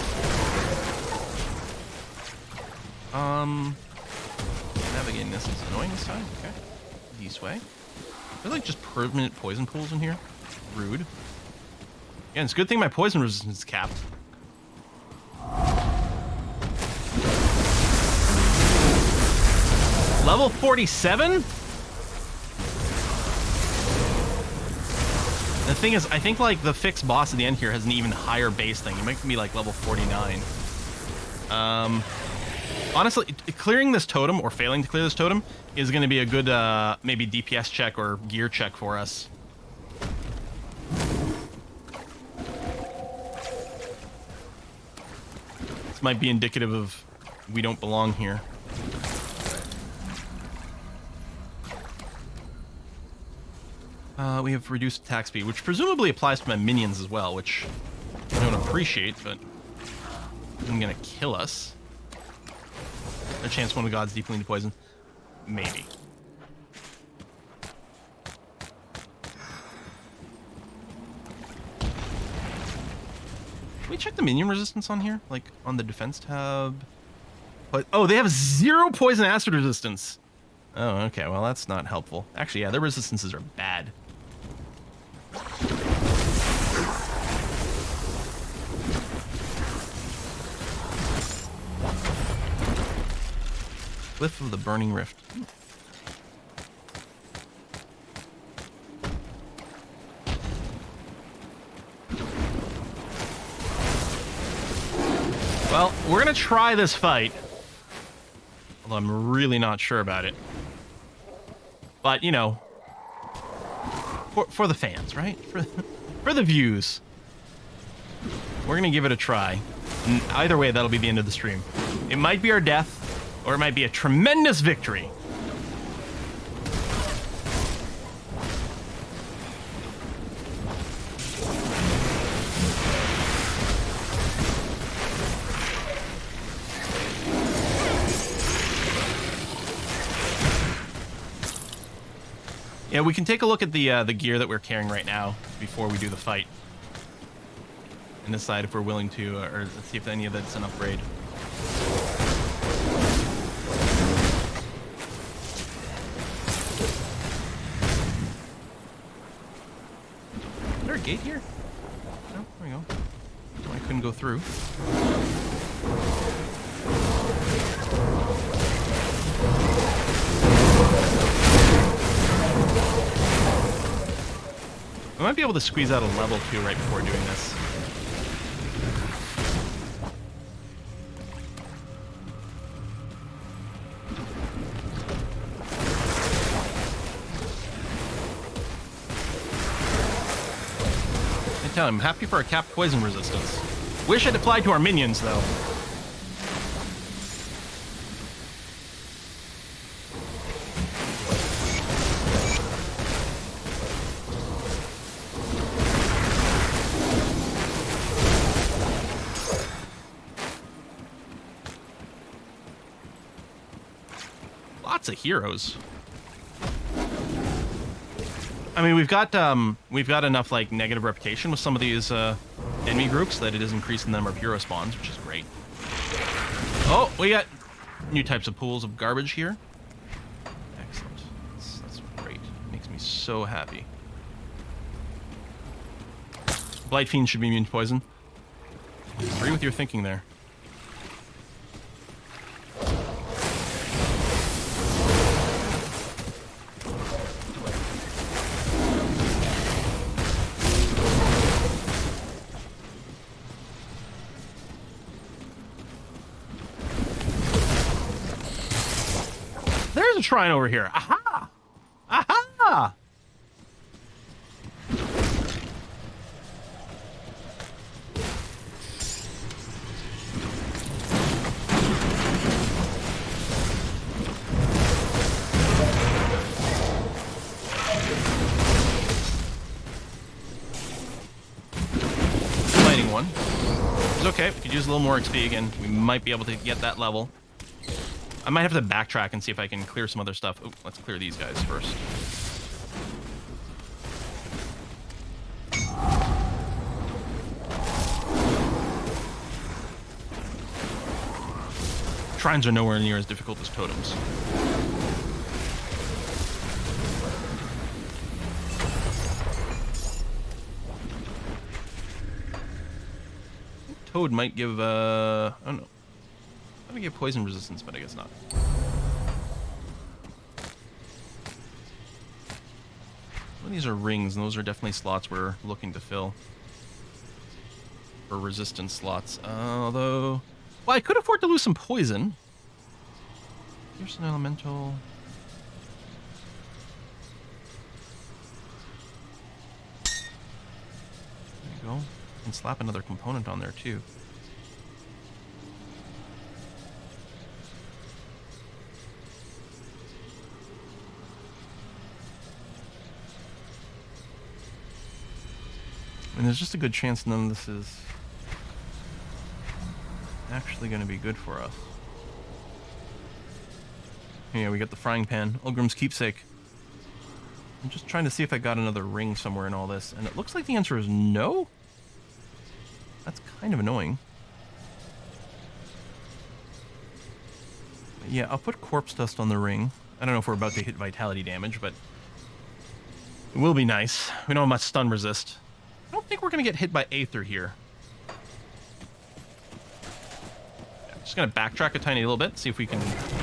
Navigating this is annoying this time. Okay. This way. There's like just permanent poison pools in here. Rude. Again, it's a good thing my poison resistance is capped. Level 47? The thing is, I think like the fixed boss at the end here has an even higher base thing. It might be like level 49. Honestly, clearing this totem, or failing to clear this totem, is going to be a good maybe DPS check or gear check for us. This might be indicative of we don't belong here. We have reduced attack speed, which presumably applies to my minions as well, which I don't appreciate, but isn't gonna kill us. A chance one of the gods deeply into poison? Maybe. Can we check the minion resistance on here? Like, on the defense tab? But, oh, they have 0 poison acid resistance! Oh, okay, well that's not helpful. Actually, yeah, their resistances are bad. Cliff of the Burning Rift. Well, we're gonna try this fight. Although I'm really not sure about it. But, you know, for the fans, right? For the views. We're gonna give it a try. And either way, that'll be the end of the stream. It might be our death, or it might be a tremendous victory. Yeah, we can take a look at the gear that we're carrying right now before we do the fight, and decide if we're willing to, or let's see if any of that's an upgrade. Is there a gate here? No, there we go. I couldn't go through. We might be able to squeeze out a level 2 right before doing this. I tell him, I'm happy for our capped poison resistance. Wish it applied to our minions, though. Lots of heroes. I mean, we've got enough like negative reputation with some of these enemy groups that it is increasing the number of hero spawns, which is great. Oh, we got new types of pools of garbage here. Excellent. That's great. Makes me so happy. Blight Fiend should be immune to poison. I agree with your thinking there. There's a shrine over here. Aha! Aha! Fighting one. It's okay. We could use a little more XP again. We might be able to get that level. I might have to backtrack and see if I can clear some other stuff. Ooh, let's clear these guys first. Shrines are nowhere near as difficult as totems. Toad might give, I don't know. I'm gonna give poison resistance, but I guess not. Well, these are rings, and those are definitely slots we're looking to fill. Or resistance slots. Although, well, I could afford to lose some poison. Here's an elemental. There you go. And slap another component on there too. And there's just a good chance none of this is actually going to be good for us. Yeah, we got the frying pan, Ulgrim's keepsake. I'm just trying to see if I got another ring somewhere in all this, and it looks like the answer is no. That's kind of annoying. But yeah, I'll put corpse dust on the ring. I don't know if we're about to hit vitality damage, but it will be nice. We don't have much stun resist. I don't think we're going to get hit by Aether here. Yeah, just going to backtrack a tiny little bit, see if we can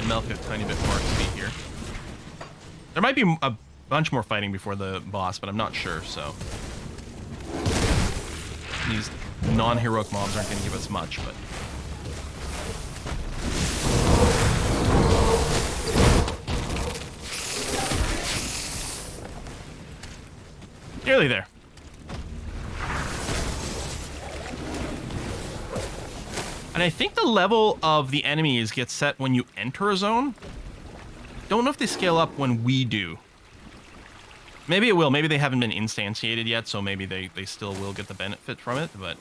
milk a tiny bit more XP here. There might be a bunch more fighting before the boss, but I'm not sure, so. These non-heroic mobs aren't going to give us much, but Nearly there. And I think the level of the enemies gets set when you enter a zone. Don't know if they scale up when we do. Maybe it will. Maybe they haven't been instantiated yet, so maybe they still will get the benefit from it, but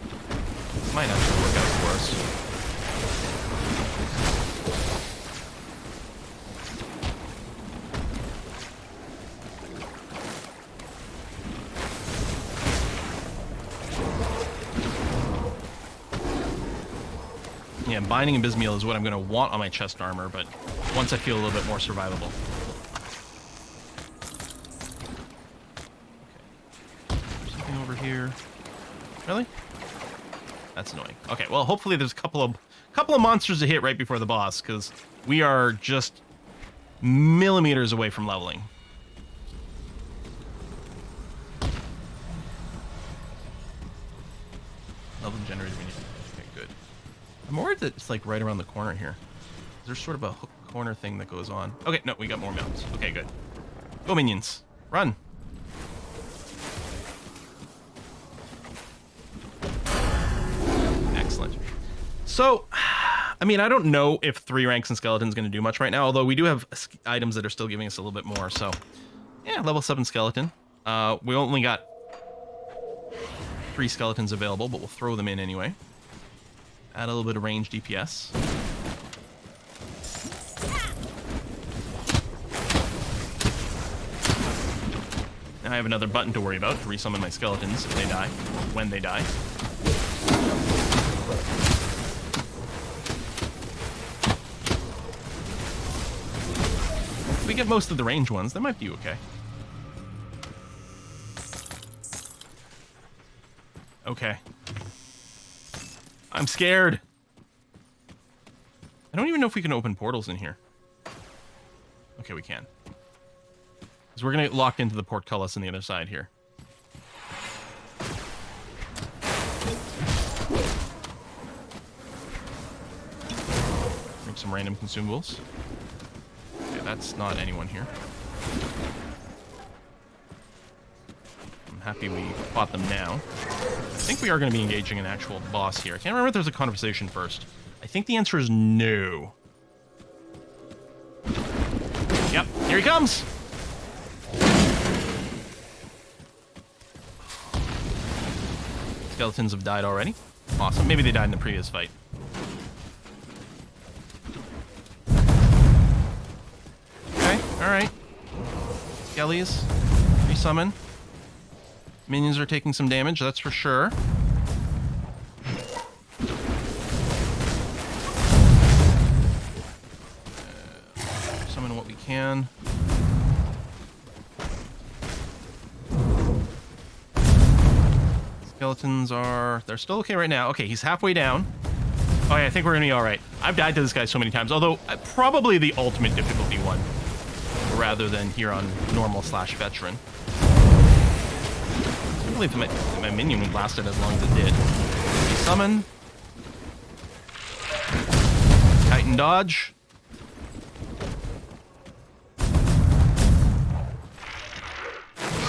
it might actually work out for us. Yeah, Binding and Bismeal is what I'm going to want on my chest armor, but once I feel a little bit more survivable. Okay. Something over here. Really? That's annoying. Okay, well, hopefully there's a couple of monsters to hit right before the boss, because we are just millimeters away from leveling. Level generated. Okay, good. I'm worried that it's like right around the corner here. There's sort of a hook corner thing that goes on. Okay, no, we got more mounts. Okay, good. Go minions. Run. Excellent. So, I mean, I don't know if 3 ranks in skeleton is going to do much right now, although we do have items that are still giving us a little bit more. So, yeah, level 7 skeleton. We only got 3 skeletons available, but we'll throw them in anyway. Add a little bit of range DPS. Now I have another button to worry about to resummon my skeletons if they die, when they die. If we get most of the range ones, that might be okay. Okay. I'm scared. I don't even know if we can open portals in here. Okay, we can. Because we're going to get locked into the portcullis on the other side here. Bring some random consumables. Okay, that's not anyone here. I'm happy we fought them now. I think we are going to be engaging an actual boss here. I can't remember if there's a conversation first. I think the answer is no. Yep, here he comes! Skeletons have died already. Awesome. Maybe they died in the previous fight. Okay, alright. Skellies. Resummon. Minions are taking some damage, that's for sure. Summon what we can. Skeletons are... They're still okay right now. Okay, he's halfway down. Oh yeah, I think we're gonna be alright. I've died to this guy so many times, although probably the ultimate difficulty one, rather than here on normal/veteran. I can't believe that my minion lasted as long as it did. Summon. Titan dodge.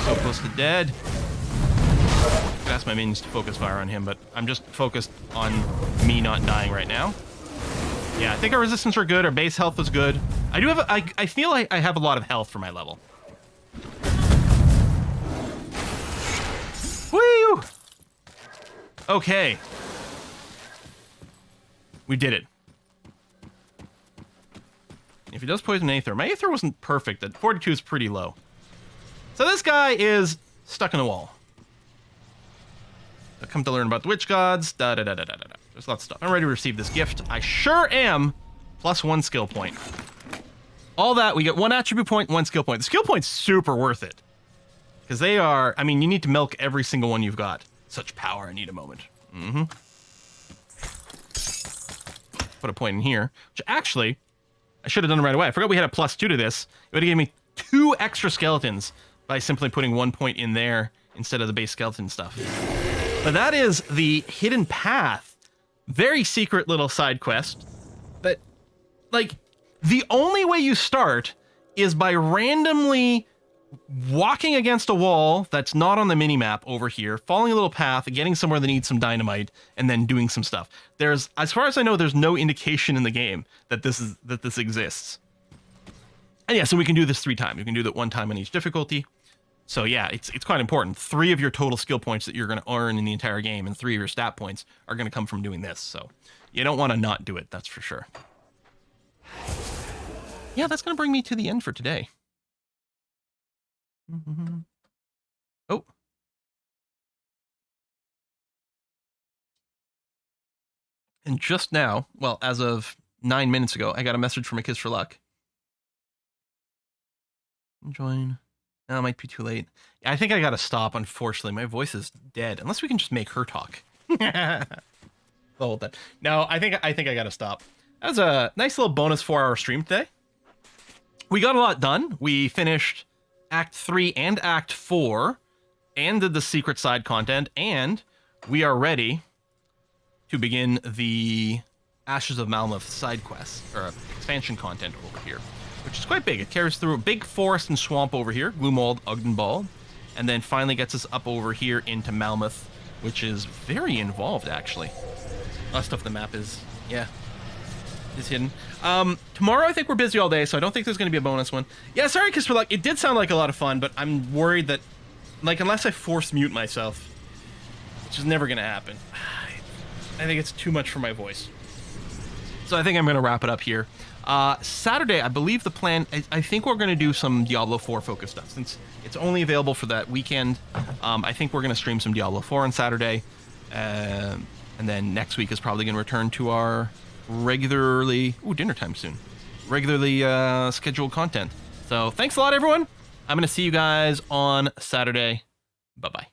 So close to dead. I'd ask my minions to focus fire on him, but I'm just focused on me not dying right now. Yeah, I think our resistance are good. Our base health is good. I do have. I feel like I have a lot of health for my level. Woo! Okay. We did it. If he does poison Aether, my Aether wasn't perfect. That 42 is pretty low. So this guy is stuck in the wall. I've come to learn about the witch gods. There's lots of stuff. I'm ready to receive this gift. I sure am. +1 skill point. All that, we get 1 attribute point, 1 skill point. The skill point's super worth it. Because they are, I mean, you need to milk every single one you've got. Such power, I need a moment. Put a point in here. Which actually, I should have done it right away. I forgot we had a +2 to this. It would have given me 2 extra skeletons by simply putting 1 point in there instead of the base skeleton stuff. But that is the Hidden Path. Very secret little side quest. But, like, the only way you start is by randomly walking against a wall that's not on the minimap over here, following a little path, getting somewhere that needs some dynamite, and then doing some stuff. There's, as far as I know, there's no indication in the game that this exists. And yeah, so we can do this 3 times. You can do that 1 time on each difficulty. So yeah, it's quite important. 3 of your total skill points that you're going to earn in the entire game and 3 of your stat points are going to come from doing this. So you don't want to not do it, that's for sure. Yeah, that's going to bring me to the end for today. Oh. And just now, well, as of 9 minutes ago, I got a message from A Kiss for Luck. Join. No, it might be too late. I think I got to stop, unfortunately. My voice is dead. Unless we can just make her talk. Hold that. No, I think I got to stop. That was a nice little bonus 4-hour stream today. We got a lot done. We finished Act 3 and Act 4 and did the secret side content, and we are ready to begin the Ashes of Malmuth side quest, or expansion content over here, which is quite big. It carries through a big forest and swamp over here, Gloomwald, Ogdenbald, and then finally gets us up over here into Malmuth, which is very involved, actually. A lot of stuff the map is, yeah, is hidden. Tomorrow I think we're busy all day, so I don't think there's going to be a bonus one. Yeah, sorry, because for like, it did sound like a lot of fun, but I'm worried that, like, unless I force mute myself, which is never going to happen, I think it's too much for my voice. So I think I'm going to wrap it up here. Saturday, I believe the plan, I think we're going to do some Diablo 4 focused stuff. Since it's only available for that weekend, I think we're going to stream some Diablo 4 on Saturday. And then next week is probably going to return to our regularly, dinner time soon. Regularly scheduled content. So thanks a lot, everyone. I'm going to see you guys on Saturday. Bye-bye.